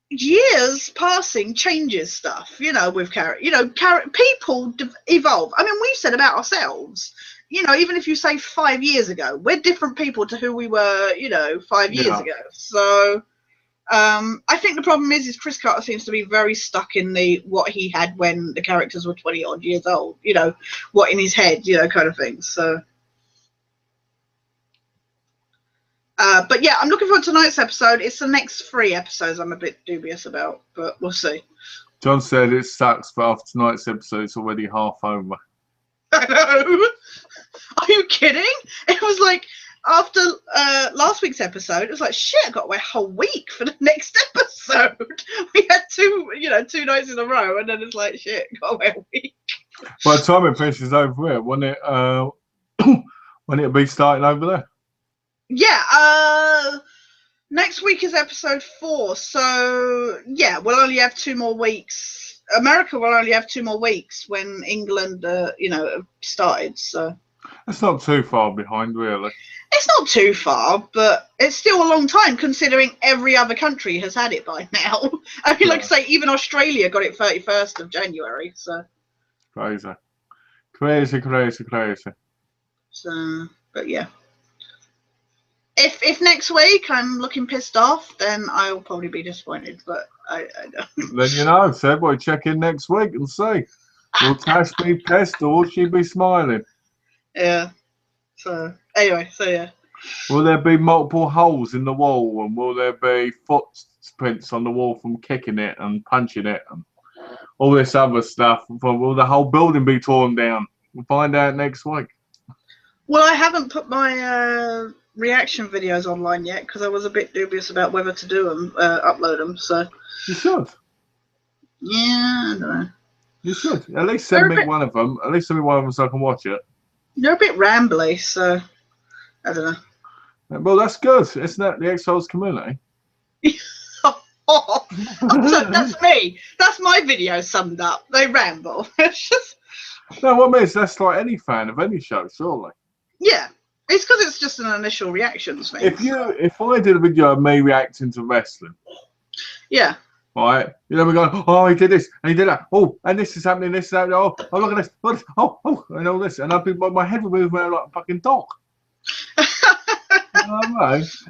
years passing changes stuff, you know, with people evolve. I mean, we've said about ourselves, you know, even if you say 5 years ago, we're different people to who we were, you know, 5 years ago. So I think the problem is Chris Carter seems to be very stuck in what he had when the characters were 20 odd years old, you know, what in his head, you know, kind of thing. So but yeah, I'm looking forward to tonight's episode. It's the next 3 episodes I'm a bit dubious about, but we'll see. John said it sucks, but after tonight's episode, it's already half over. I know. Are you kidding? It was like after last week's episode, it was like, shit, I got to wait a whole week for the next episode. We had 2 nights in a row, and then it's like, shit, got to wait a week. By the time it finishes over here, when it'll be starting over there? Yeah, next week is episode 4, so yeah, we'll only have 2 more weeks. America will only have 2 more weeks when England, you know, started. So it's not too far behind, really. It's not too far, but it's still a long time considering every other country has had it by now. I mean, like I say, even Australia got it 31st of January. So crazy. So, but yeah. If next week I'm looking pissed off, then I'll probably be disappointed. But I don't. Then you know, so everybody check in next week and see. Will Tash be pissed or will she be smiling? Yeah. So anyway, so yeah. Will there be multiple holes in the wall, and will there be footprints on the wall from kicking it and punching it and all this other stuff? Will the whole building be torn down? We'll find out next week. Well, I haven't put my reaction videos online yet because I was a bit dubious about whether to do them, upload them. So you should. Yeah, I don't know. You should at least send me one of them. At least send me one of them so I can watch it. They're a bit rambly, so I don't know. Well, that's good. Isn't that the X-Files community? So that's me. That's my video summed up. They ramble. It's just... No, what I mean is that's like any fan of any show, surely. Yeah, it's because it's just an initial reactions thing. If I did a video of me reacting to wrestling, yeah, right, you know, we're going, oh, he did this and he did that. Oh, and this is happening. This is happening. Oh, look at this. Oh, and all this, and I'd be my head would move around like a fucking dog.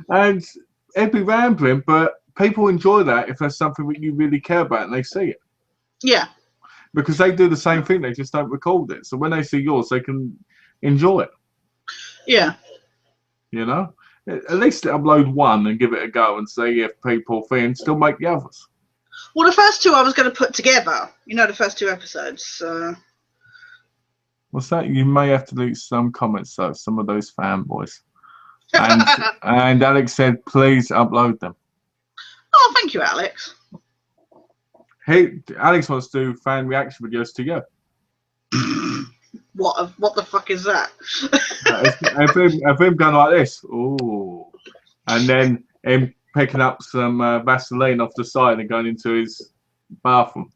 And it'd be rambling, but people enjoy that if there's something that you really care about and they see it. Yeah. Because they do the same thing, they just don't record it. So when they see yours, they can enjoy it. Yeah. You know? At least upload one and give it a go and see if people think, still make the others. Well, the first 2 I was going to put together. You know, the first 2 episodes. What's that? You may have to leave some comments, though, some of those fanboys. And Alex said, please upload them. Oh, thank you, Alex. Alex wants to do fan reaction videos to you. What the fuck is that? If him going like this, ooh, and then him picking up some Vaseline off the side and going into his bathroom.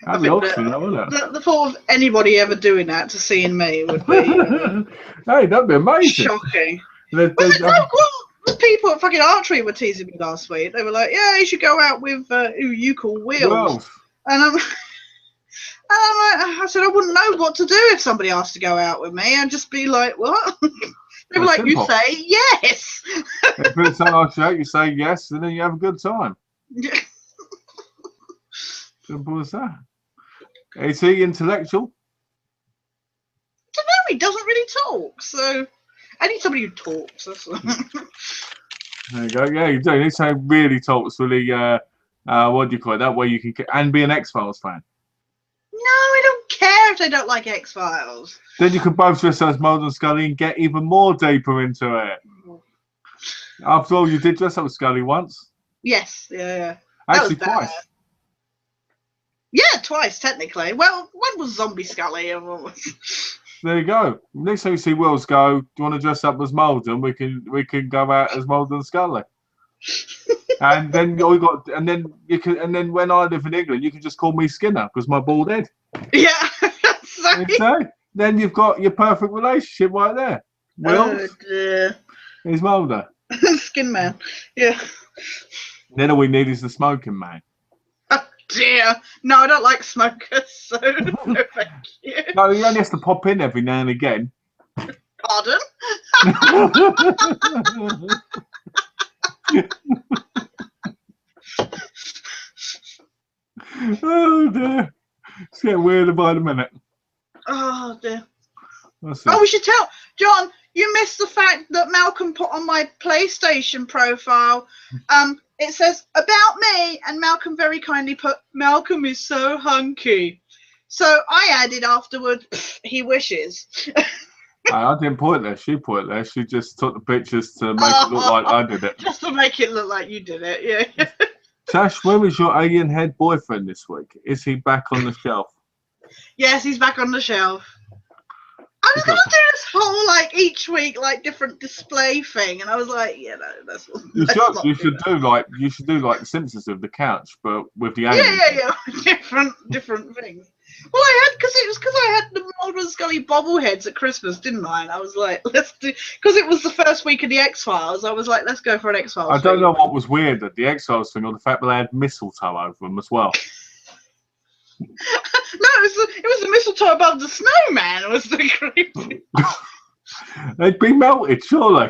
That'd be awesome, wouldn't it? The thought of anybody ever doing that to seeing me would be hey, that'd be amazing. Shocking. The people at fucking Archery were teasing me last week. They were like, yeah, you should go out with who you call Wheels. And I said, I wouldn't know what to do if somebody asked to go out with me. I'd just be like, what? They were like, simple. You say yes. If it's an Archery, you say yes, and then you have a good time. Simple as that. Is he intellectual? I don't know. He doesn't really talk, so I need somebody who talks. That's There you go. Yeah, you do. You need someone who really talks, really, what do you call it? That way you can, and be an X-Files fan. No, I don't care if they don't like X-Files. Then you can both dress as Mulder and Scully and get even more deeper into it. After all, you did dress up as Scully once. Yes, yeah. Actually, That was twice. bad. Yeah, twice, technically. Well, one was Zombie Scully and one was... There you go. Next time you see Wills go, do you want to dress up as Mulder? We can go out as Mulder and Scully. And then and then when I live in England, you can just call me Skinner because my bald head. Yeah. Sorry. So, then you've got your perfect relationship right there. Wills is Mulder. Skin Man. Yeah. Then all we need is the smoking man. Oh dear. No, I don't like smokers, so no thank you. No, he only has to pop in every now and again. Pardon? Oh dear. It's getting weirder by the minute. Oh dear. That's it. Oh, we should tell John. You missed the fact that Malcolm put on my PlayStation profile. It says about me, and Malcolm very kindly put Malcolm is so hunky. So I added afterward, he wishes. I didn't put it there. She put it there. She just took the pictures to make it look like I did it. Just to make it look like you did it, yeah. Tash, where is your alien head boyfriend this week? Is he back on the shelf? Yes, he's back on the shelf. I was gonna do this whole each week different display thing, and I was like, that's what. You should do like the Simpsons with the couch, but with the alien. Yeah. different things. Well, I had because I had the Mulder and Scully bobbleheads at Christmas, didn't I? And I was like, let's do because it was the first week of the X-Files. I was like, let's go for an X-Files. I don't know what was weird at the X-Files thing, or the fact that they had mistletoe over them as well. No, it was the mistletoe above the snowman. It was the creepy. They'd be melted, surely.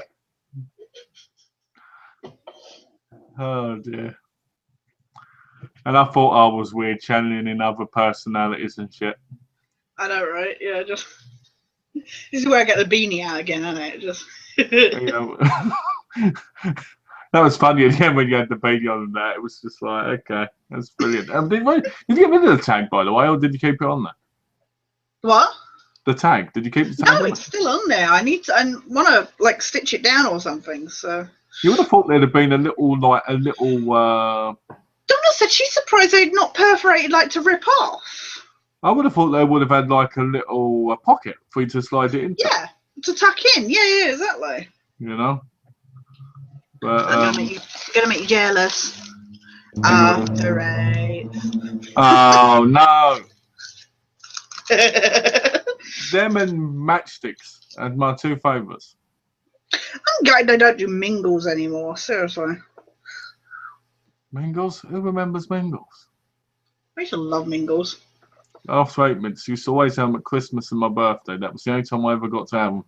Oh dear. And I thought I was weird, channeling in other personalities and shit. I know, right? Yeah, just this is where I get the beanie out again, isn't it? Just. You know, that was funny at the end when you had the beanie on and that. It was just like, okay, that's brilliant. Did you get rid of the tag, by the way, or did you keep it on there? What? The tag? Did you keep the tag? No, it's still on there. I want to stitch it down or something. So. You would have thought there'd have been a little. Donna said she's surprised they'd not perforated to rip off. I would have thought they would have had a little pocket for you to slide it into. Yeah, to tuck in. Yeah, exactly. You know. But gonna make you jealous. Right. Oh no. Them and matchsticks are my two favourites. I'm glad they don't do mingles anymore. Seriously. Mingles? Who remembers Mingles? I used to love mingles. After 8 minutes, used to always have them at Christmas and my birthday. That was the only time I ever got to have them.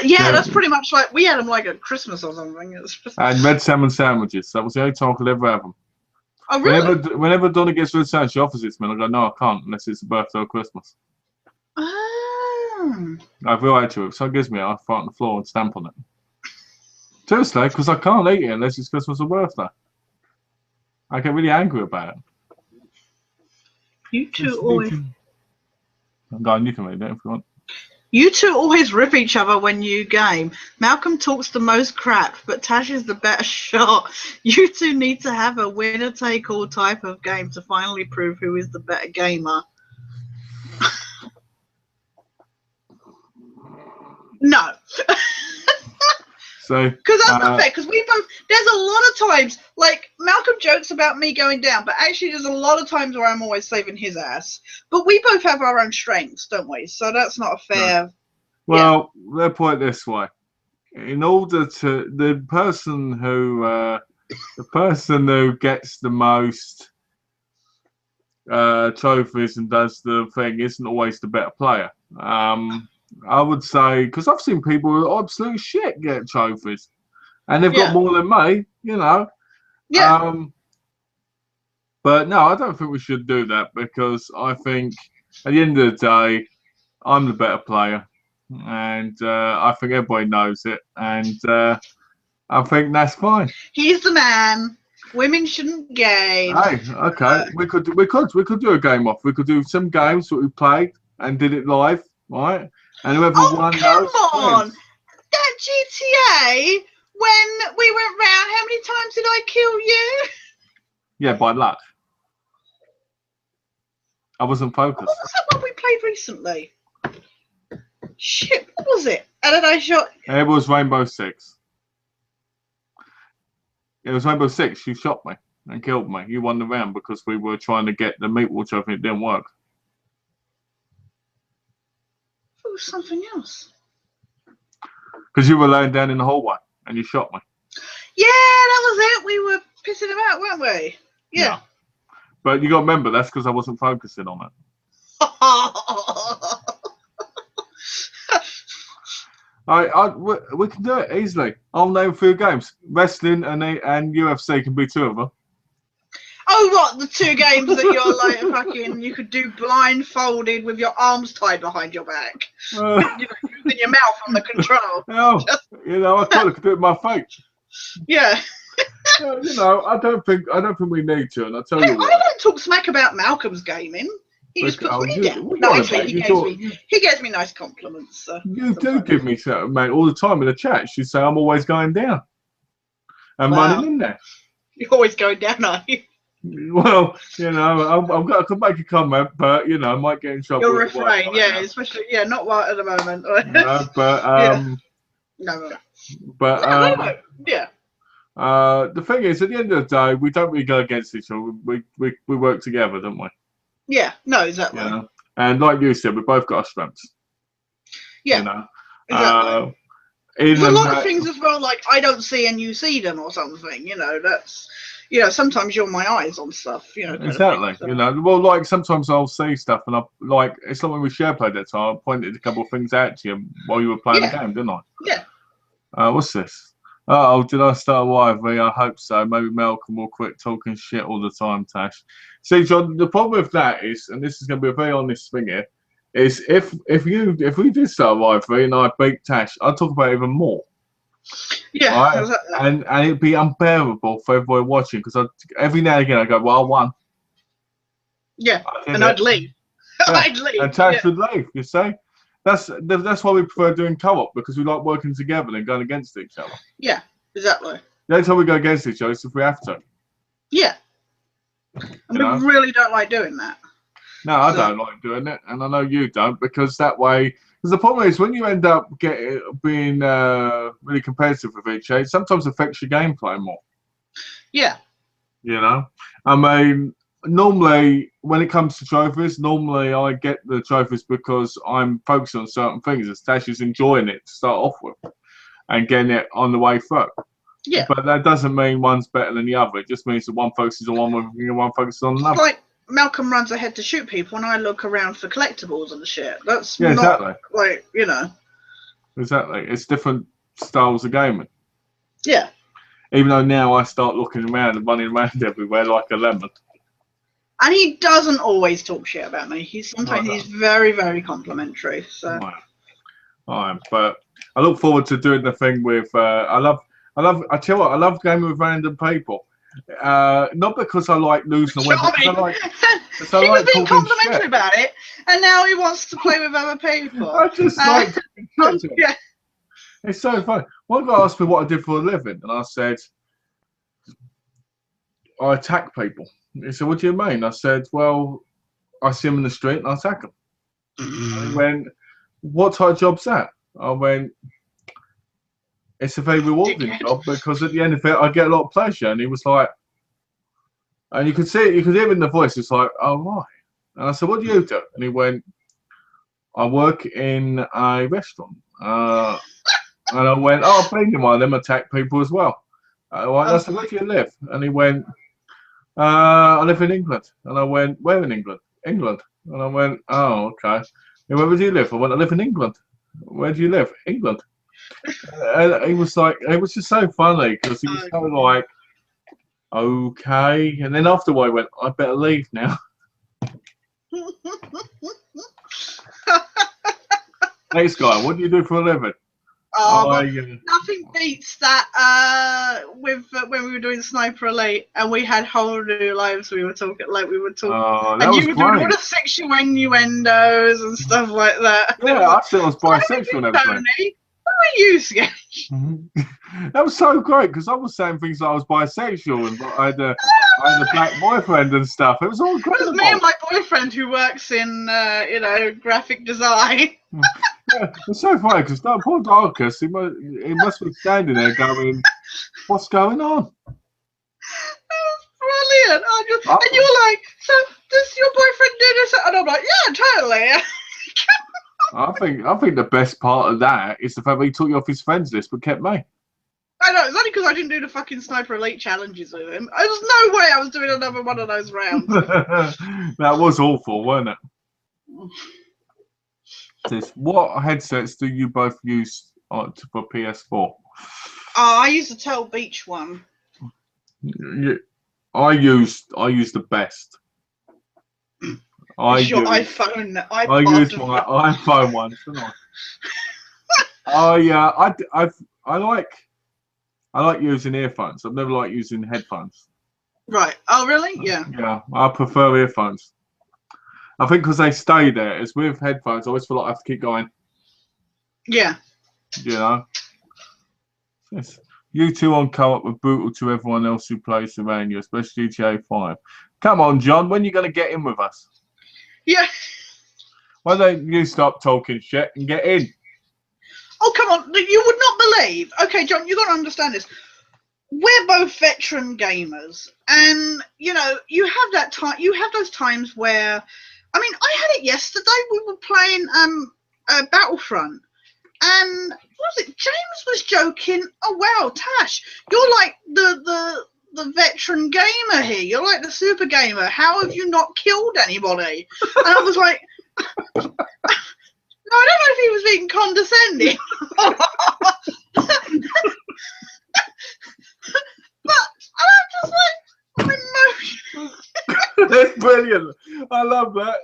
Yeah, that's pretty much we had them at Christmas or something. And red salmon sandwiches. That was the only time I could ever have them. Oh, really? Whenever Donna gets red sandwich, she offers it to me, and I go, no, I can't unless it's a birthday or Christmas. Oh. I have real attitude with it, so it gives me I throw it on the floor and stamp on it. Seriously, because I can't eat it unless it's Christmas or birthday. I get really angry about it. You two always. I'm going, you can read it if you want. You two always rip each other when you game. Malcolm talks the most crap, but Tash is the better shot. You two need to have a winner-take-all type of game to finally prove who is the better gamer. No. So, because that's not fair. Because we both, there's a lot of times, Malcolm jokes about me going down, but actually there's a lot of times where I'm always saving his ass. But we both have our own strengths, don't we? So that's not a fair. Well, let's put it this way: in order to the person who gets the most trophies and does the thing isn't always the better player. I would say, because I've seen people who are absolute shit get trophies, and they've got more than me, you know. Yeah. But no, I don't think we should do that because I think at the end of the day, I'm the better player. and I think everybody knows it, and I think that's fine. He's the man. Women shouldn't game. Hey, okay, we could do a game off. We could do some games that we played and did it live, right? And whoever won come those on! wins. That GTA, when we went round, how many times did I kill you? Yeah, by luck. I wasn't focused. What was that one we played recently? Shit, what was it? And then I shot. It was Rainbow Six. It was Rainbow Six. You shot me and killed me. You won the round because we were trying to get the meatball trophy. It didn't work. It was something else. Because you were laying down in the hallway and you shot me. Yeah, that was it. We were pissing about, weren't we? Yeah. But you got to remember, that's because I wasn't focusing on it. We can do it easily. I'll name a few games. Wrestling and UFC can be two of them. Oh, what? The two games that you're like fucking, you could do blindfolded with your arms tied behind your back. You know, using your mouth on the control. Oh, you know, I could do it with my face. Yeah. You know, I don't think we need to, and I'll tell you what. I don't talk smack about Malcolm's gaming. He just puts me down. No, actually, he gives me nice compliments. You do give me so, mate, all the time in the chat. You say I'm always going down and running in there. You're always going down, are you? Well, you know, I could make a comment, but you know, I might get in trouble. You're refrain, yeah, especially not right at the moment. No, but no. But yeah. The thing is, at the end of the day, we don't really go against each other. We work together, don't we? Yeah. No, exactly. You know? And like you said, we both got our strengths. Yeah. You know. Exactly. There's a lot of things as well, like I don't see and you see them or something. You know, that's. You know, sometimes you're my eyes on stuff, you know. Exactly. You know, well, like sometimes I'll see stuff and it's like when we share played that time, I pointed a couple of things out to you while you were playing the game, didn't I? Yeah. What's this? Oh, did I start YV? I hope so. Maybe Malcolm will quit talking shit all the time, Tash. See, John, the problem with that is, and this is going to be a very honest thing here, is if we did start YV and I beat Tash, I'd talk about it even more. Yeah, right? And it'd be unbearable for everybody watching because every now and again I go, well, I won. Yeah, and I'd leave. Yeah. I'd leave. And Tash would leave. You see, that's why we prefer doing co-op because we like working together than going against each other. Yeah, exactly. The only time we go against each other is if we have to. Yeah, and we really don't like doing that. No, I don't like doing it, and I know you don't because that way. Because the problem is when you end up being really competitive with each other, it sometimes affects your gameplay more. Yeah. You know, I mean, normally when it comes to trophies, normally I get the trophies because I'm focused on certain things. As Tash is enjoying it to start off with, and getting it on the way through. Yeah. But that doesn't mean one's better than the other. It just means that one focuses on one, one focuses on another. Like Malcolm runs ahead to shoot people, and I look around for collectibles and shit. That's not exactly. Like, you know. Exactly. It's different styles of gaming. Yeah. Even though now I start looking around and running around everywhere like a lemon. And he doesn't always talk shit about me. He's very, very complimentary. So. Right. But I look forward to doing the thing with. I tell you what, I love gaming with random people. Not because I like losing or winning. He was being complimentary about it, and now he wants to play with other people. I just like yeah. It's so funny. One guy asked me what I did for a living, and I said, I attack people. He said, what do you mean? I said, well, I see them in the street and I attack them. He went, what type of job's that? I went, it's a very rewarding job because at the end of it, I get a lot of pleasure. And he was like, and you could see it, you could hear in the voice, it's like, oh, right. And I said, what do you do? And he went, I work in a restaurant. And I went, oh, I've been in one of them, attack people as well. I said, where do you live? And he went, I live in England. And I went, where in England? England. And I went, oh, okay. And where do you live? I went, I live in England. Where do you live? England. And he was like, it was just so funny because he was so like, okay. And then after a while, he went, I better leave now. Next guy, what do you do for a living? Well, nothing beats that with when we were doing Sniper Elite and we had whole new lives. We were talking and you were doing all the sexual innuendos and stuff like that. Yeah, I said I was bisexual and everything. Tony, what are you, Sketch? That was so great because I was saying things like I was bisexual and I had a black boyfriend and stuff. It was all great. It was me and my boyfriend who works in graphic design. Yeah, it's so funny because that poor Darkus, he must be standing there going, "What's going on?" That was brilliant. And you're like, "So does your boyfriend do this?" And I'm like, "Yeah, totally." I think the best part of that is the fact that he took you off his friends list but kept me. I know, it's only because I didn't do the fucking Sniper Elite challenges with him. There was no way I was doing another one of those rounds. That was awful, wasn't it? What headsets do you both use for PS4? I use the Tel Beach one. I use the best. I use my iPhone one. I like using earphones. I've never liked using headphones. Right. Oh, really? Yeah. Yeah, I prefer earphones. I think because they stay there. As with headphones, I always feel like I have to keep going. Yeah. You know? Yes. You two on co-op were brutal to everyone else who plays around you, especially GTA 5. Come on, John. When are you going to get in with us? Yeah. Why don't you stop talking shit and get in? Oh, come on. You would not believe. Okay, John, you've got to understand this. We're both veteran gamers. And, you have that time. You have those times where, I had it yesterday. We were playing Battlefront. And what was it? James was joking. Oh, wow, Tash, you're like the veteran gamer here. You're like the super gamer. How have you not killed anybody? And I was like, no, I don't know if he was being condescending. But I'm just like, I'm emotional. That's brilliant. I love that.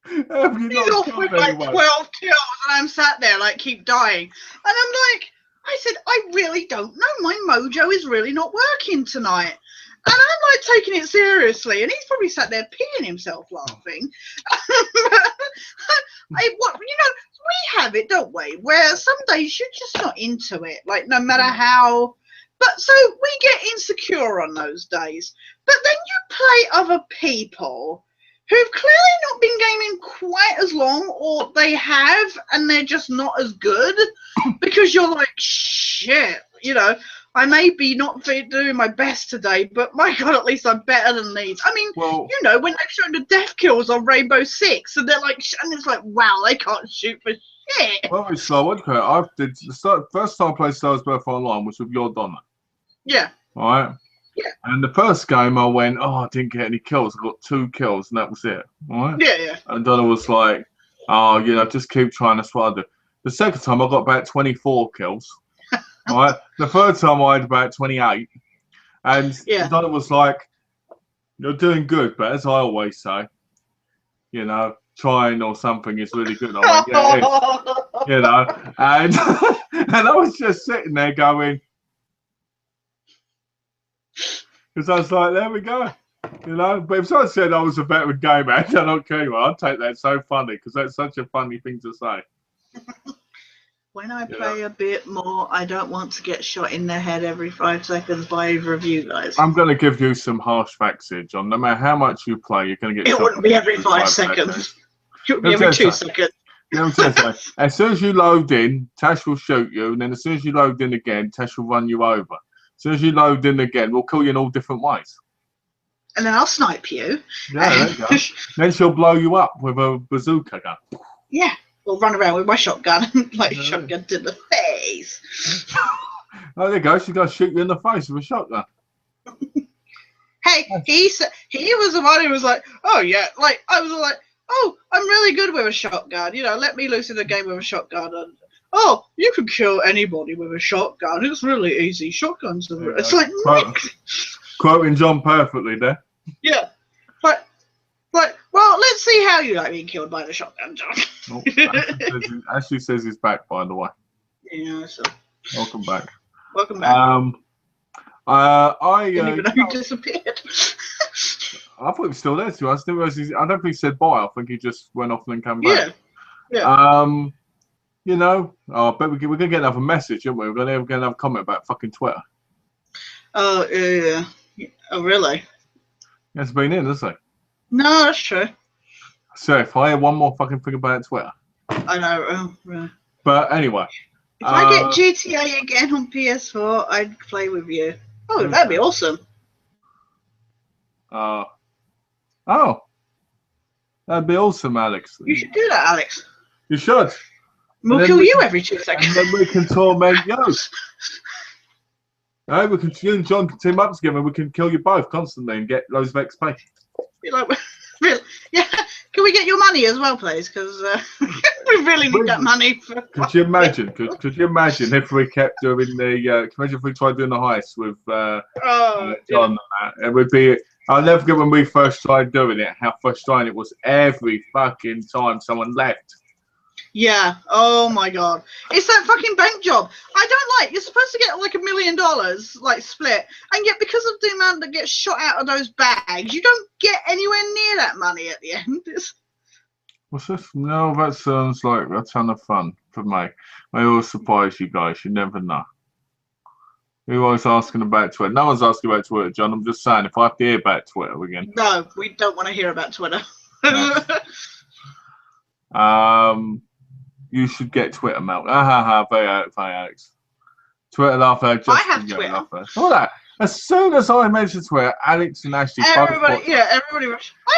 He's off with like 12 kills and I'm sat there like keep dying. And I'm like, I said, I really don't know. My mojo is really not working tonight. And I'm like taking it seriously. And he's probably sat there peeing himself laughing. We have it, don't we? Where some days you're just not into it. Like no matter how. But so we get insecure on those days. But then you play other people who've clearly not been gaming quite as long, or they have, and they're just not as good, because you're like, shit, I may be not doing my best today, but my God, at least I'm better than these. I mean, when they've shown the death kills on Rainbow Six, and they're like, and it's like, wow, they can't shoot for shit. Well, it's slow. I did first time I played Star Wars Birth Online was with your Donna. Yeah. All right. Yeah. And the first game I went, I didn't get any kills. I got 2 kills and that was it. All right. Yeah. And Donna was like, just keep trying. That's what I do. The second time I got about 24 kills. All right. The third time I had about 28. And Donna was like, you're doing good, but as I always say, trying or something is really good. I went, yeah, it is. And and I was just sitting there going, because I was like, there we go. But if someone said I was a veteran gamer, I don't care. I'd take that so funny because that's such a funny thing to say. When I play a bit more, I don't want to get shot in the head every 5 seconds by either of you guys. I'm going to give you some harsh facts here, John. No matter how much you play, you're going to get shot. It wouldn't be every 5 seconds. It would be every 2 seconds. As soon as you load in, Tash will shoot you, and then as soon as you load in again, Tash will run you over. As soon as you load in again, we'll kill you in all different ways. And then I'll snipe you. Yeah, there you go. Then she'll blow you up with a bazooka gun. Yeah, we'll run around with my shotgun, shotgun to the face. Oh, there you go. She's going to shoot you in the face with a shotgun. Hey, he was the one who was like, oh, yeah. Like, I was like, oh, I'm really good with a shotgun. Let me loose in the game with a shotgun. And oh, you can kill anybody with a shotgun. It's really easy. Shotguns are... It's like... Quoting John perfectly there. Yeah. Well, let's see how you like being killed by the shotgun, John. Oh, Ashley says he's back, by the way. Yeah, so. Welcome back. Welcome back. I didn't even know he disappeared. I thought he was still there too. I don't think he said bye. I think he just went off and then came back. Yeah. You know, I bet we're gonna get another message, aren't we? We're gonna get another comment about fucking Twitter. Oh yeah. Oh really? He hasn't been in, has he? No, that's true. So if I hear one more fucking thing about Twitter. I know. Oh, right. But anyway. If I get GTA again on PS4, I'd play with you. Oh, that'd be awesome. Oh. That'd be awesome, Alex. You should do that, Alex. You should. We'll kill you every 2 seconds. And then we can torment you. No, you and John can team up together and we can kill you both constantly and get loads of XP. Be like, really? Yeah. Can we get your money as well, please? Because we really need that money. Could you imagine? Could you imagine if we kept doing the? Imagine if we tried doing the heist with John and that? It would be. I'll never forget when we first tried doing it. How frustrating it was every fucking time someone left. Yeah. Oh my god. It's that fucking bank job. I don't like. You're supposed to get like $1 million, like split, and yet because of the amount that gets shot out of those bags, you don't get anywhere near that money at the end. What's this? No, that sounds like a ton of fun for me. I always surprise you guys. You never know. You're always asking about Twitter. No one's asking about Twitter, John. I'm just saying, if I have to hear about Twitter again. No, we don't want to hear about Twitter. No. You should get Twitter, Mel. Very Alex. Twitter laugh out. I have Twitter. All that. As soon as I mention Twitter, Alex and Ashley. Everybody. I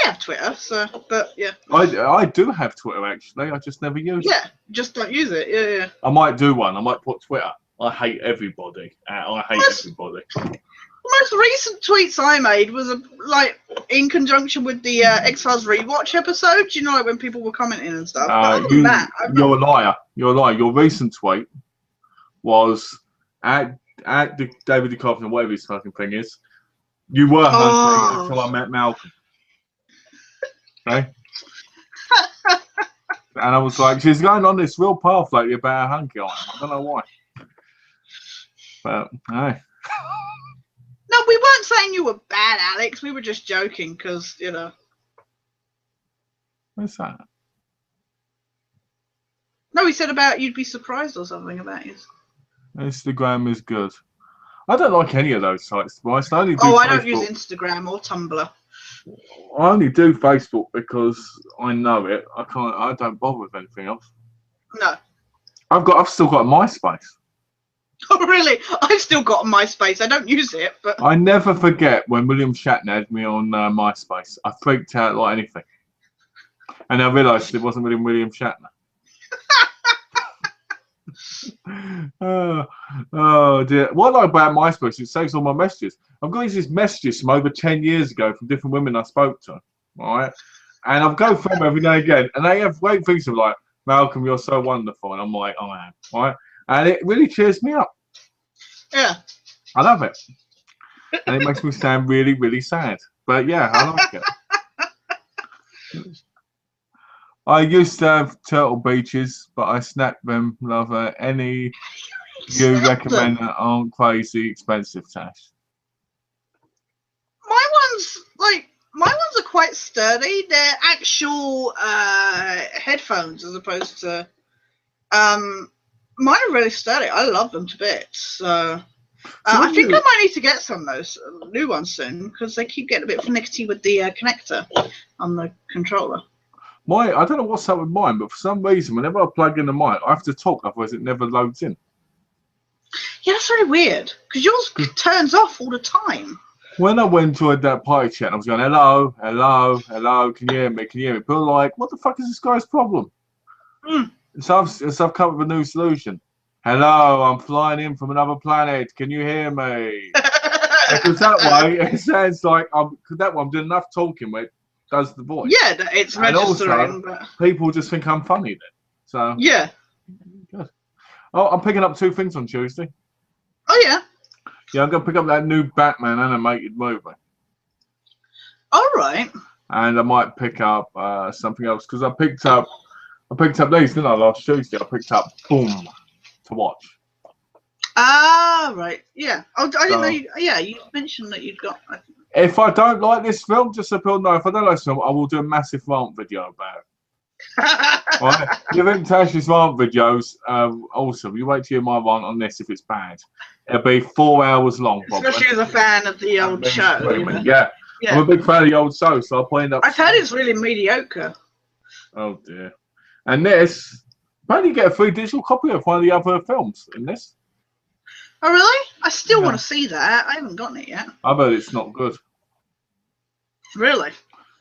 have Twitter, so but yeah. I do have Twitter actually. I just never use it. Yeah, just don't use it. Yeah. I might do one. I might put Twitter. I hate everybody. Everybody. The most recent tweets I made was like in conjunction with the X-Files rewatch episode. You know, like when people were commenting and stuff. You're a liar. You're a liar. Your recent tweet was at the David DeCoffin, whatever his fucking thing is. You were hunting until I met Malcolm. Okay. And I was like, she's going on this real path lately about how hunky I am. I don't know why. But hey. No, we weren't saying you were bad, Alex. We were just joking because, you know. What's that? No, we said about you'd be surprised or something about you. Instagram is good. I don't like any of those sites. I don't use Instagram or Tumblr. I only do Facebook because I know it. I don't bother with anything else. No. I've still got a MySpace. Oh really? I've still got a MySpace. I don't use it, but I never forget when William Shatner had me on MySpace. I freaked out like anything, and I realised it wasn't really William Shatner. Oh dear! What I like about MySpace is it saves all my messages. I've got these messages from over 10 years ago from different women I spoke to, right? And I'll go through them every now and again, and they have great things of like, Malcolm, you're so wonderful, and I'm like, I am, right? And it really cheers me up. Yeah. I love it. And it makes me sound really, really sad. But yeah, I like it. I used to have Turtle Beaches, but I snapped them. Love it. Any you recommend that aren't crazy expensive, Tash? My ones are quite sturdy. They're actual headphones as opposed to mine are really sturdy. I love them to bits. So I think I might need to get some of those new ones soon because they keep getting a bit finicky with the connector on the controller. I don't know what's up with mine, but for some reason, whenever I plug in the mic, I have to talk, otherwise it never loads in. Yeah, that's really weird because yours turns off all the time. When I went to that party chat, I was going, hello, hello, hello, can you hear me? Can you hear me? People are like, what the fuck is this guy's problem? So I've come up with a new solution. Hello, I'm flying in from another planet. Can you hear me? Because that way, it sounds like I'm doing enough talking where it does the voice. Yeah, it's registering. Also, people just think I'm funny then. So yeah. Good. Oh, I'm picking up 2 things on Tuesday. Oh yeah. Yeah, I'm gonna pick up that new Batman animated movie. All right. and I might pick up something else because I picked up these, didn't I? Last Tuesday, I picked up Boom to watch. Ah, right. Yeah. Oh, I didn't know. So, Yeah, you mentioned that you'd got. if I don't like this film, just so people know, if I don't like this film, I will do a massive rant video about it. Right? You think Tash's rant videos awesome? You wait till you hear my rant on this if it's bad. It'll be 4 hours long, probably. Especially as a fan of the old show. You know? Yeah. Yeah. I'm a big fan of the old show, so I'll probably end up. I've heard it's really mediocre. Oh dear. And this, apparently you get a free digital copy of one of the other films in this. Oh, really? I still want to see that. I haven't gotten it yet. I bet it's not good. Really?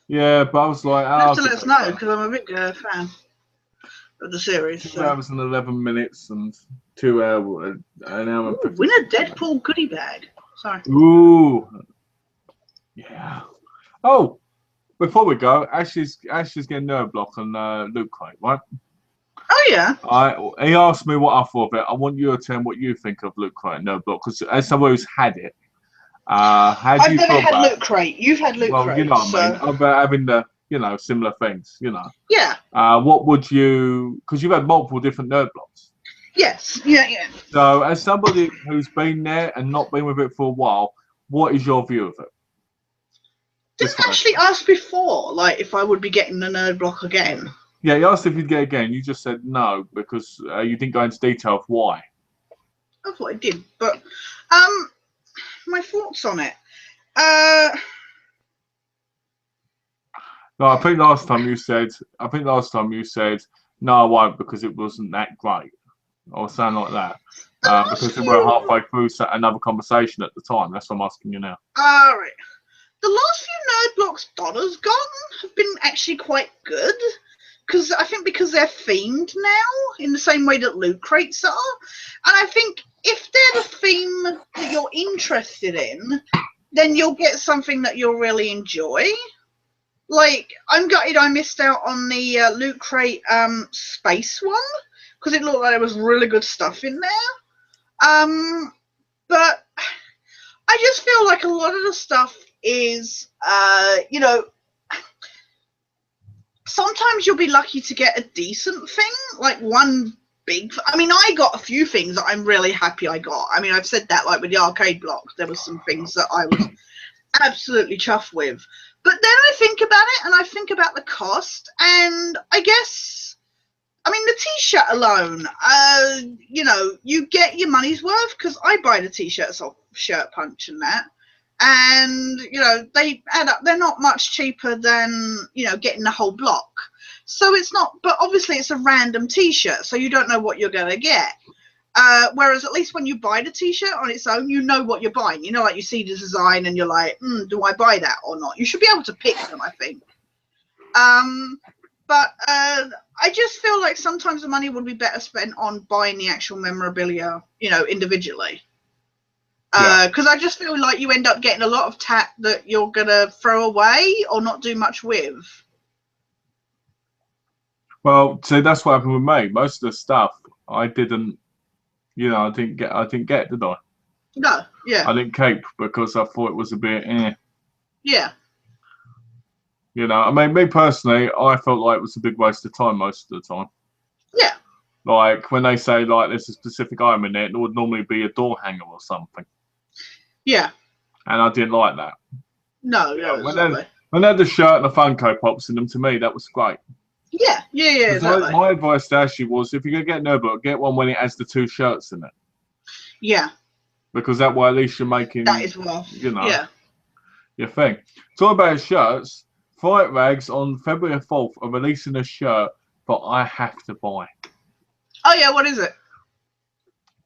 Yeah, but I was like, You have to let us know because I'm a big fan of the series. 2 hours and 11 minutes and 2 hours, an hour and 50. Win a Deadpool goodie bag. Sorry. Ooh. Yeah. Oh, before we go, Ashley's getting nerve block on Loot Crate, right? Oh yeah. He asked me what I thought of it. I want you to tell him what you think of Loot Crate and nerve block, because as someone who's had it, I've never had Loot Crate. You've had Loot Crate. Well, you know what I mean. About having the, similar things, Yeah. What would you? Because you've had multiple different nerd blocks. Yes. Yeah. So, as somebody who's been there and not been with it for a while, what is your view of it? Didn't actually ask before, like, if I would be getting the nerd block again. Yeah, he asked if you'd get it again. You just said no because you didn't go into detail of why. I thought I did, but my thoughts on it. No, I think last time you said no, I won't because it wasn't that great, or something like that. Because we were halfway through another conversation at the time. That's what I'm asking you now. All right. The last few nerd blocks Donna's gotten have been actually quite good. Because I think they're themed now in the same way that Loot Crates are. And I think if they're the theme that you're interested in, then you'll get something that you'll really enjoy. Like, I'm gutted I missed out on the Loot Crate space one, because it looked like there was really good stuff in there. But I just feel like a lot of the stuff is, sometimes you'll be lucky to get a decent thing, like one big. I mean, I got a few things that I'm really happy I got. I mean, I've said that, like with the arcade blocks, there were some things that I was absolutely chuffed with. But then I think about it, and I think about the cost, and I guess, I mean, the T-shirt alone, you get your money's worth, because I buy the T-shirts off Shirt Punch and that. And, they add up. They're not much cheaper than, getting the whole block. So it's not, but obviously it's a random T-shirt, so you don't know what you're going to get. Whereas at least when you buy the T-shirt on its own, you know what you're buying. Like you see the design and you're like, do I buy that or not? You should be able to pick them, I think. But I just feel like sometimes the money would be better spent on buying the actual memorabilia, individually. Because I just feel like you end up getting a lot of tat that you're going to throw away or not do much with. Well, so that's what happened with me. Most of the stuff I didn't, I didn't get, did I? No, yeah. I didn't keep because I thought it was a bit, Yeah. I mean, me personally, I felt like it was a big waste of time most of the time. Yeah. Like, when they say, like, there's a specific item in it would normally be a door hanger or something. Yeah. And I didn't like that. No, when they had the shirt and the Funko Pops in them, to me, that was great. Yeah, exactly. My advice to Ashley was, if you're going to get a notebook, get one when it has the 2 shirts in it. Yeah. Because that way, at least you're making, that is well, your thing. Talking about shirts, Fright Rags on February 4th are releasing a shirt that I have to buy. Oh, yeah, what is it?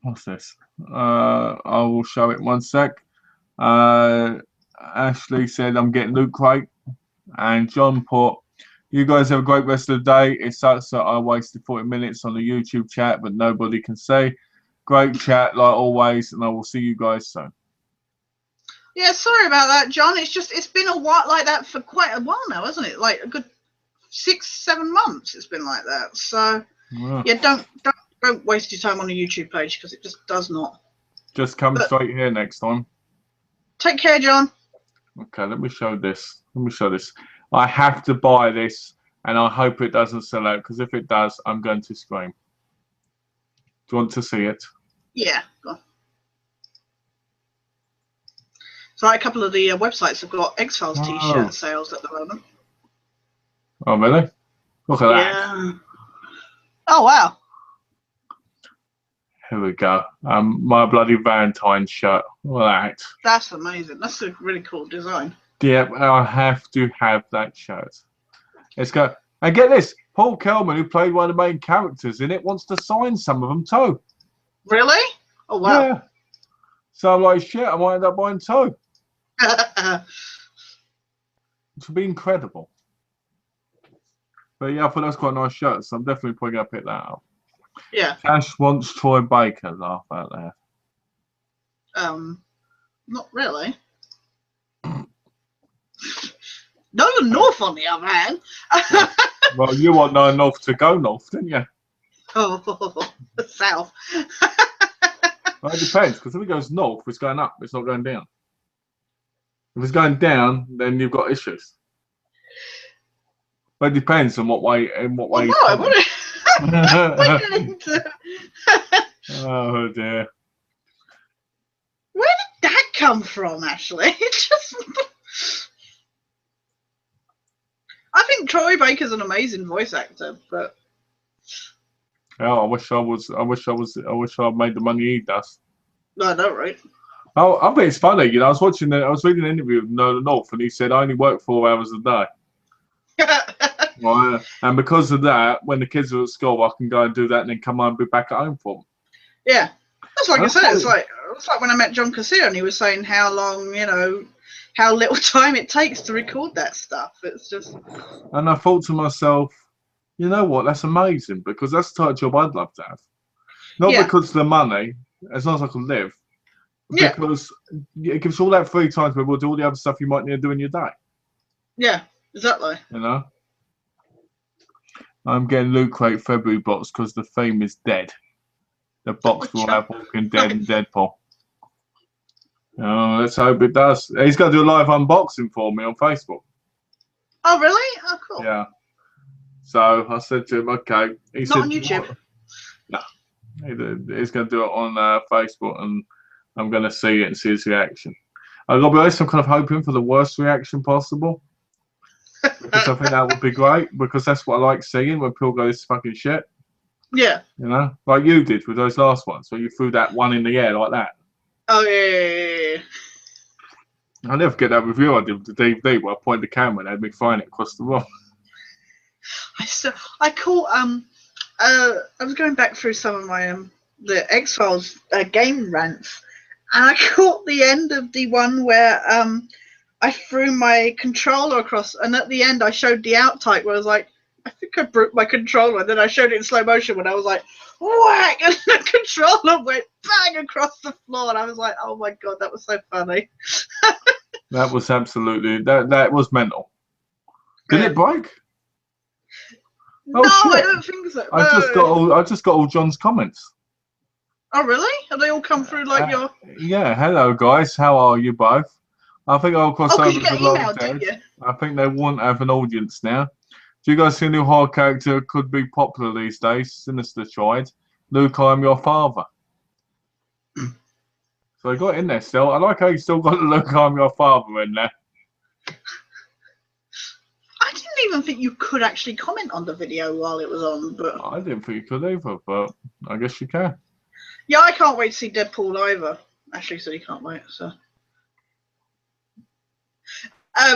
What's this? I will show it one sec. Ashley said, I'm getting Loot Crate. And John put, you guys have a great rest of the day. It sucks that I wasted 40 minutes on the YouTube chat, but nobody can say. Great chat, like always, and I will see you guys soon. Yeah, sorry about that, John. It's been a while like that for quite a while now, hasn't it? Like a good 6-7 months it's been like that. So, yeah, don't waste your time on the YouTube page because it just does not. Just come straight here next time. Take care, John. Okay, let me show this. I have to buy this, and I hope it doesn't sell out, because if it does, I'm going to scream. Do you want to see it? Yeah. Go on. So a couple of the websites have got X-Files t-shirt sales at the moment. Oh, really? Look at that. Yeah. Oh, wow. Here we go. My bloody Valentine's shirt. Look at that. That's amazing. That's a really cool design. Yeah, I have to have that shirt. Let's go. And get this. Paul Kelman, who played one of the main characters in it, wants to sign some of them too. Really? Oh, wow. Yeah. So I'm like, shit, I might end up buying two. Which would be incredible. But yeah, I thought that's quite a nice shirt, so I'm definitely probably going to pick that up. Yeah. Tash wants Troy Baker. Laugh out there. Not really. Nolan North, on the other hand. Well, you want no North to go North, didn't you? Oh, south. Well, it depends, because if it goes north, it's going up. It's not going down. If it's going down, then you've got issues. But it depends on what way. In what way. Oh dear. Where did that come from, Ashley? It just. I think Troy Baker's an amazing voice actor, but. Oh, I wish I made the money he does. No, I know, right? Oh, I bet it's funny. You know, I was reading an interview with Nolan North, and he said I only work 4 hours a day. Right, and because of that, when the kids are at school, I can go and do that, and then come home and be back at home for them. Yeah, that's like I said. It's like when I met John Cassir, and he was saying how long, how little time it takes to record that stuff. It's just. And I thought to myself, you know what? That's amazing, because that's the type of job I'd love to have. Not because of the money, as long as I can live. Yeah. Because it gives all that free time to be able to do all the other stuff you might need to do in your day. Yeah, exactly. You know? I'm getting Loot Crate February box because the theme is dead. The box will have Walking Dead and Deadpool. Oh, let's hope it does. He's going to do a live unboxing for me on Facebook. Oh, really? Oh, cool. Yeah. So I said to him, okay. He said, on YouTube? No. He's going to do it on Facebook, and I'm going to see it and see his reaction. I've got to be honest, I'm kind of hoping for the worst reaction possible. Because I think that would be great, because that's what I like seeing when people go, this fucking shit. Yeah. You know? Like you did with those last ones, where you threw that one in the air like that. Oh, yeah. I'll never forget that review I did with the DVD where I pointed the camera and had me find it across the room. I caught, I was going back through some of my, the X-Files game rants, and I caught the end of the one where, I threw my controller across, and at the end I showed the outtake where I was like, I think I broke my controller, and then I showed it in slow motion when I was like, whack, and the controller went bang across the floor, and I was like, oh my god, that was so funny. That was absolutely, that was mental. Did it break? No, shit. I don't think so. I just got all John's comments. Oh really? Have they all come through like your? Yeah. Hello guys, how are you both? I think I'll cross over to Long Dead. I think they won't have an audience now. Do you guys see a new horror character could be popular these days? Sinister tried. Luke, I'm your father. So I got in there still. I like how you still got Luke, I'm your father in there. I didn't even think you could actually comment on the video while it was on, but I didn't think you could either, but I guess you can. Yeah, I can't wait to see Deadpool either. Ashley said he can't wait, so.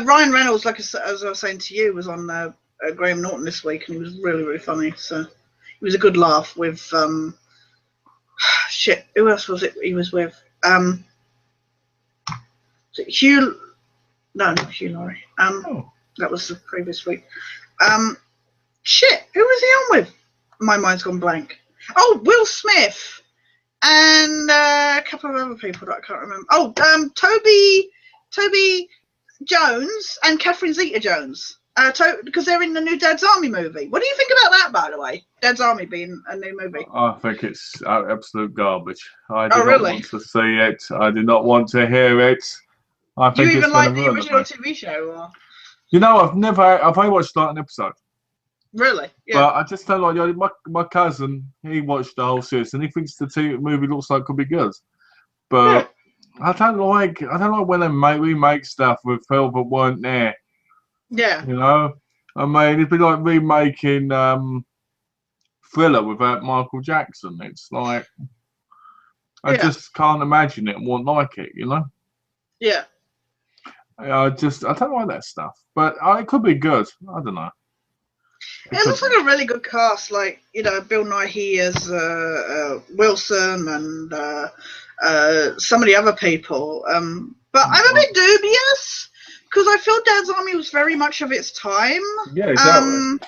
Ryan Reynolds, like as I was saying to you, was on Graham Norton this week, and he was really, really funny. So it was a good laugh with shit. Who else was it? He was with was it Hugh? No, not Hugh Laurie. That was the previous week. Shit. Who was he on with? My mind's gone blank. Oh, Will Smith and a couple of other people that I can't remember. Oh, Toby Jones and Catherine Zeta-Jones, because they're in the new Dad's Army movie. What do you think about that, by the way? Dad's Army being a new movie. I think it's absolute garbage. I do not want to see it. I do not want to hear it. I think do you even like the original TV show? Or? You know, I've only watched like an episode. Really? Yeah. But I just don't like, you know, my cousin, he watched the whole series and he thinks the movie looks like it could be good. But I don't like when they remake stuff with film that weren't there. Yeah. You know? I mean, it'd be like remaking Thriller without Michael Jackson. It's like, I just can't imagine it and won't like it, you know? Yeah. I don't like that stuff. But it could be good. I don't know. It looks like a really good cast, like, you know, Bill Nighy as Wilson and some of the other people. But I'm a bit dubious because I feel Dad's Army was very much of its time. Yeah, exactly.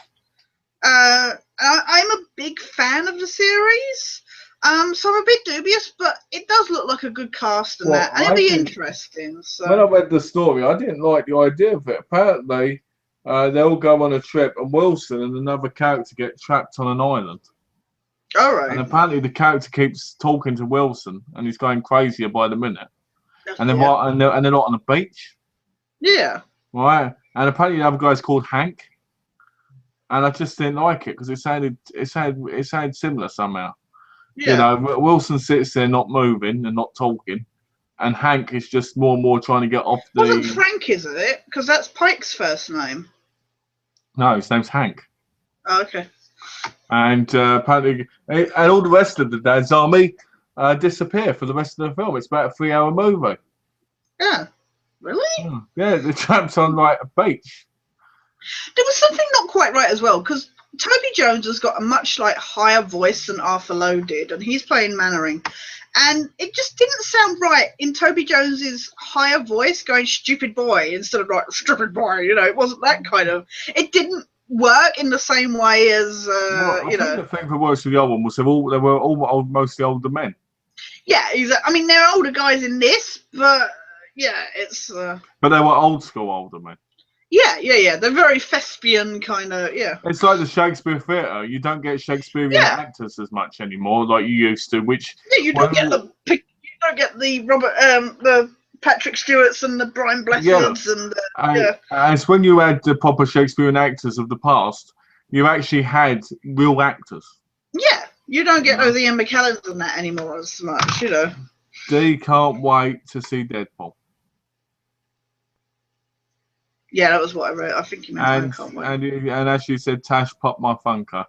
I'm a big fan of the series, so I'm a bit dubious, but it does look like a good cast and that, and it'll be interesting. So when I read the story, I didn't like the idea of it. Apparently, they all go on a trip, and Wilson and another character get trapped on an island. All right. And apparently, the character keeps talking to Wilson, and he's going crazier by the minute. And they're not on a beach. Yeah. Right. And apparently, the other guy's called Hank. And I just didn't like it because it sounded similar somehow. Yeah. You know, Wilson sits there not moving and not talking, and Hank is just more and more trying to get off the. Wasn't Frank, is it? Because that's Pike's first name. No, his name's Hank. Oh, okay. And apparently, and all the rest of the Dad's Army disappear for the rest of the film. It's about a 3-hour movie. Yeah. Really? Yeah, they're trapped on like a beach. There was something not quite right as well, because Toby Jones has got a much like higher voice than Arthur Lowe did, and he's playing Mannering, and it just didn't sound right in Toby Jones's higher voice going "stupid boy" instead of like "stupid boy." You know, it wasn't that kind of. It didn't work in the same way as I think the thing for worse for the old one was they were all mostly older men. Yeah, exactly. I mean, they're older guys in this, but yeah, it's. But they were old school older men. Yeah. They're very thespian kind of, It's like the Shakespeare theatre. You don't get Shakespearean actors as much anymore, like you used to. Which you don't get the Robert, the Patrick Stewarts and the Brian Blesseds and As when you had the proper Shakespearean actors of the past, you actually had real actors. Yeah, you don't get those Ian McKellens and that anymore as much, you know. They can't wait to see Deadpool. Yeah, that was what I wrote. I think you meant I can't wait. And as you said, Tash, pop my funker.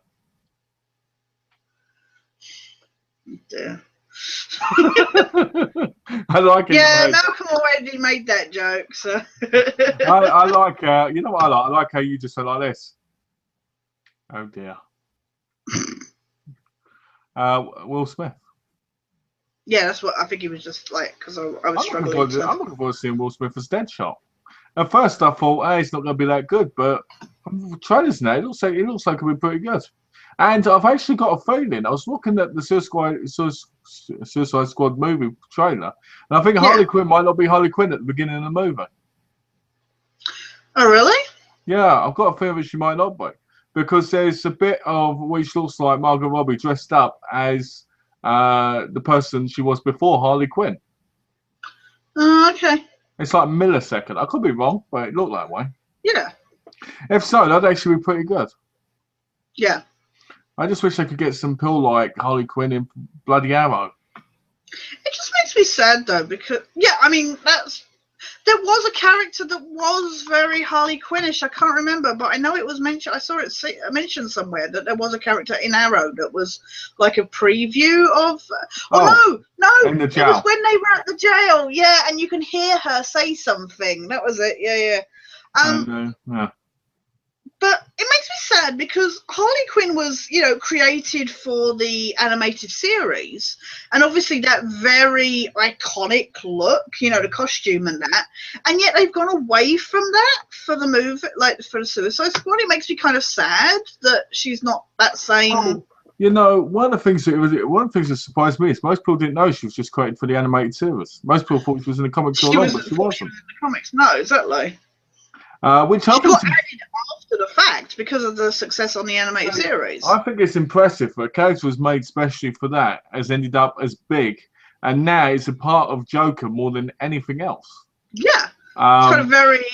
Yeah. I like it. Yeah, Malcolm already made that joke, so. I like, you know what I like? I like how you just said like this. Oh dear. Will Smith. Yeah, that's what I think he was just like, because I was struggling. I'm looking forward to seeing Will Smith as Deadshot. At first, I thought, hey, it's not going to be that good, but trailers now, it looks like it'll be pretty good. And I've actually got a feeling. I was looking at the Suicide Squad movie trailer, and I think Harley Quinn might not be Harley Quinn at the beginning of the movie. Oh, really? Yeah, I've got a feeling she might not be, because there's a bit of which looks like Margot Robbie dressed up as the person she was before Harley Quinn. Okay. It's like a millisecond. I could be wrong, but it looked that way. Yeah. If so, that'd actually be pretty good. Yeah. I just wish I could get some pill like Harley Quinn in Bloody Arrow. It just makes me sad though, because I mean there was a character that was very Harley Quinnish. I can't remember, but I know it was mentioned. I saw it mentioned somewhere that there was a character in Arrow that was like a preview of. No, in the jail. It was when they were at the jail. Yeah, and you can hear her say something. That was it. Yeah. Yeah. But it makes me sad because Harley Quinn was, created for the animated series, and obviously that very iconic look, the costume and that, and yet they've gone away from that for the movie, like for the Suicide Squad. It makes me kind of sad that she's not that same. One of the things that surprised me is most people didn't know she was just created for the animated series. Most people thought she was in the comics all along, but she wasn't. In the comics, no, exactly. Which she got added after the fact because of the success on the animated series. I think it's impressive that a character was made specially for that, has ended up as big, and now it's a part of Joker more than anything else. Yeah, it's kind of very,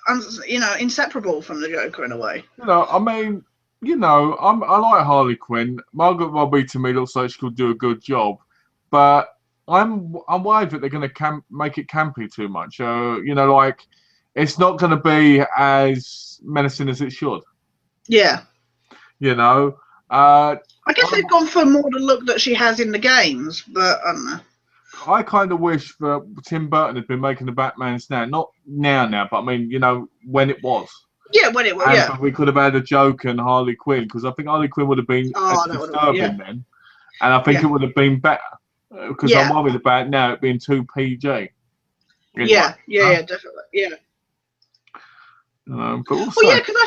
inseparable from the Joker in a way. I mean, I like Harley Quinn. Margot Robbie to me looks like she could do a good job, but I'm worried that they're going to make it campy too much. Like it's not going to be as menacing as it should. Yeah. I guess they've gone for more the look that she has in the games, but I don't know. I kind of wish that Tim Burton had been making the Batmans not now, but I mean, when it was. Yeah, when it was, and we could have had a Joker and Harley Quinn, because I think Harley Quinn would have been disturbing then, and I think it would have been better, because I'm worried about now it being too PG. Yeah, definitely, yeah. But also, because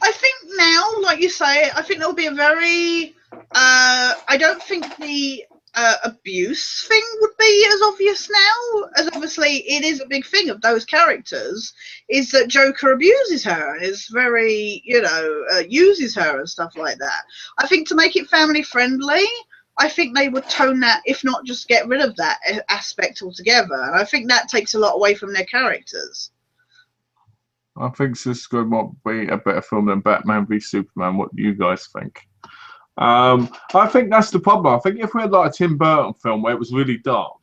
I think now, like you say, I think there'll be a very, I don't think the abuse thing would be as obvious now, as obviously it is a big thing of those characters, is that Joker abuses her and is very, uses her and stuff like that. I think to make it family friendly, I think they would tone that, if not just get rid of that aspect altogether. And I think that takes a lot away from their characters. I think this might be a better film than Batman v Superman. What do you guys think? I think that's the problem. I think if we had like a Tim Burton film where it was really dark,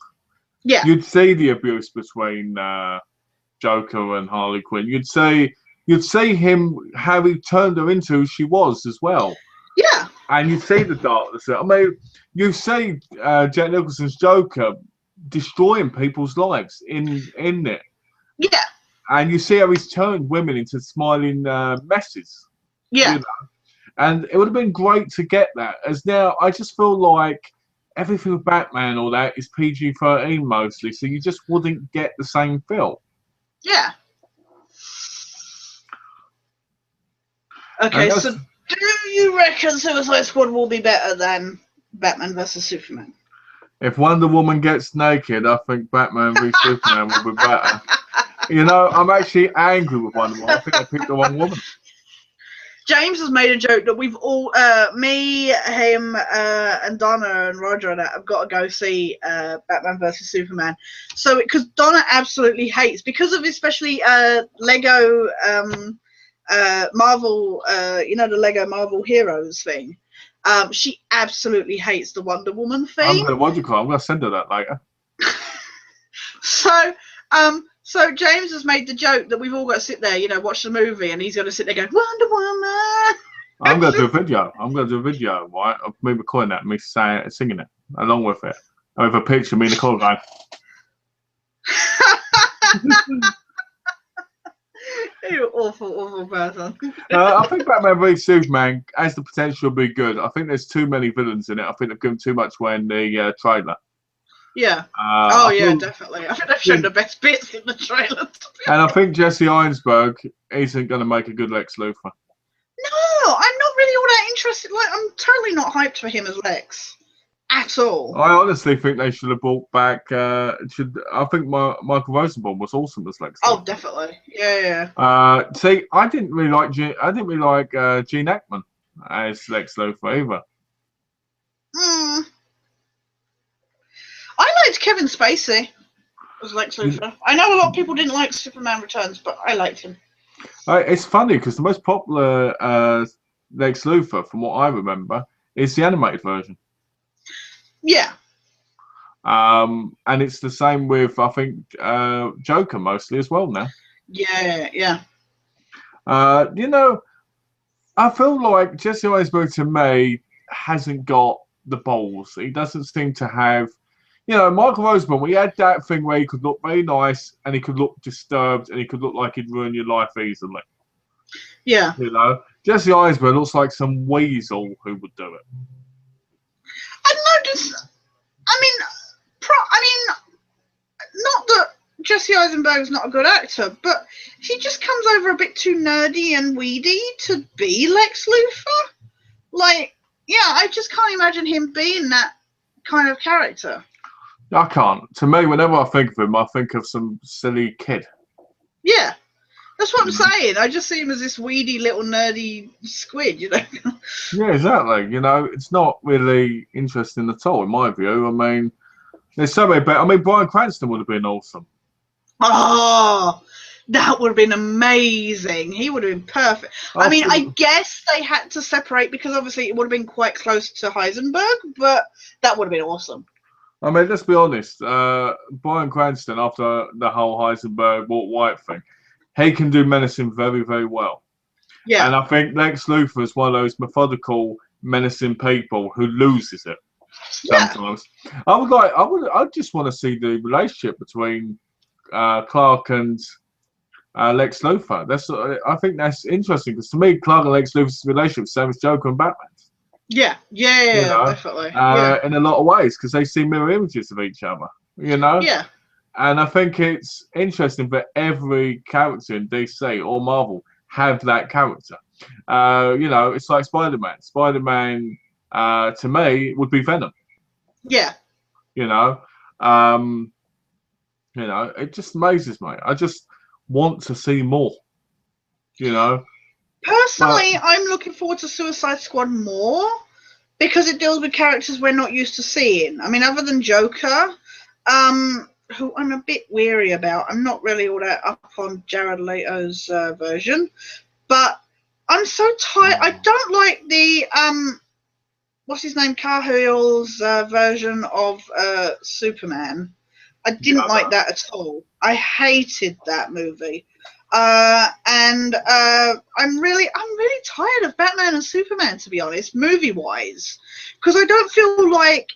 you'd see the abuse between Joker and Harley Quinn. You'd see him how he turned her into who she was as well. Yeah. And you'd see the darkness. I mean, you see Jack Nicholson's Joker destroying people's lives in it. Yeah. And you see how he's turned women into smiling messes. Yeah. And it would have been great to get that. As now, I just feel like everything with Batman, all that, is PG-13 mostly, so you just wouldn't get the same feel. Yeah. Okay, so do you reckon Suicide Squad will be better than Batman vs Superman? If Wonder Woman gets naked, I think Batman v Superman will be better. I'm actually angry with Wonder Woman. I think I picked the wrong woman. James has made a joke that we've all, me, him, and Donna and Roger and that have got to go see Batman vs Superman. So, because Donna absolutely hates, because of especially Lego Marvel, the Lego Marvel Heroes thing. She absolutely hates the Wonder Woman thing. I'm going to send her that later. So James has made the joke that we've all got to sit there, watch the movie, and he's going to sit there going, Wonder Woman! I'm going to do a video. Right, of me recording that, me singing it, along with it. With a picture of me and Nicole going. You awful person. I think Batman v Superman has the potential to be good. I think there's too many villains in it. I think they've given too much away in the trailer. Yeah. Definitely. I think they've shown the best bits in the trailer. And I think Jesse Eisenberg isn't going to make a good Lex Luthor. No, I'm not really all that interested. Like, I'm totally not hyped for him as Lex. At all. I honestly think they should have brought back. I think Michael Rosenbaum was awesome as Lex Luthor. Oh, definitely. Yeah. See, I didn't really like Gene Hackman as Lex Luthor either. I liked Kevin Spacey as Lex Luthor. I know a lot of people didn't like Superman Returns, but I liked him. It's funny because the most popular Lex Luthor, from what I remember, is the animated version. Yeah. And it's the same with, I think, Joker mostly as well now. Yeah. I feel like Jesse Eisenberg to me hasn't got the balls. He doesn't seem to have. Michael Rosenbaum, he had that thing where he could look very nice and he could look disturbed and he could look like he'd ruin your life easily. Yeah. Jesse Eisenberg looks like some weasel who would do it. I noticed. Not that Jesse Eisenberg's not a good actor, but he just comes over a bit too nerdy and weedy to be Lex Luthor. Like, I just can't imagine him being that kind of character. I can't. To me, whenever I think of him, I think of some silly kid. Yeah, that's what I'm saying. I just see him as this weedy little nerdy squid, Yeah, exactly. It's not really interesting at all, in my view. I mean, there's so many better. I mean, Bryan Cranston would have been awesome. Oh, That would have been amazing. He would have been perfect. I mean, I guess they had to separate because obviously it would have been quite close to Heisenberg, but that would have been awesome. I mean, let's be honest. Bryan Cranston, after the whole Heisenberg Walt White thing, he can do menacing very, very well. Yeah. And I think Lex Luthor is one of those methodical, menacing people who loses it sometimes. Yeah. I just want to see the relationship between Clark and Lex Luthor. I think that's interesting because to me, Clark and Lex Luthor's relationship is the same as Joker and Batman. Yeah, definitely. In a lot of ways, because they see mirror images of each other, Yeah. And I think it's interesting that every character in DC or Marvel have that character. It's like Spider-Man. Spider-Man, to me, would be Venom. Yeah. It just amazes me. I just want to see more. Personally, I'm looking forward to Suicide Squad more because it deals with characters we're not used to seeing. I mean, other than Joker, who I'm a bit weary about. I'm not really all that up on Jared Leto's version, but I'm so tired. I don't like the what's his name, Cahill's version of Superman. I didn't like that at all. I hated that movie. And I'm really tired of Batman and Superman, to be honest, movie-wise, because I don't feel like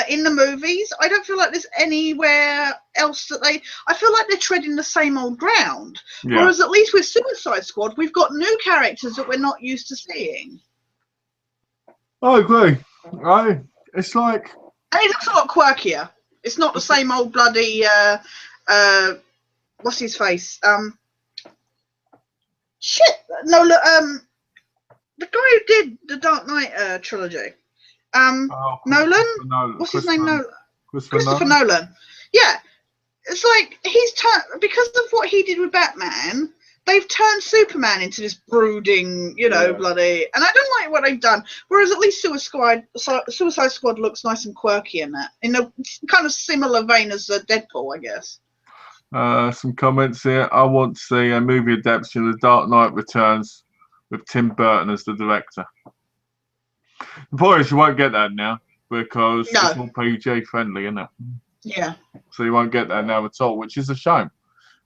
in the movies, I don't feel like there's anywhere else that I feel like they're treading the same old ground. Yeah. Whereas at least with Suicide Squad, we've got new characters that we're not used to seeing. I agree. It's like, and it looks a lot quirkier. It's not the same old bloody what's his face? Shit. No, look, the guy who did the Dark Knight trilogy. Nolan? What's his name? Nolan. Christopher Nolan. Yeah. It's like he's turned, because of what he did with Batman, they've turned Superman into this brooding, bloody, and I don't like what they've done. Whereas at least Suicide Squad looks nice and quirky in that, in a kind of similar vein as Deadpool, I guess. Some comments here. I want to see a movie adaptation of The Dark Knight Returns with Tim Burton as the director. The point is, you won't get that now because it's more PG friendly, isn't it? Yeah. So you won't get that now at all, which is a shame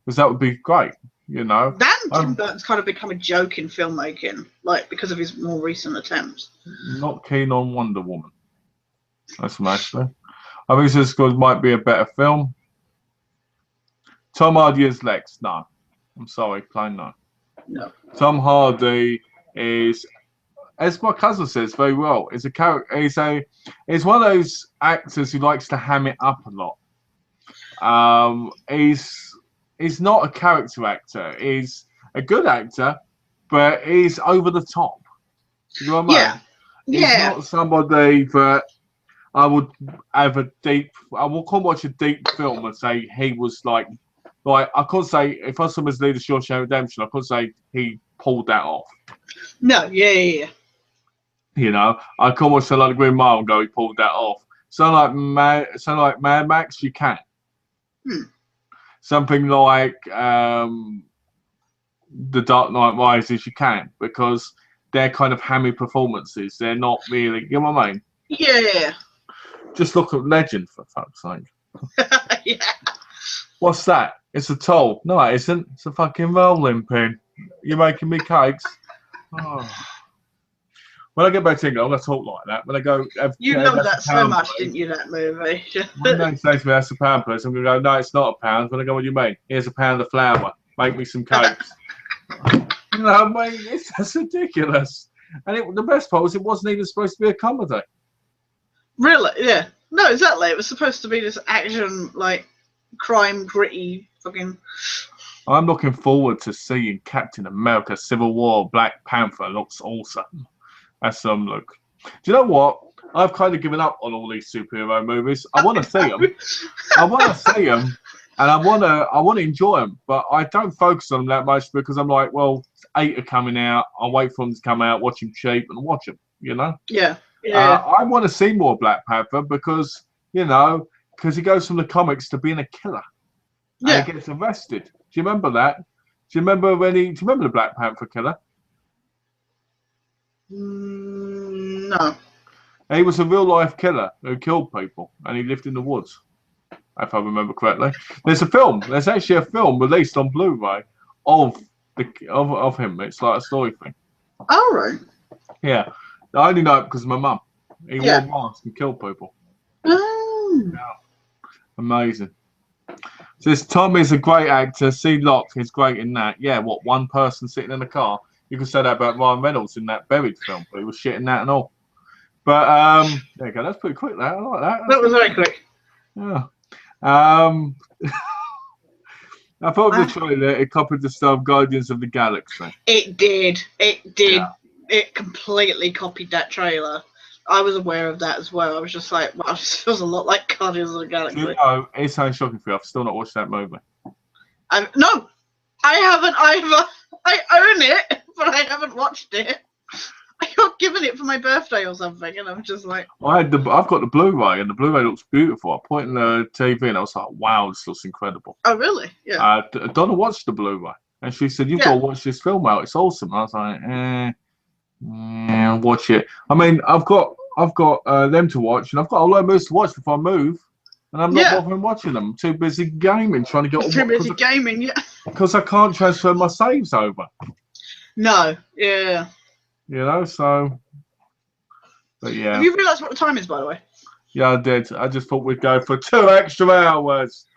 because that would be great. Tim Burton's kind of become a joke in filmmaking, like because of his more recent attempts. Not keen on Wonder Woman. That's actually. I think this might be a better film. Tom Hardy as Lex. No. I'm sorry, plain no. No. Tom Hardy is, as my cousin says very well, is a character. He's one of those actors who likes to ham it up a lot. He's not a character actor. He's a good actor, but he's over the top. You know what I mean? He's not somebody that I would have I will come watch a deep film and say he was like I couldn't say if I saw him as leader Shawshank Redemption, I couldn't say he pulled that off. No, yeah. I can't watch like the Green Mile and go he pulled that off. So like Mad Max, you can. Something like The Dark Knight Rises, you can, because they're kind of hammy performances. They're not really, you know what I mean? Yeah. Just look at Legend, for fuck's sake. Yeah. What's that? It's a toll. No, it isn't. It's a fucking rolling pin. You're making me cakes. Oh. When I get back to England, I'm going to talk like that. When I go... You love that so much, didn't you, that movie? When they say to me, that's a pound, please, I'm going to go, no, it's not a pound. When I go, what do you mean? Here's a pound of flour. Make me some cakes. That's ridiculous. And the best part was it wasn't even supposed to be a comedy. Really? Yeah. No, exactly. It was supposed to be this action, like, crime, gritty fucking... I'm looking forward to seeing Captain America, Civil War, Black Panther. Looks awesome. That's some look. Do you know what? I've kind of given up on all these superhero movies. I want to see them. I want to see them, and I want to enjoy them. But I don't focus on them that much because I'm like, well, 8 are coming out. I'll wait for them to come out, watch them cheap, and watch them. Yeah. I want to see more Black Panther because he goes from the comics to being a killer. And he gets arrested. you remember that? Do you remember do you remember the Black Panther killer? No. He was a real life killer who killed people, and he lived in the woods, if I remember correctly. There's a film. There's actually a film released on Blu-ray of him. It's like a story thing. All right. Yeah, I only know it because of my mum. He Yeah. wore a mask and killed people. Oh. Yeah. Amazing. So this Tom is a great actor. C. Locke is great in that. Yeah, what, one person sitting in a car? You could say that about Ryan Reynolds in that Buried film, but he was shit in that and all. But there you go. That's pretty quick. That I like that. That was very quick. Yeah. I thought the trailer it copied the style of Guardians of the Galaxy. It did. It did. Yeah. It completely copied that trailer. I was aware of that as well. I was just like, wow, this feels a lot like Guardians of the Galaxy. You know, it's so shocking for you. I've still not watched that movie. No, I haven't either. I own it, but I haven't watched it. I got given it for my birthday or something, and I'm just like, I've got the Blu-ray, and the Blu-ray looks beautiful. I put it in the TV, and I was like, wow, this looks incredible. oh really? Yeah. Donna watched the Blu-ray, and she said, you've got to watch this film out. It's awesome. And I was like, watch it. I mean, I've got them to watch, and I've got a lot of movies to watch before I move, and I'm not bothering watching them. I'm too busy gaming, trying to get too busy gaming, yeah. because I can't transfer my saves over. No, yeah. You know, so. But yeah. Have you realised what the time is, by the way? Yeah, I did. I just thought we'd go for 2 extra hours.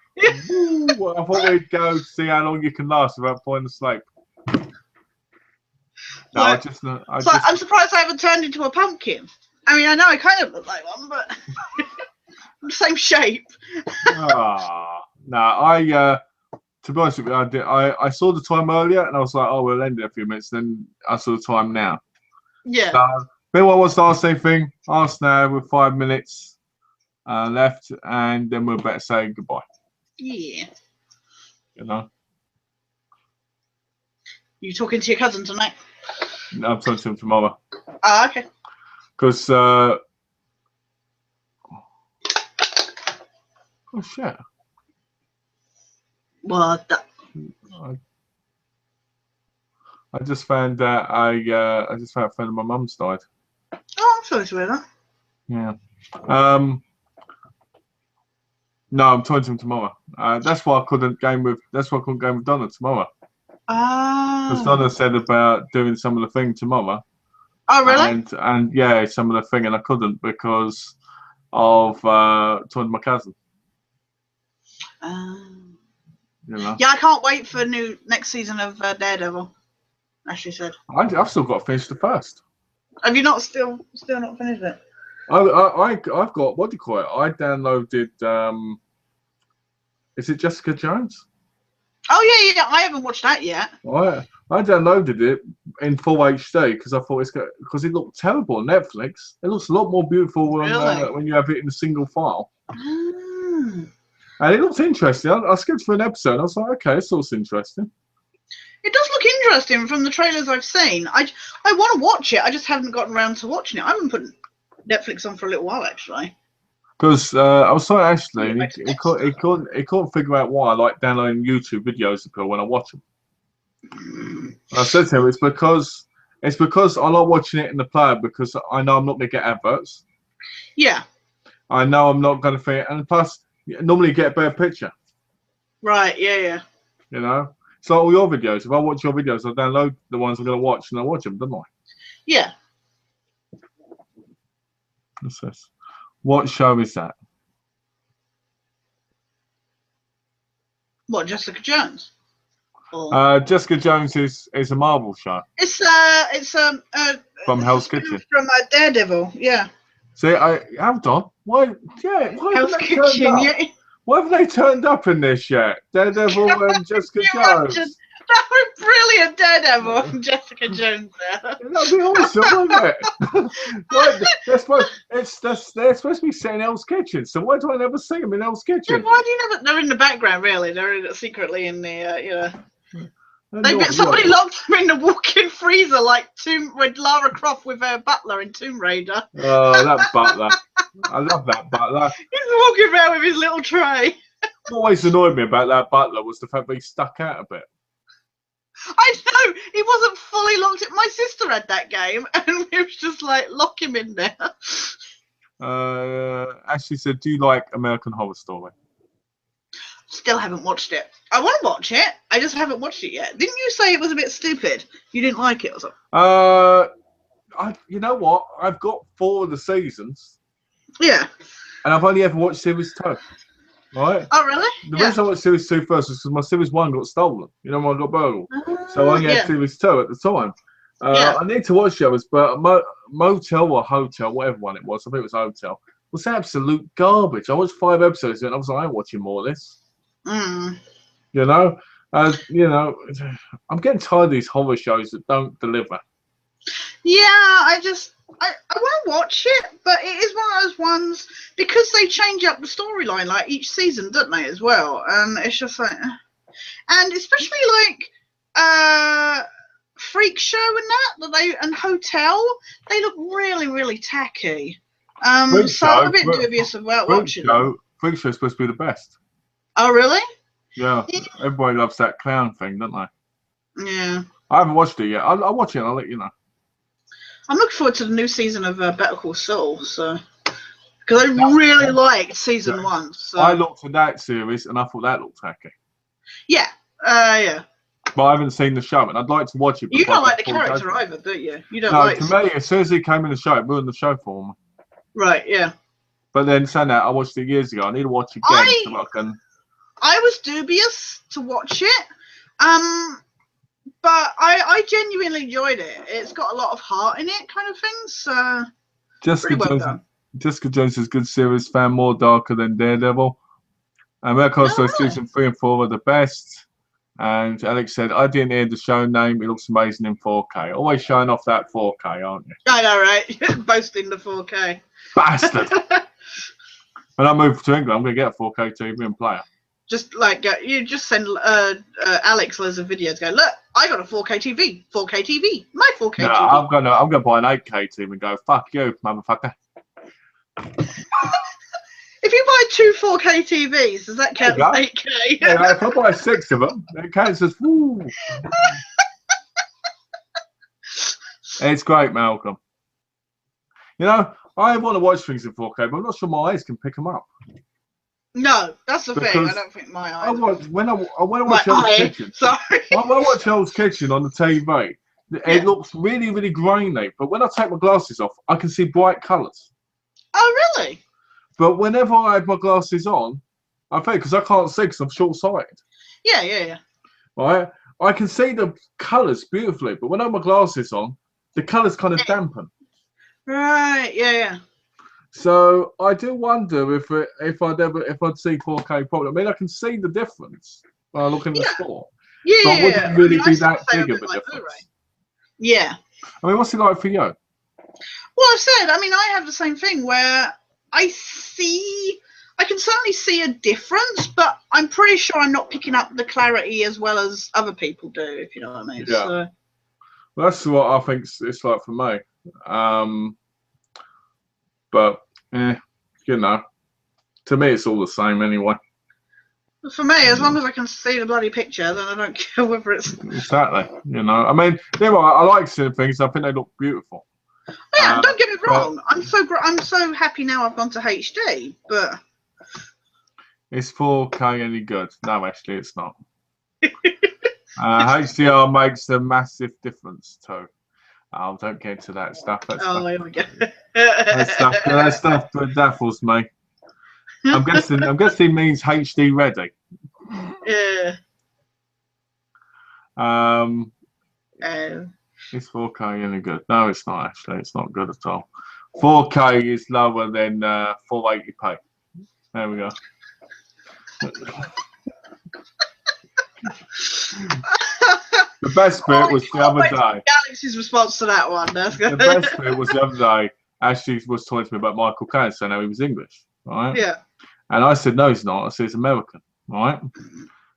Ooh, I thought we'd go to see how long you can last without falling asleep. No, I'm surprised I haven't turned into a pumpkin. I mean, I know I kind of look like one, but I'm the same shape. No, to be honest with you, I saw the time earlier and I was like, oh, we'll end in a few minutes. Then I saw the time now. Yeah. So, if anyone wants to ask anything, ask now with 5 minutes left, and then we'll better say goodbye. Yeah. You know? You talking to your cousin tonight? No, I'm talking to him tomorrow. Ah, okay. Because, oh shit. What the? I just found that a friend of my mum's died. Oh, I'm sorry to hear that. Yeah. No, I'm talking to him tomorrow. That's why I couldn't game with Donna tomorrow. Because Donna said about doing some of the thing tomorrow. Oh, really? And yeah, some of the thing, and I couldn't because of talking to my cousin. You know? Yeah, I can't wait for next season of Daredevil. Ashley said. I've still got to finish the first. Have you not still not finished it? I've got, what do you call it? I downloaded. Is it Jessica Jones? Oh yeah. I haven't watched that yet. I downloaded it in full HD because I thought because it looked terrible on Netflix. It looks a lot more beautiful when you have it in a single file. And it looks interesting. I skipped for an episode. I was like, okay, this looks interesting. It does look interesting from the trailers I've seen. I want to watch it. I just haven't gotten around to watching it. I haven't put Netflix on for a little while, actually. Because I was talking to Ashley, and he couldn't figure out why I like downloading YouTube videos when I watch them. And I said to him, it's because I like watching it in the player because I know I'm not going to get adverts. Yeah. I know I'm not going to think, and plus, normally you get a better picture. Right. Yeah. You know. So all your videos, if I watch your videos, I download the ones I'm going to watch and I watch them, don't I? Yeah. What's this? What show is that? What, Jessica Jones? Jessica Jones is a Marvel show. It's from Hell's Kitchen. From Daredevil, yeah. See, hold on. Why Hell's Kitchen, yeah. Why haven't they turned up in this yet? Daredevil and Jessica Jones. That would be brilliant, Daredevil and Jessica Jones there. That'd be awesome, wouldn't it? They're supposed to be set in Hell's Kitchen, so why do I never see them in Hell's Kitchen? Yeah, why do you never? They're in the background, really. They're secretly in the, Somebody locked them in the walk-in freezer, like with Lara Croft with her butler in Tomb Raider. Oh, that butler! I love that butler. He's walking around with his little tray. What always annoyed me about that butler was the fact that he stuck out a bit. I know he wasn't fully locked in. My sister had that game, and we was just like, lock him in there. Ashley said, "Do you like American Horror Story?" Still haven't watched it. I want to watch it. I just haven't watched it yet. Didn't you say it was a bit stupid? You didn't like it or something? You know what? I've got 4 of the seasons, Yeah. and I've only ever watched series 2. Right? Oh, really? The reason I watched series 2 first was because my series 1 got stolen. You know, I got burgled. So I only had series 2 at the time. I need to watch the others, but Motel or Hotel, whatever one it was, I think it was Hotel, was absolute garbage. I watched 5 episodes and I was like, I ain't watching more of this. You know? I'm getting tired of these horror shows that don't deliver. Yeah, I want to watch it, but it is one of those ones, because they change up the storyline like each season, don't they, as well? And it's just like, and especially like Freak Show and and Hotel, they look really, really tacky. So I'm a bit dubious about watching them. Freak Show is supposed to be the best. Oh, really? Yeah, everybody loves that clown thing, don't they? Yeah. I haven't watched it yet. I'll watch it and I'll let you know. I'm looking forward to the new season of Better Call Saul, because I really liked season 1. So. I looked at that series and I thought that looked tacky. Yeah, yeah. But I haven't seen the show and I'd like to watch it. You don't like the character either, don't you? You don't like. No, to me, as soon as he came in the show, it ruined the show for me. Right, yeah. But then saying that, I watched it years ago. I need to watch it again. I was dubious to watch it, but I genuinely enjoyed it. It's got a lot of heart in it, kind of thing. So Jessica Jones is a good series fan, more darker than Daredevil. American Horror season 3 and 4 are the best. And Alex said, I didn't hear the show name. It looks amazing in 4K. Always showing off that 4K, aren't you? I know, right? Boasting the 4K. Bastard. When I move to England, I'm going to get a 4K TV and player. Just like you just send Alex loads of videos. Go, look, I got a 4K TV. 4K TV. My 4K TV. I'm gonna buy an 8K TV and go, fuck you, motherfucker. If you buy 2 4K TVs, does that count as 8K? Yeah, if I buy 6 of them, it counts as woo. It's great, Malcolm. You know, I want to watch things in 4K, but I'm not sure my eyes can pick them up. No, that's the thing. I don't think my eyes. When I watch Hell's Kitchen. Sorry. When I watch Hell's Kitchen on the TV, it looks really, really grainy. But when I take my glasses off, I can see bright colours. Oh, really? But whenever I have my glasses on, I think because I can't see because I'm short-sighted. Yeah. Right, I can see the colours beautifully, but when I have my glasses on, the colours kind of dampen. Right. Yeah. So I do wonder if I'd see 4K properly. I mean, I can see the difference when I look in the store. Yeah. But would it really be that big of a difference? Yeah. I mean, what's it like for you? Well, I said, I have the same thing where I can certainly see a difference, but I'm pretty sure I'm not picking up the clarity as well as other people do, if you know what I mean. Yeah. So. Well, that's what I think it's like for me. But, you know, to me, it's all the same anyway. For me, as long as I can see the bloody picture, then I don't care whether it's... Exactly. You know, I mean, I like seeing things. I think they look beautiful. Yeah, don't get me wrong. I'm so happy now I've gone to HD, but... Is 4K any good? No, actually, it's not. HDR makes a massive difference too. Don't get into that stuff. Here we go. that stuff baffles me. I'm guessing means HD ready. Yeah. Is 4K any good? No, it's not actually. It's not good at all. 4K is lower than 480p. There we go. The best bit was the other day. Alex's response to that one. The best bit was the other day. Ashley was talking to me about Michael Caine, saying how he was English, right? Yeah. And I said, no, he's not. I said, he's American, right?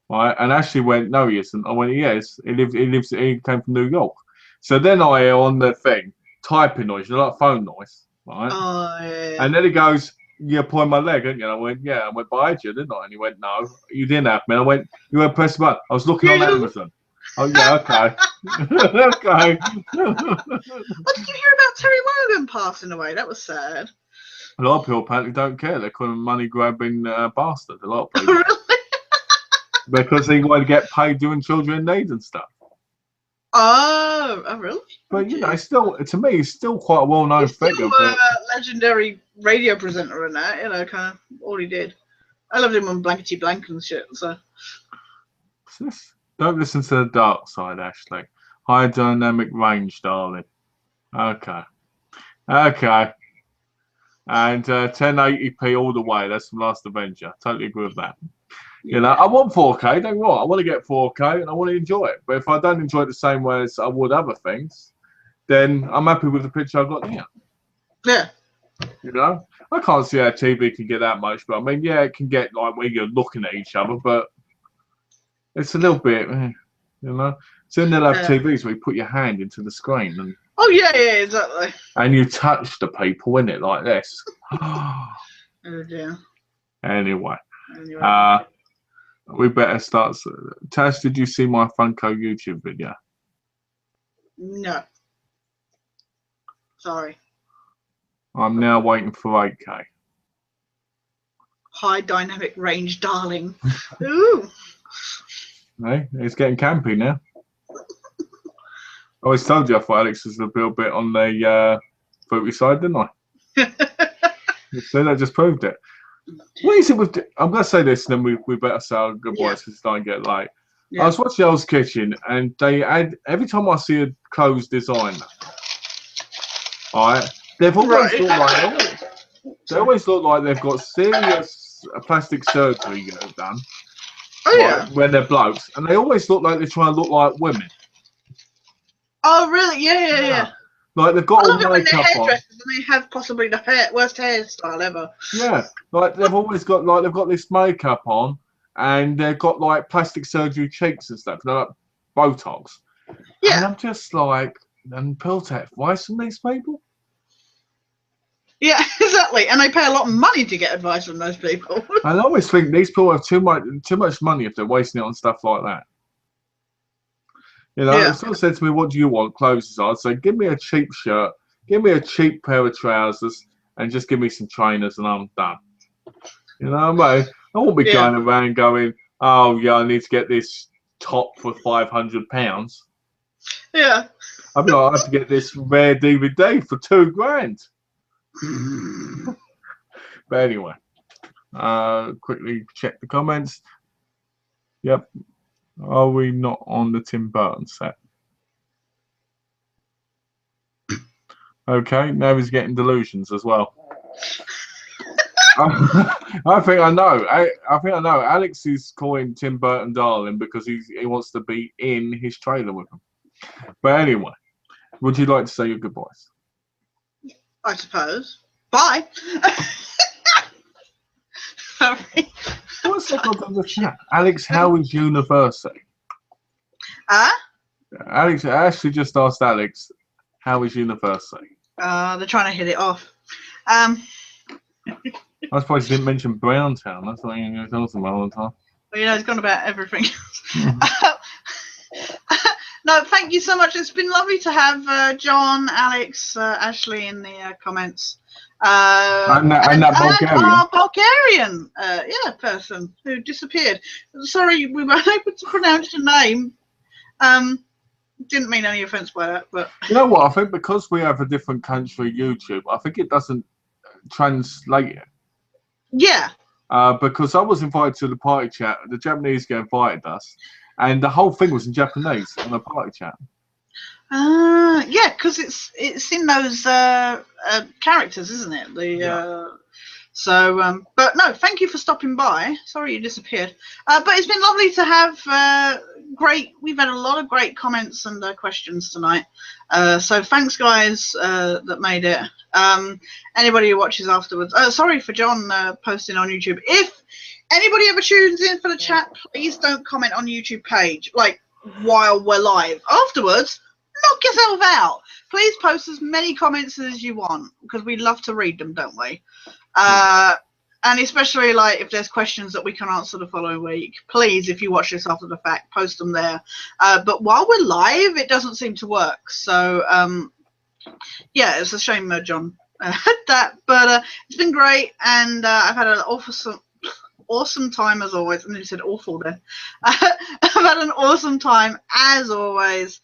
Right. And Ashley went, no, he isn't. I went, he is. He came from New York. So then I hear on the thing, typing noise, like phone noise, right? Oh, yeah. And then he goes, you pulling my leg, didn't you? And I went, yeah. I went, behind you, didn't I? And he went, no, you didn't have me. And I went, you went press the button. I was looking on Amazon. Oh, yeah, okay. Okay. What did you hear about Terry Wogan passing away? That was sad. A lot of people apparently don't care. They're calling him money grabbing bastard. A lot of people. Really? Because they want to get paid doing children in need and stuff. Oh, really? But you know, it's still, to me, he's still quite a well-known He's still figure. a legendary radio presenter and that, you know, kind of all he did. I loved him on Blankety Blank and shit. So don't listen to the dark side, Ashley. High dynamic range, darling. Okay. Okay. And 1080p all the way. That's from Last Avenger. Totally agree with that. You know, I want 4K. Don't worry. I want to get 4K and I want to enjoy it. But if I don't enjoy it the same way as I would other things, then I'm happy with the picture I've got here. yeah. You know, I can't see how TV can get that much, but I mean, yeah, it can get like where you're looking at each other, but it's a little bit, you know. Soon they'll have TVs where you put your hand into the screen and Oh yeah, exactly. and you touch the people, innit, like this. Oh dear. Anyway, we better start. Tash, did you see my Funko YouTube video? No. Sorry. I'm now waiting for 8K. High dynamic range, darling. Ooh. Hey, it's getting campy now. I always told you I thought Alex was a little bit on the fruity side, didn't I? So that just proved it. What is it with? I'm going to say this, and then we better say our goodbyes because it's starting to get late. Yeah. I was watching Hell's Kitchen, and they add every time I see a clothes designer, right? They've always looked like they always look like they've got serious plastic surgery done. Oh yeah. When they're blokes, and they always look like they're trying to look like women. Oh really? Yeah. Like they've got all makeup on. And they have possibly the worst hairstyle ever. Yeah, like they've always got they've got this makeup on, and they've got like plastic surgery cheeks and stuff. They're like Botox. Yeah. And I'm just like, and Piltech, why some of these people? Yeah, exactly. And they pay a lot of money to get advice from those people. I always think these people have too much money if they're wasting it on stuff like that. You know, if someone said to me, what do you want? Clothes. I'd say, give me a cheap shirt, give me a cheap pair of trousers, and just give me some trainers and I'm done. You know what I mean? I won't be going around going, oh, yeah, I need to get this top for £500. Yeah. I'd be like, I have to get this rare DVD for £2,000. But anyway, quickly check the comments. Yep. Are we not on the Tim Burton set? Okay, now he's getting delusions as well. I think I know. I think I know. Alex is calling Tim Burton darling because he wants to be in his trailer with him. But anyway, would you like to say your goodbyes? I suppose. Bye. Sorry. What's that got on the chat? Alex, how is university? Alex, I actually just asked Alex, how is university? They're trying to hit it off. I suppose you didn't mention Browntown. That's what you're talking about all the time. Well, you know, it's gone about everything. No, thank you so much. It's been lovely to have John, Alex, Ashley in the comments. And that Bulgarian. Person who disappeared. Sorry, we weren't able to pronounce your name. Didn't mean any offence by that, but you know what? I think because we have a different country YouTube, I think it doesn't translate it. Yeah. Because I was invited to the party chat. The Japanese guy invited us, and the whole thing was in Japanese on the party chat. Yeah, because it's in those characters, isn't it? But no, thank you for stopping by. Sorry you disappeared. But it's been lovely to have we've had a lot of great comments and questions tonight. So thanks guys that made it. Anybody who watches afterwards. Sorry for John posting on YouTube. If anybody ever tunes in for the chat, please don't comment on the YouTube page like while we're live. Afterwards, knock yourself out. Please post as many comments as you want because we love to read them, don't we? And especially like if there's questions that we can answer the following week, please, if you watch this after the fact, post them there. But while we're live, it doesn't seem to work. So yeah, it's a shame, John, that. But it's been great, and I've had an awesome time as always. And you said awful then. I've had an awesome time as always.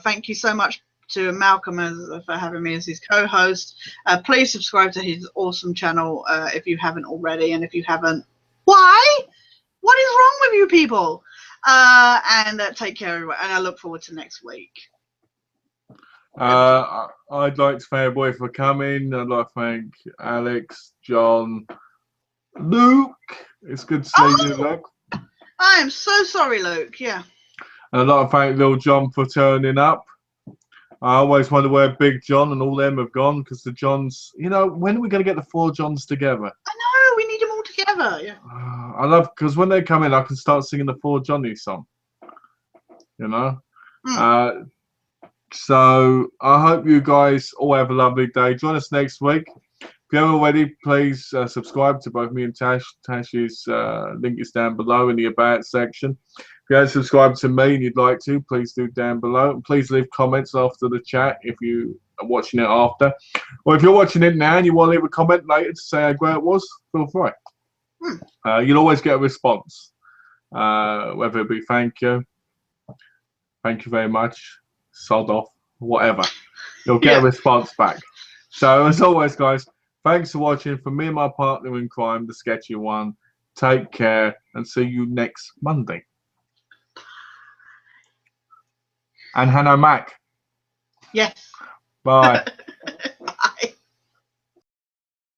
Thank you so much to Malcolm for having me as his co-host. Please subscribe to his awesome channel if you haven't already, and if you haven't, why? What is wrong with you people? And take care, everyone, and I look forward to next week. I'd like to thank everybody for coming. I'd like to thank Alex, John, Luke. It's good to see you, Luke. I am so sorry, Luke. Yeah. And I'd like to thank Little John for turning up. I always wonder where Big John and all them have gone, because the Johns, you know, when are we going to get the 4 Johns together? I know, we need them all together. Yeah. I love, because when they come in, I can start singing the 4 Johnny song. You know? So I hope you guys all have a lovely day. Join us next week. If you haven't already, please subscribe to both me and Tash. Tash's link is down below in the About section. If you haven't subscribed to me and you'd like to, please do down below. And please leave comments after the chat if you are watching it after. Or if you're watching it now and you want to leave a comment later to say how great it was, feel free. You'll always get a response, whether it be thank you very much, sod off, whatever. You'll get a response back. So as always, guys, thanks for watching. From me and my partner in crime, the Sketchy One, take care and see you next Monday. And Hannah Mac. Yes. Bye.